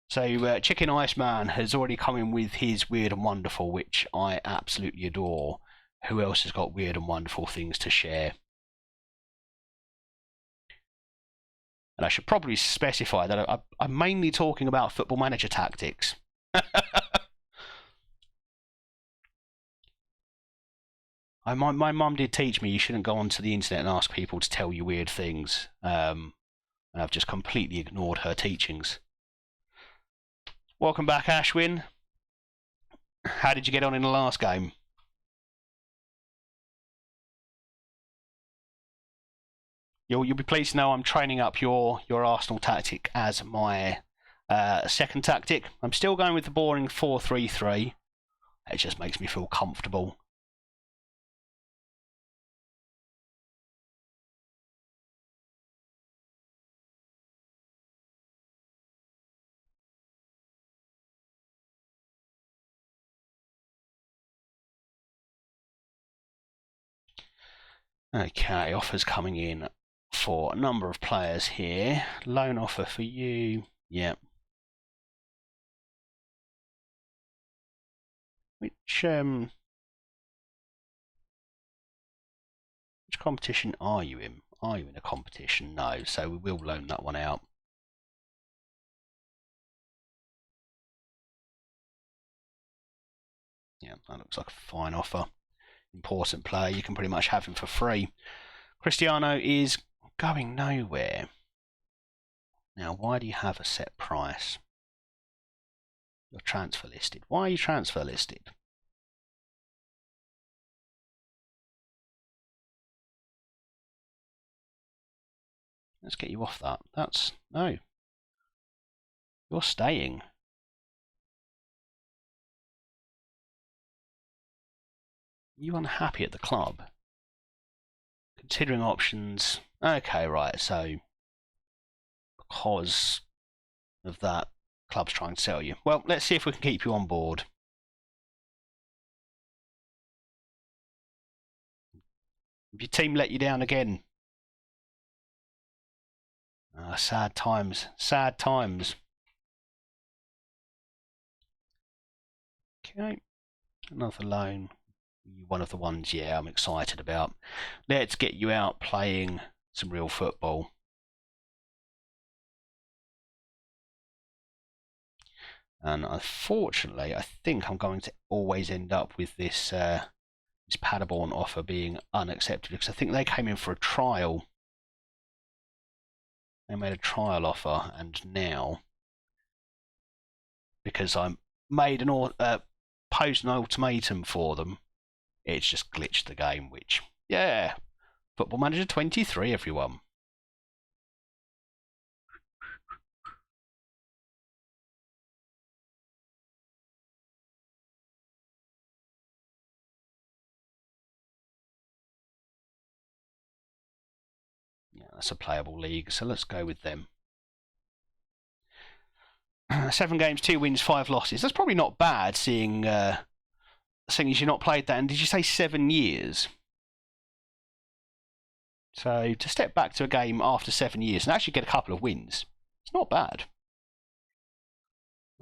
So, Chicken Iceman has already come in with his weird and wonderful, which I absolutely adore. Who else has got weird and wonderful things to share? And I should probably specify that I'm mainly talking about Football Manager tactics. My mum did teach me you shouldn't go onto the internet and ask people to tell you weird things. And I've just completely ignored her teachings. Welcome back, Ashwin. How did you get on in the last game? You'll be pleased to know I'm training up your Arsenal tactic as my second tactic. I'm still going with the boring 4-3-3. It just makes me feel comfortable. Okay, offers coming in for a number of players here. Loan offer for you. Yep. Which competition are you in? Are you in a competition? No, so we will loan that one out. Yeah, that looks like a fine offer. Important player. You can pretty much have him for free. Cristiano is going nowhere. Now, why do you have a set price? You're transfer listed. Why are you transfer listed? Let's get you off that. That's... no. You're staying. Are you unhappy at the club? Considering options. Okay, right, so because of that, club's trying to sell you. Well, let's see if we can keep you on board. If your team let you down again. Sad times. Sad times. Okay. Another loan. One of the ones, yeah, I'm excited about. Let's get you out playing some real football. And unfortunately, I think I'm going to always end up with this this Paderborn offer being unaccepted, because I think they came in for a trial. They made a trial offer, and now, because I made posed an ultimatum for them, it's just glitched the game, which, yeah, Football Manager 23, everyone. Yeah, that's a playable league, so let's go with them. 7 games, 2 wins, 5 losses. That's probably not bad, seeing as you've not played that. And did you say 7 years? So to step back to a game after 7 years and actually get a couple of wins, it's not bad.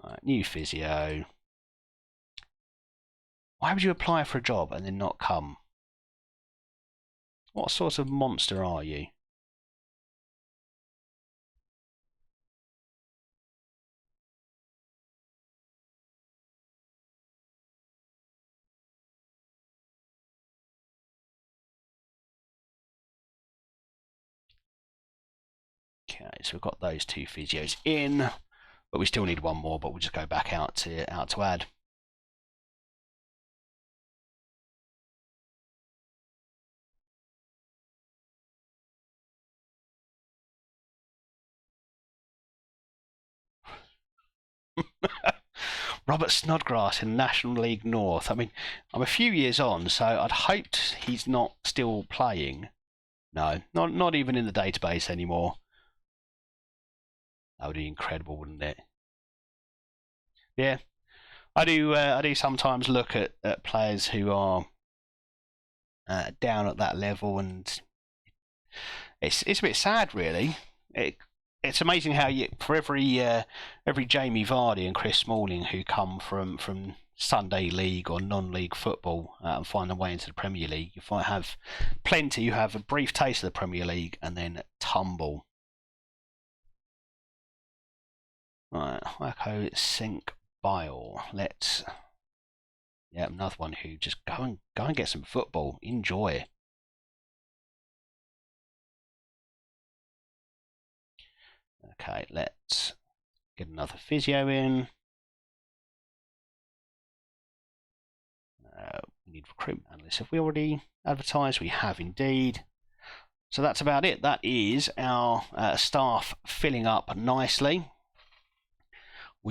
Right, new physio. Why would you apply for a job and then not come? What sort of monster are you? Okay, so we've got those 2 physios in, but we still need one more, but we'll just go back out to add. Robert Snodgrass in National League North. I mean, I'm a few years on, so I'd hoped he's not still playing. No, not even in the database anymore. That would be incredible, wouldn't it? Yeah, I do sometimes look at players who are down at that level, and it's a bit sad, really. It's amazing how for every Jamie Vardy and Chris Smalling who come from Sunday League or non-league football and find their way into the Premier League, you might have plenty who have a brief taste of the Premier League and then tumble. Right, Wacko Sink Bile. Let's, yeah, another one who just go and get some football. Enjoy. Okay, let's get another physio in. We need recruitment analysts. Have we already advertised? We have indeed. So that's about it. That is our staff filling up nicely.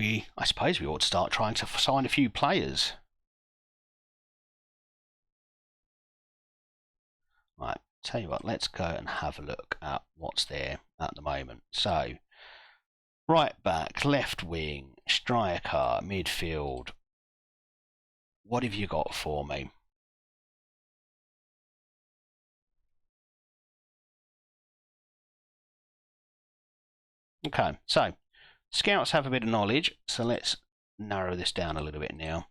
I suppose we ought to start trying to sign a few players. Right, tell you what, let's go and have a look at what's there at the moment. So, right back, left wing, striker, midfield. What have you got for me? Okay, so scouts have a bit of knowledge, so let's narrow this down a little bit now.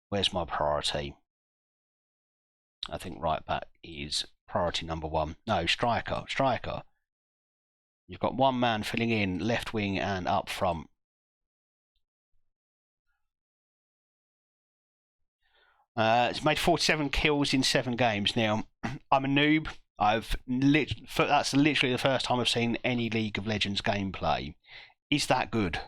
Where's my priority? I think right back is priority number one. No, striker. Striker. You've got one man filling in left wing and up front. It's made 47 kills in 7 games. Now, I'm a noob. That's literally the first time I've seen any League of Legends gameplay. Is that good?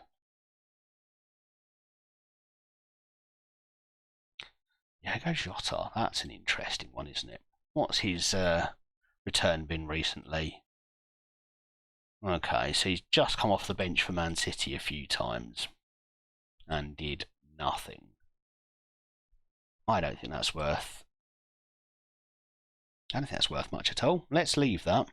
Diego Jota, that's an interesting one, isn't it? What's his return been recently? Okay, so he's just come off the bench for Man City a few times and did nothing. I don't think that's worth much at all. Let's leave that.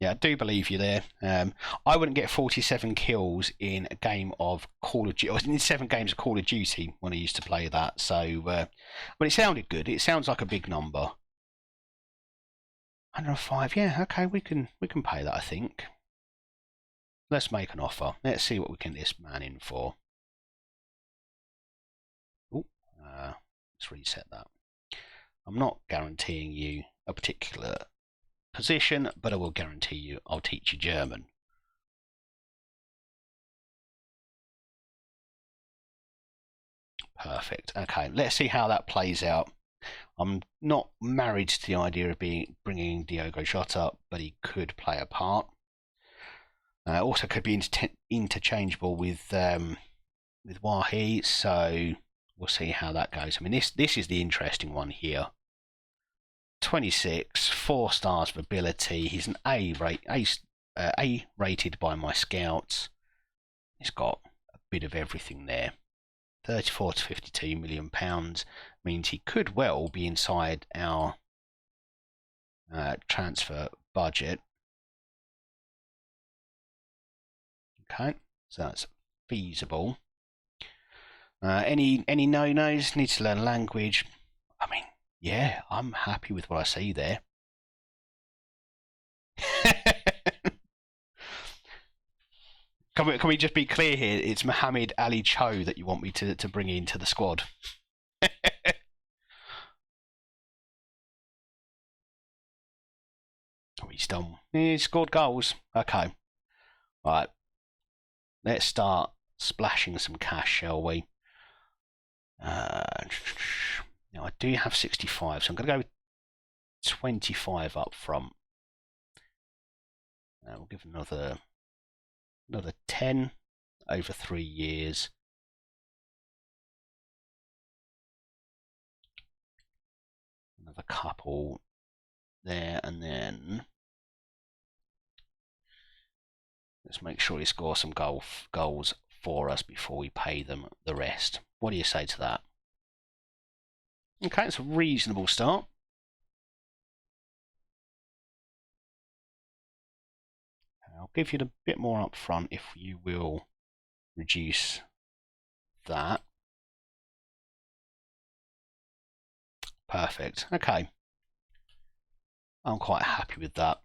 Yeah, I do believe you there. I wouldn't get 47 kills in a game of Call of Duty, in 7 games of Call of Duty when I used to play that. So, but it sounded good. It sounds like a big number. 105. Yeah, okay, we can pay that. I think. Let's make an offer. Let's see what we can get this man in for. Ooh, let's reset that. I'm not guaranteeing you a particular position, but I will guarantee you I'll teach you German. Perfect. Okay, let's see how that plays out. I'm not married to the idea of bringing Diogo Jota, but he could play a part. Also, could be interchangeable with Wahi, so we'll see how that goes. I mean, this is the interesting one here. 26, 4 stars of ability. He's an A rated by my scouts. He's got a bit of everything there. 34 to 52 million pounds means he could well be inside our transfer budget. Okay, so that's feasible. Any no-nos? Needs to learn language. I mean, yeah, I'm happy with what I see there. Can we just be clear here? It's Mohamed Ali Cho that you want me to bring into the squad. Oh, he's done. He scored goals. Okay. Right. Let's start splashing some cash, shall we? Now, I do have 65, so I'm going to go with 25 up front. We'll give another 10 over 3 years. Another couple there, and then let's make sure he scores some goals for us before we pay them the rest. What do you say to that? Okay, it's a reasonable start. I'll give you a bit more up front if you will reduce that. Perfect. Okay. I'm quite happy with that.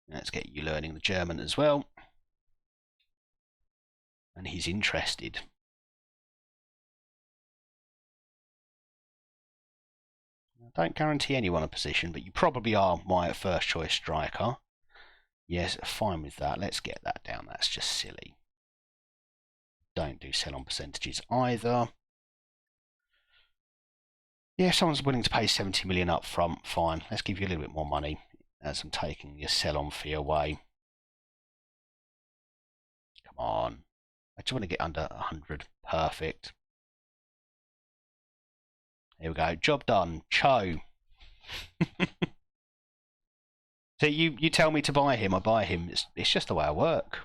Let's get you learning the German as well. And he's interested. I don't guarantee anyone a position, but you probably are my first choice striker. Yes, fine with that. Let's get that down. That's just silly. Don't do sell on percentages either. Yeah, if someone's willing to pay 70 million up front, fine. Let's give you a little bit more money as I'm taking your sell on fee away. Come on. I just want to get under 100. Perfect. Here we go. Job done. Cho. So you tell me to buy him, I buy him. It's just the way I work.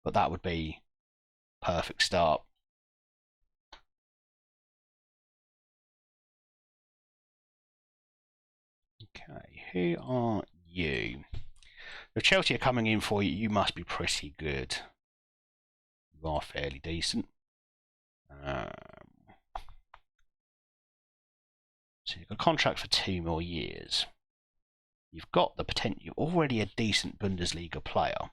But that would be perfect start. Okay, who are you? If Chelsea are coming in for you, you must be pretty good. You are fairly decent. So you've got a contract for 2 more years. You've got the potential. You're already a decent Bundesliga player.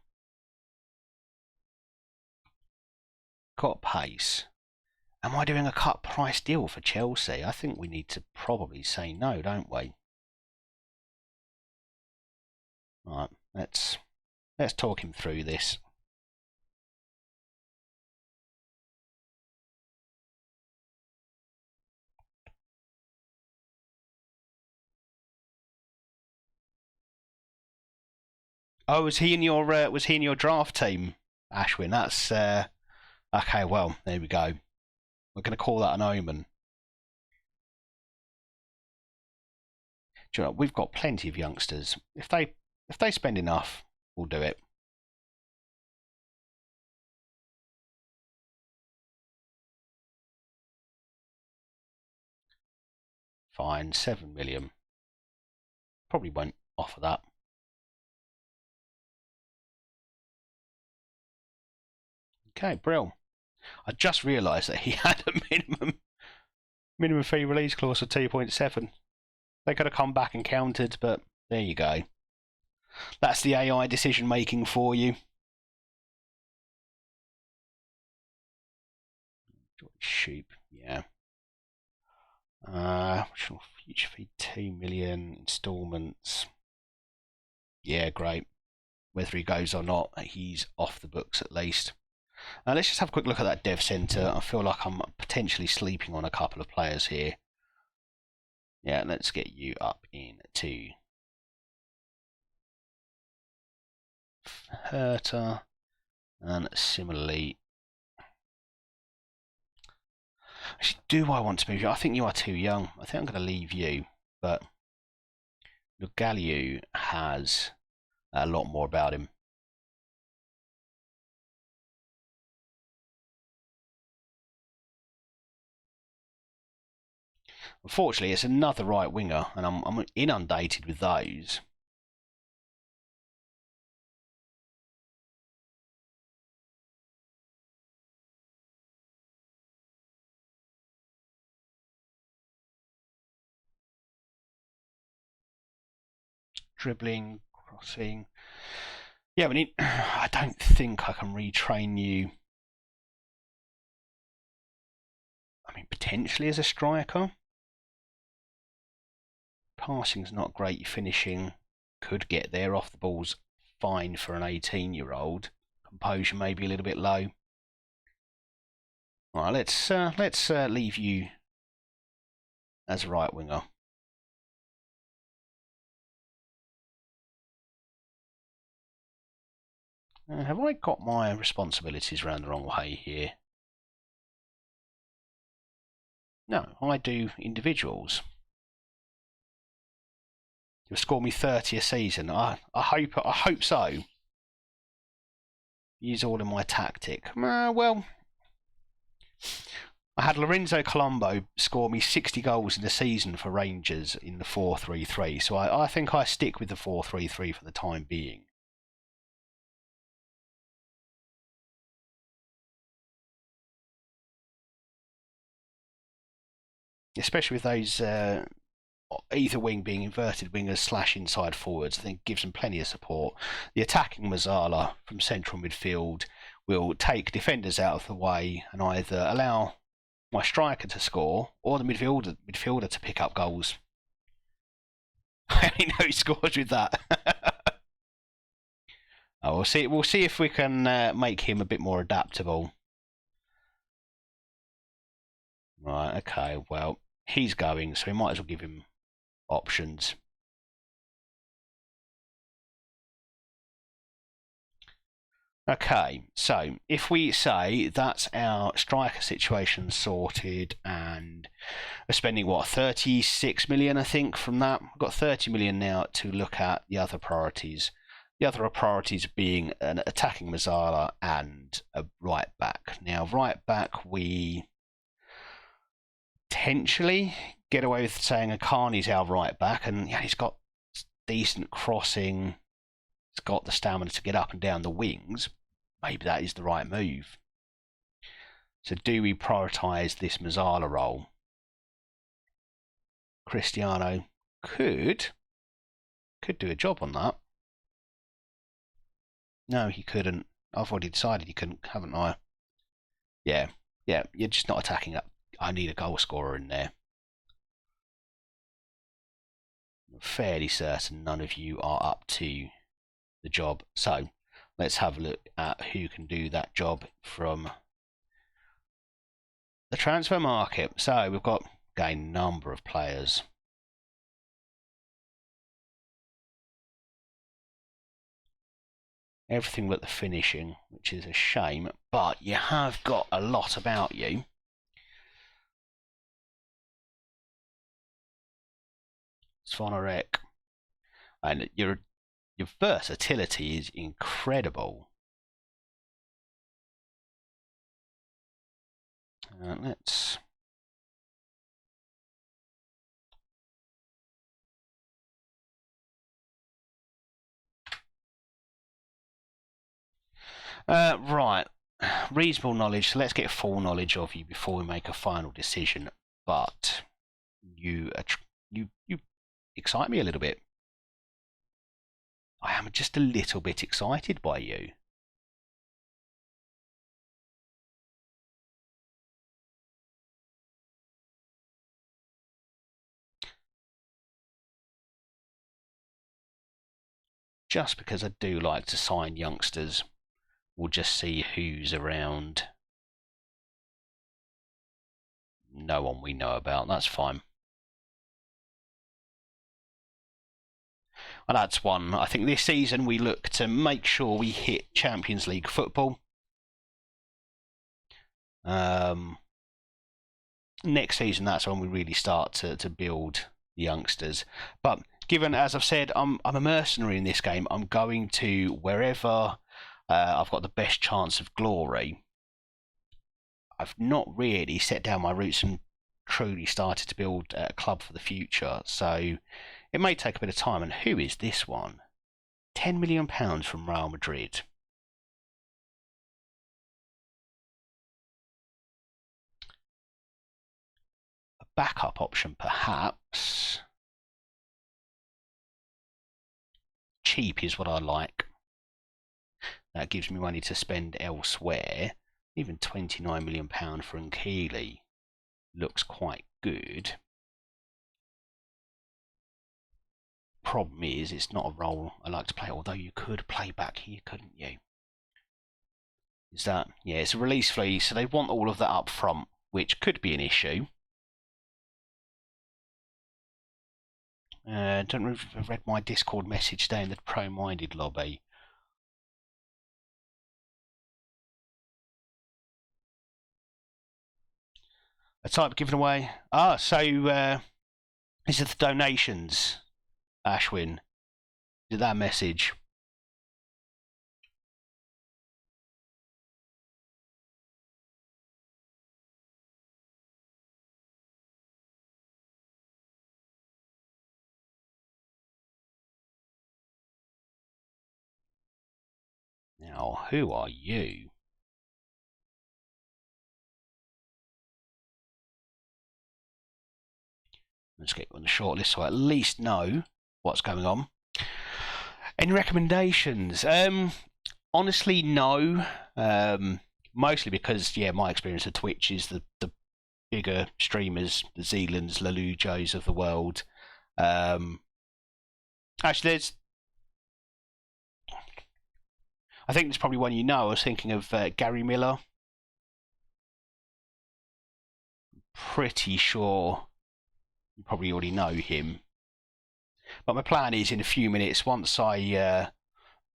Got pace. Am I doing a cut price deal for Chelsea? I think we need to probably say no, don't we? Right, let's talk him through this. Oh, was he in your draft team, Ashwin? That's okay. Well, there we go. We're going to call that an omen. Do you know, we've got plenty of youngsters. If they spend enough, we'll do it. Fine, 7 million. Probably won't offer that. Okay, Brill. I just realised that he had a minimum fee release clause of 2.7. They could have come back and countered, but there you go. That's the AI decision making for you. Sheep, yeah. Future fee 2 million installments. Yeah, great. Whether he goes or not, he's off the books at least. Let's just have a quick look at that dev center. I feel like I'm potentially sleeping on a couple of players here. Yeah, let's get you up into Hertha, and similarly. Actually, do I want to move you? I think you are too young. I think I'm going to leave you, but Lugaliu has a lot more about him. Unfortunately, it's another right winger, and I'm inundated with those. Dribbling, crossing. Yeah, I don't think I can retrain you. I mean, potentially as a striker. Passing's not great. Finishing could get there. Off the ball's fine for an 18-year-old. Composure maybe a little bit low. All right, let's leave you as a right winger. Have I got my responsibilities around the wrong way here? No, I do individuals. You'll score me 30 a season. I hope so. Use all in my tactic. Well, I had Lorenzo Colombo score me 60 goals in the season for Rangers in the 4-3-3. So I think I stick with the 4-3-3 for the time being. especially with those either wing being inverted wingers / inside forwards. I think gives them plenty of support. The attacking Mazzala from central midfield will take defenders out of the way and either allow my striker to score or the midfielder to pick up goals. I only know he scores with that. Oh, we'll see. We'll see if we can make him a bit more adaptable. Right. Okay. Well, he's going, so we might as well give him options. Okay, so if we say that's our striker situation sorted and we're spending, what, 36 million, I think, from that. We've got 30 million now to look at the other priorities. The other priorities being an attacking Mazzala and a right back. Now, right back, we potentially get away with saying Akani's our right back, and yeah, he's got decent crossing. He's got the stamina to get up and down the wings. Maybe that is the right move. So do we prioritise this Mazzala role? Cristiano could do a job on that. No, he couldn't. I've already decided he couldn't, haven't I? Yeah, you're just not attacking up. I need a goal scorer in there. I'm fairly certain none of you are up to the job. So let's have a look at who can do that job from the transfer market. So we've got, again, a number of players. Everything but the finishing, which is a shame, but you have got a lot about you. Svonarek. And your versatility is incredible. Let's right, reasonable knowledge. So let's get full knowledge of you before we make a final decision. But you excite me a little bit. I am just a little bit excited by you. Just because I do like to sign youngsters, we'll just see who's around. No one we know about, that's fine. And that's one. I think this season we look to make sure we hit Champions League football. Next season, that's when we really start to build the youngsters. But given, as I've said, I'm a mercenary in this game. I'm going to wherever I've got the best chance of glory. I've not really set down my roots and truly started to build a club for the future. So it may take a bit of time. And who is this one? £10 million from Real Madrid. A backup option, perhaps. Cheap is what I like. That gives me money to spend elsewhere. Even £29 million for Nkili looks quite good. Problem is, it's not a role I like to play, although you could play back here, couldn't you? Is that, yeah, it's a release fee, so they want all of that up front, which could be an issue. Don't know if you've read my Discord message today in the pro-minded lobby. A type given away. So these are the donations, Ashwin. Did that message? Now, who are you? Let's get on the short list so I at least know what's going on. Any recommendations? Honestly, no. Mostly because, yeah, my experience of Twitch is the bigger streamers, the Zealands, Lelujos of the world. Actually, I think there's probably one you know. I was thinking of Gary Miller. Pretty sure you probably already know him. But my plan is in a few minutes, once I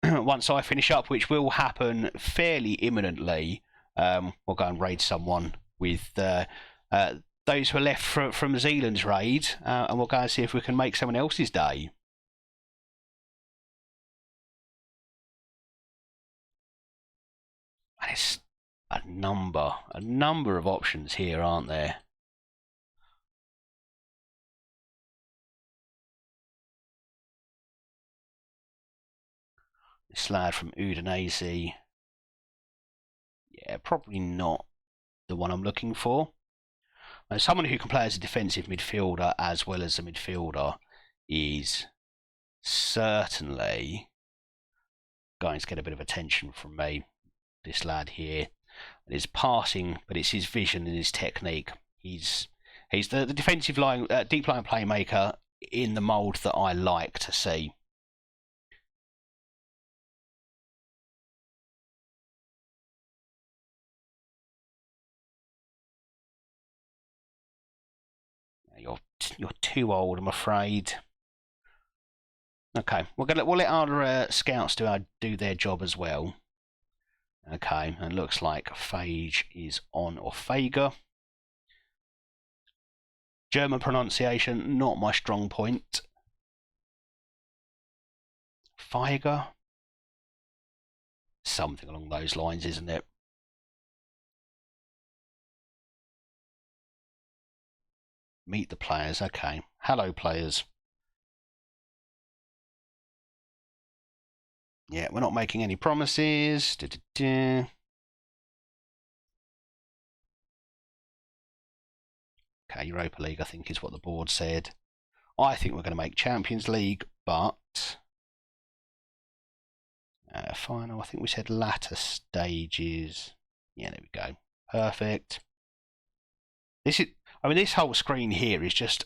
once I finish up, which will happen fairly imminently, we'll go and raid someone with those who are left from Zealand's raid, and we'll go and see if we can make someone else's day. And it's a number of options here, aren't there? This lad from Udinese, yeah, probably not the one I'm looking for. Someone who can play as a defensive midfielder as well as a midfielder is certainly going to get a bit of attention from me. This lad here, his passing, but it's his vision and his technique. He's the defensive line, deep line playmaker in the mould that I like to see. You're too old, I'm afraid. Okay, we'll let our scouts do their job as well. Okay, and looks like Phage is on, or Fager. German pronunciation, not my strong point. Feiger? Something along those lines, isn't it? Meet the players, okay. Hello, players. Yeah, we're not making any promises. Okay, Europa League, I think, is what the board said. I think we're going to make Champions League, but final, I think we said latter stages. Yeah, there we go. Perfect. This whole screen here is just,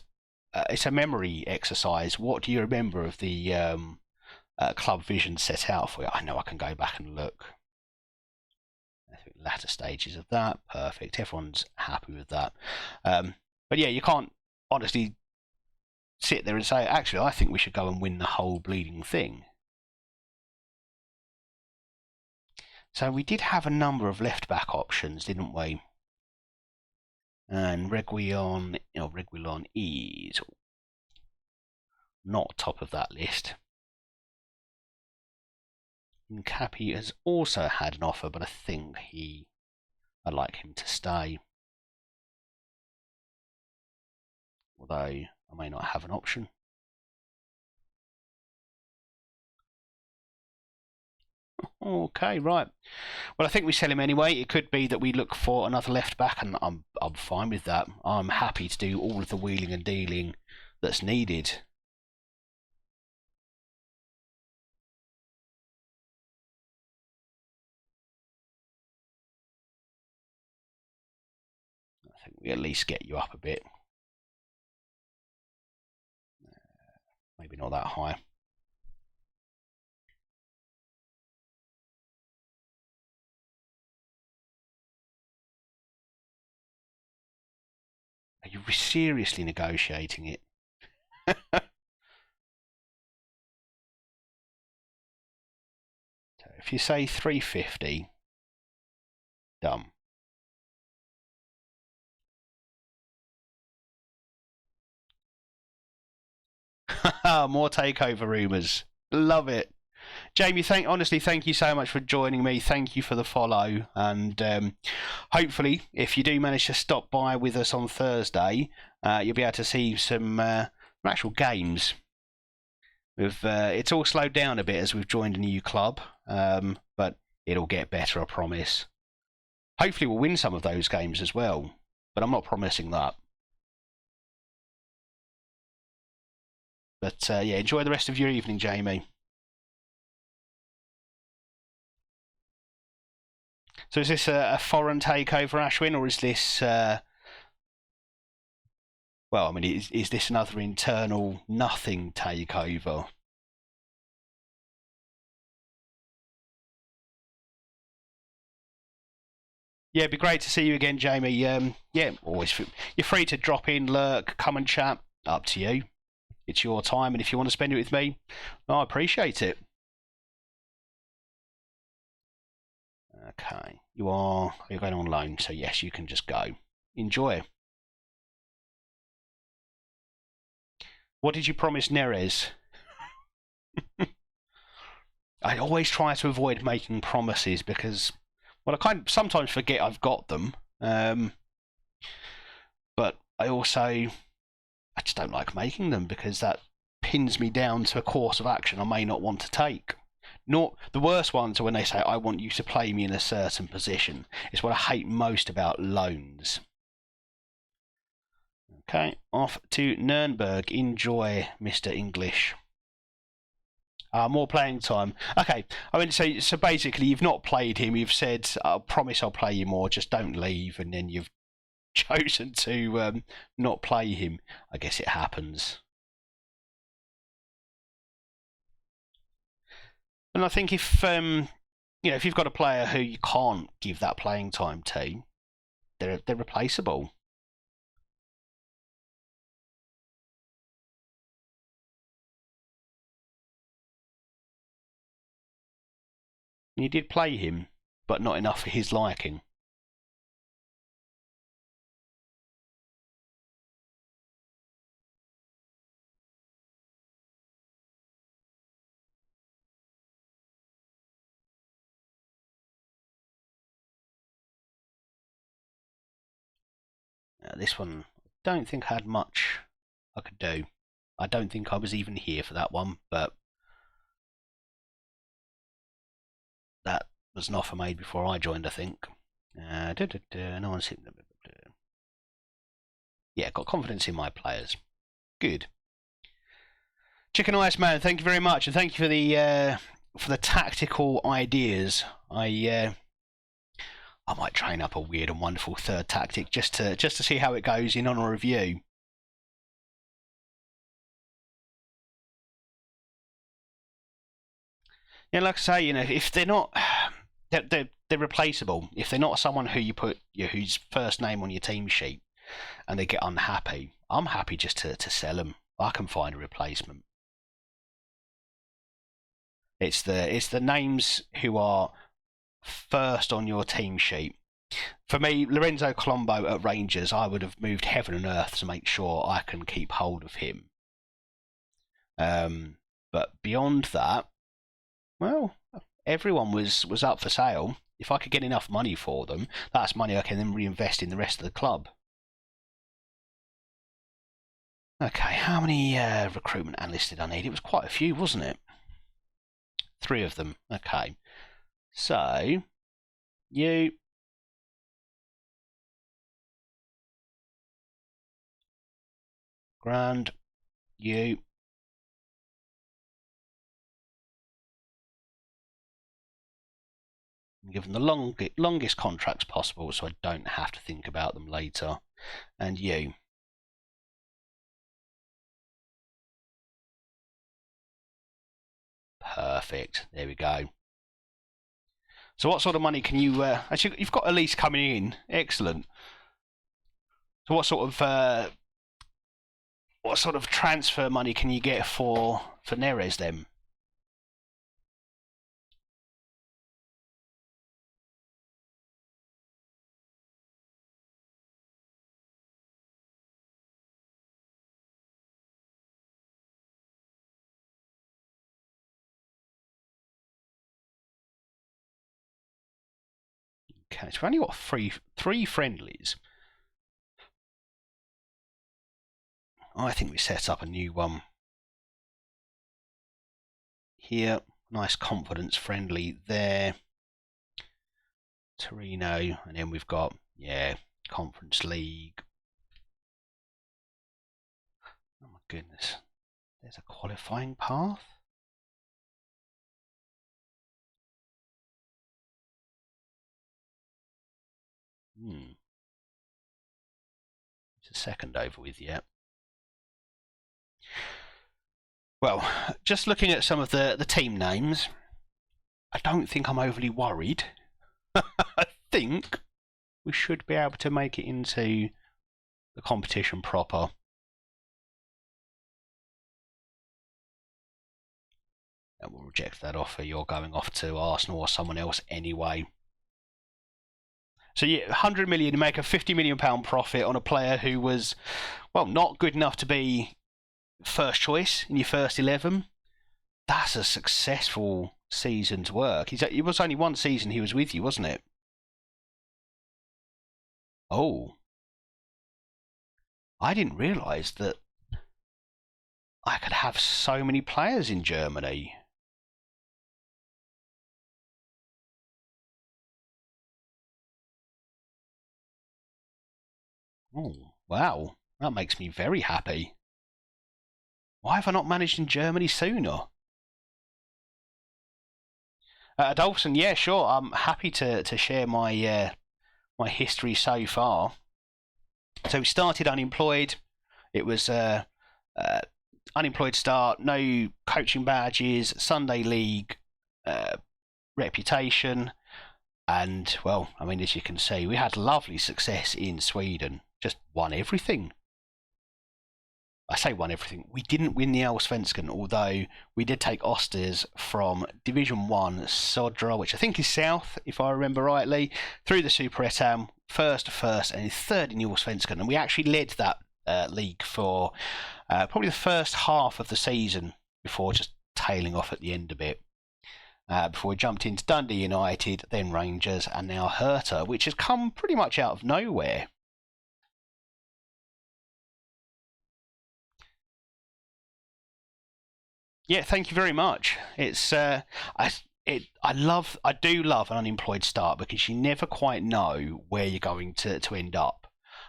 it's a memory exercise. What do you remember of the Club Vision set out for you? I know I can go back and look. I think latter stages of that. Perfect. Everyone's happy with that. But yeah, you can't honestly sit there and say, actually, I think we should go and win the whole bleeding thing. So we did have a number of left-back options, didn't we? And Reguilon is not top of that list. Cappy has also had an offer, but I think I'd like him to stay. Although I may not have an option. Okay, right. Well, I think we sell him anyway. It could be that we look for another left back, and I'm fine with that. I'm happy to do all of the wheeling and dealing that's needed. I think we at least get you up a bit. Maybe not that high. Are you seriously negotiating it? So if you say 350, done. More takeover rumours. Love it. Jamie, honestly, thank you so much for joining me. Thank you for the follow. And hopefully, if you do manage to stop by with us on Thursday, you'll be able to see some actual games. It's all slowed down a bit as we've joined a new club, but it'll get better, I promise. Hopefully, we'll win some of those games as well, but I'm not promising that. But yeah, enjoy the rest of your evening, Jamie. So is this a foreign takeover, Ashwin, or is this? Well, I mean, is this another internal nothing takeover? Yeah, it'd be great to see you again, Jamie. Yeah, always you're free to drop in, lurk, come and chat. Up to you. It's your time, and if you want to spend it with me, I appreciate it. Okay, you're going on loan, so yes, you can just go. Enjoy. What did you promise Neres? I always try to avoid making promises because, well, I kind of sometimes forget I've got them. But I just don't like making them because that pins me down to a course of action I may not want to take. Not the worst ones are when they say I want you to play me in a certain position. It's what I hate most about loans. Okay, off to Nuremberg. Enjoy, Mr. English. More playing time. Okay, I mean, so basically, you've not played him. You've said, "I promise I'll play you more. Just don't leave," and then you've chosen to not play him. I guess it happens. And I think if if you've got a player who you can't give that playing time to, they're replaceable. You did play him, but not enough for his liking. This one, I don't think I had much I could do. I don't think I was even here for that one, but that was an offer made before I joined, I think. No one's hit them. Yeah, got confidence in my players. Good. Chicken Ice Man, thank you very much, and thank you for the tactical ideas. I might train up a weird and wonderful third tactic just to see how it goes in honour of you. Yeah, like I say, if they're not, they're replaceable. If they're not someone who you put whose first name on your team sheet, and they get unhappy, I'm happy just to sell them. I can find a replacement. It's the names who are first on your team sheet. For me, Lorenzo Colombo at Rangers, I would have moved heaven and earth to make sure I can keep hold of him. But beyond that, well, everyone was up for sale. If I could get enough money for them, that's money I can then reinvest in the rest of the club. Okay, how many recruitment analysts did I need? It was quite a few, wasn't it? 3 of them. Okay. So, you. Grand. You. Give them the longest contracts possible so I don't have to think about them later. And you. Perfect. There we go. So what sort of money can you... actually, you've got a lease coming in. Excellent. So what sort of transfer money can you get for Neres then? Okay, so we've only got three friendlies. I think we set up a new one here. Nice confidence friendly there. Torino, and then we've got, Conference League. Oh my goodness. there's a qualifying path. It's a second over with yet. Well, just looking at some of the team names, I don't think I'm overly worried. I think we should be able to make it into the competition proper. And we'll reject that offer. You're going off to Arsenal or someone else anyway. So yeah, 100 million, you make a 50 million pound profit on a player who was, well, not good enough to be first choice in your first 11. That's a successful season's work. It was only one season he was with you, wasn't it? Oh, I didn't realise that I could have so many players in Germany. Oh, wow. That makes me very happy. Why have I not managed in Germany sooner? Adolphson, yeah, sure. I'm happy to share my my history so far. So we started unemployed. It was unemployed start, no coaching badges, Sunday League reputation. And, well, I mean, as you can see, we had lovely success in Sweden. Just won everything. I say won everything. We didn't win the Allsvenskan, although we did take Osters from Division 1 Sodra, which I think is south, if I remember rightly, through the Superettan, first, and third in the Allsvenskan. And we actually led that league for probably the first half of the season before just tailing off at the end a bit. Before we jumped into Dundee United, then Rangers, and now Hertha, which has come pretty much out of nowhere. Yeah, thank you very much. It's I do love an unemployed start because you never quite know where you're going to end up.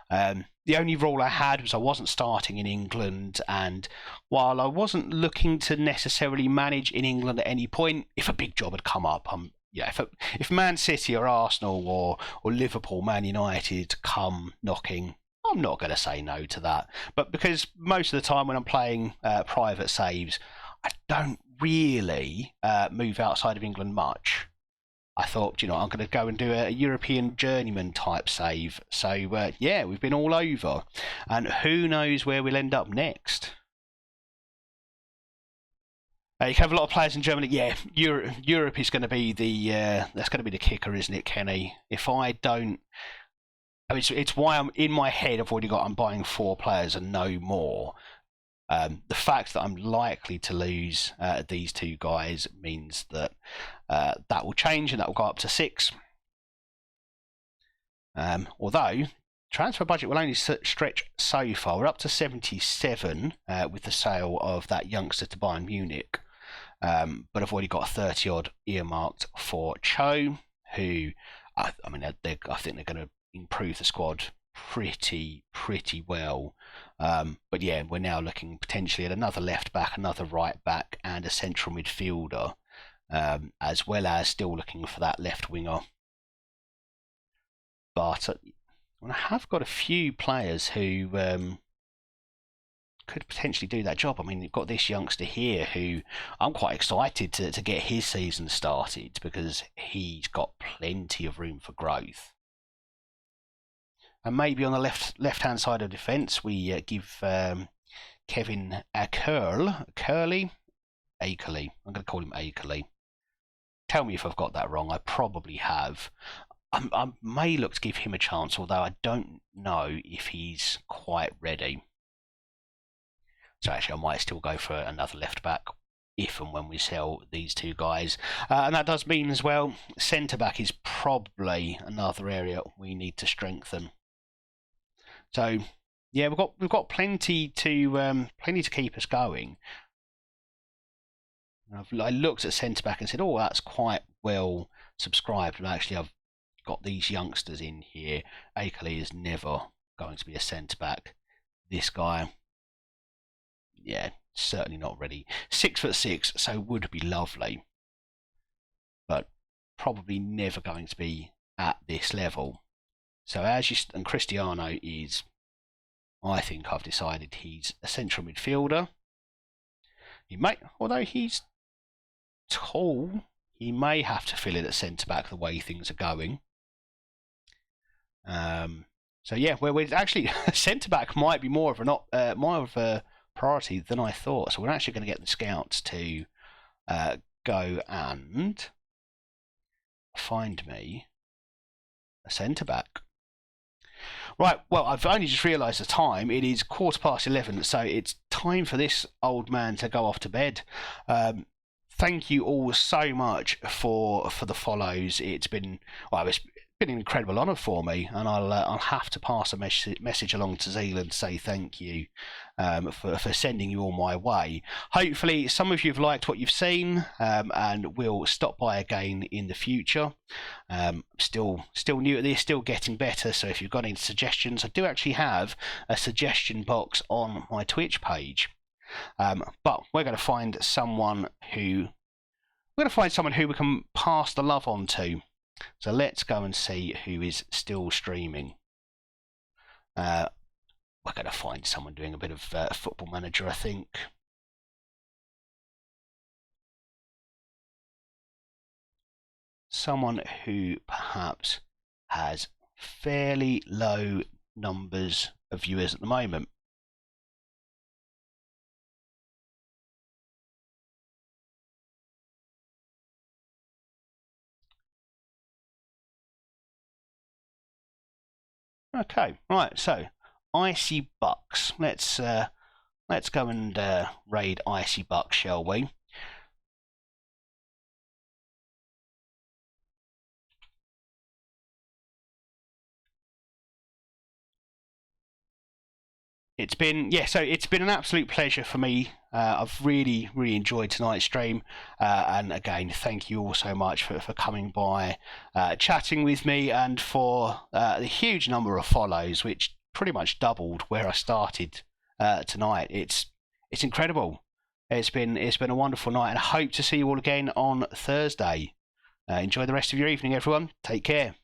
The only rule I had was I wasn't starting in England, and while I wasn't looking to necessarily manage in England at any point, if a big job had come up, if Man City or Arsenal or Liverpool, Man United come knocking, I'm not going to say no to that. But because most of the time when I'm playing private saves, I don't really move outside of England much. I thought, I'm going to go and do a European journeyman type save. So, yeah, we've been all over. And who knows where we'll end up next. You can have a lot of players in Germany. Yeah, Europe is going to be that's going to be the kicker, isn't it, Kenny? If I don't, it's why I'm in my head. I'm buying 4 players and no more. The fact that I'm likely to lose these 2 guys means that that will change and that will go up to 6. Although transfer budget will only stretch so far. We're up to 77 with the sale of that youngster to Bayern Munich. But I've already got 30 odd earmarked for Cho, who I think they're going to improve the squad pretty well. But yeah, we're now looking potentially at another left back, another right back, and a central midfielder, as well as still looking for that left winger. But I have got a few players who could potentially do that job. I mean, you've got this youngster here who I'm quite excited to get his season started because he's got plenty of room for growth. And maybe on the left-hand side of defence, we give Kevin Akerley. I'm going to call him Akerley. Tell me if I've got that wrong. I probably have. I may look to give him a chance, although I don't know if he's quite ready. So actually, I might still go for another left-back if and when we sell these 2 guys. And that does mean as well, centre-back is probably another area we need to strengthen. So yeah, we've got plenty to keep us going. I looked at centre back and said, "Oh, that's quite well subscribed." And actually, I've got these youngsters in here. Akerley is never going to be a centre back. This guy, yeah, certainly not ready. 6'6", so would be lovely, but probably never going to be at this level. So and Cristiano is, I think I've decided he's a central midfielder. He may, although he's tall, he may have to fill in at centre back the way things are going. So yeah, we're actually centre back might be more of a priority than I thought. So we're actually going to get the scouts to go and find me a centre back. Right, well, I've only just realised the time. It is 11:15, so it's time for this old man to go off to bed. Thank you all so much for the follows. It's been an incredible honour for me, and I'll have to pass a message along to Zealand to say thank you for sending you all my way. Hopefully some of you have liked what you've seen, and will stop by again in the future. Still new at this, still getting better, so if you've got any suggestions, I do actually have a suggestion box on my Twitch page. But we're going to find someone who we can pass the love on to. So let's go and see who is still streaming. We're going to find someone doing a bit of Football Manager, I think. Someone who perhaps has fairly low numbers of viewers at the moment. Okay, right. So, Icy Bucks. Let's go and raid Icy Bucks, shall we? It's been an absolute pleasure for me. I've really enjoyed tonight's stream, and again, thank you all so much for coming by, chatting with me, and for the huge number of follows, which pretty much doubled where I started tonight. It's incredible. It's been a wonderful night, and I hope to see you all again on Thursday. Enjoy the rest of your evening, everyone. Take care.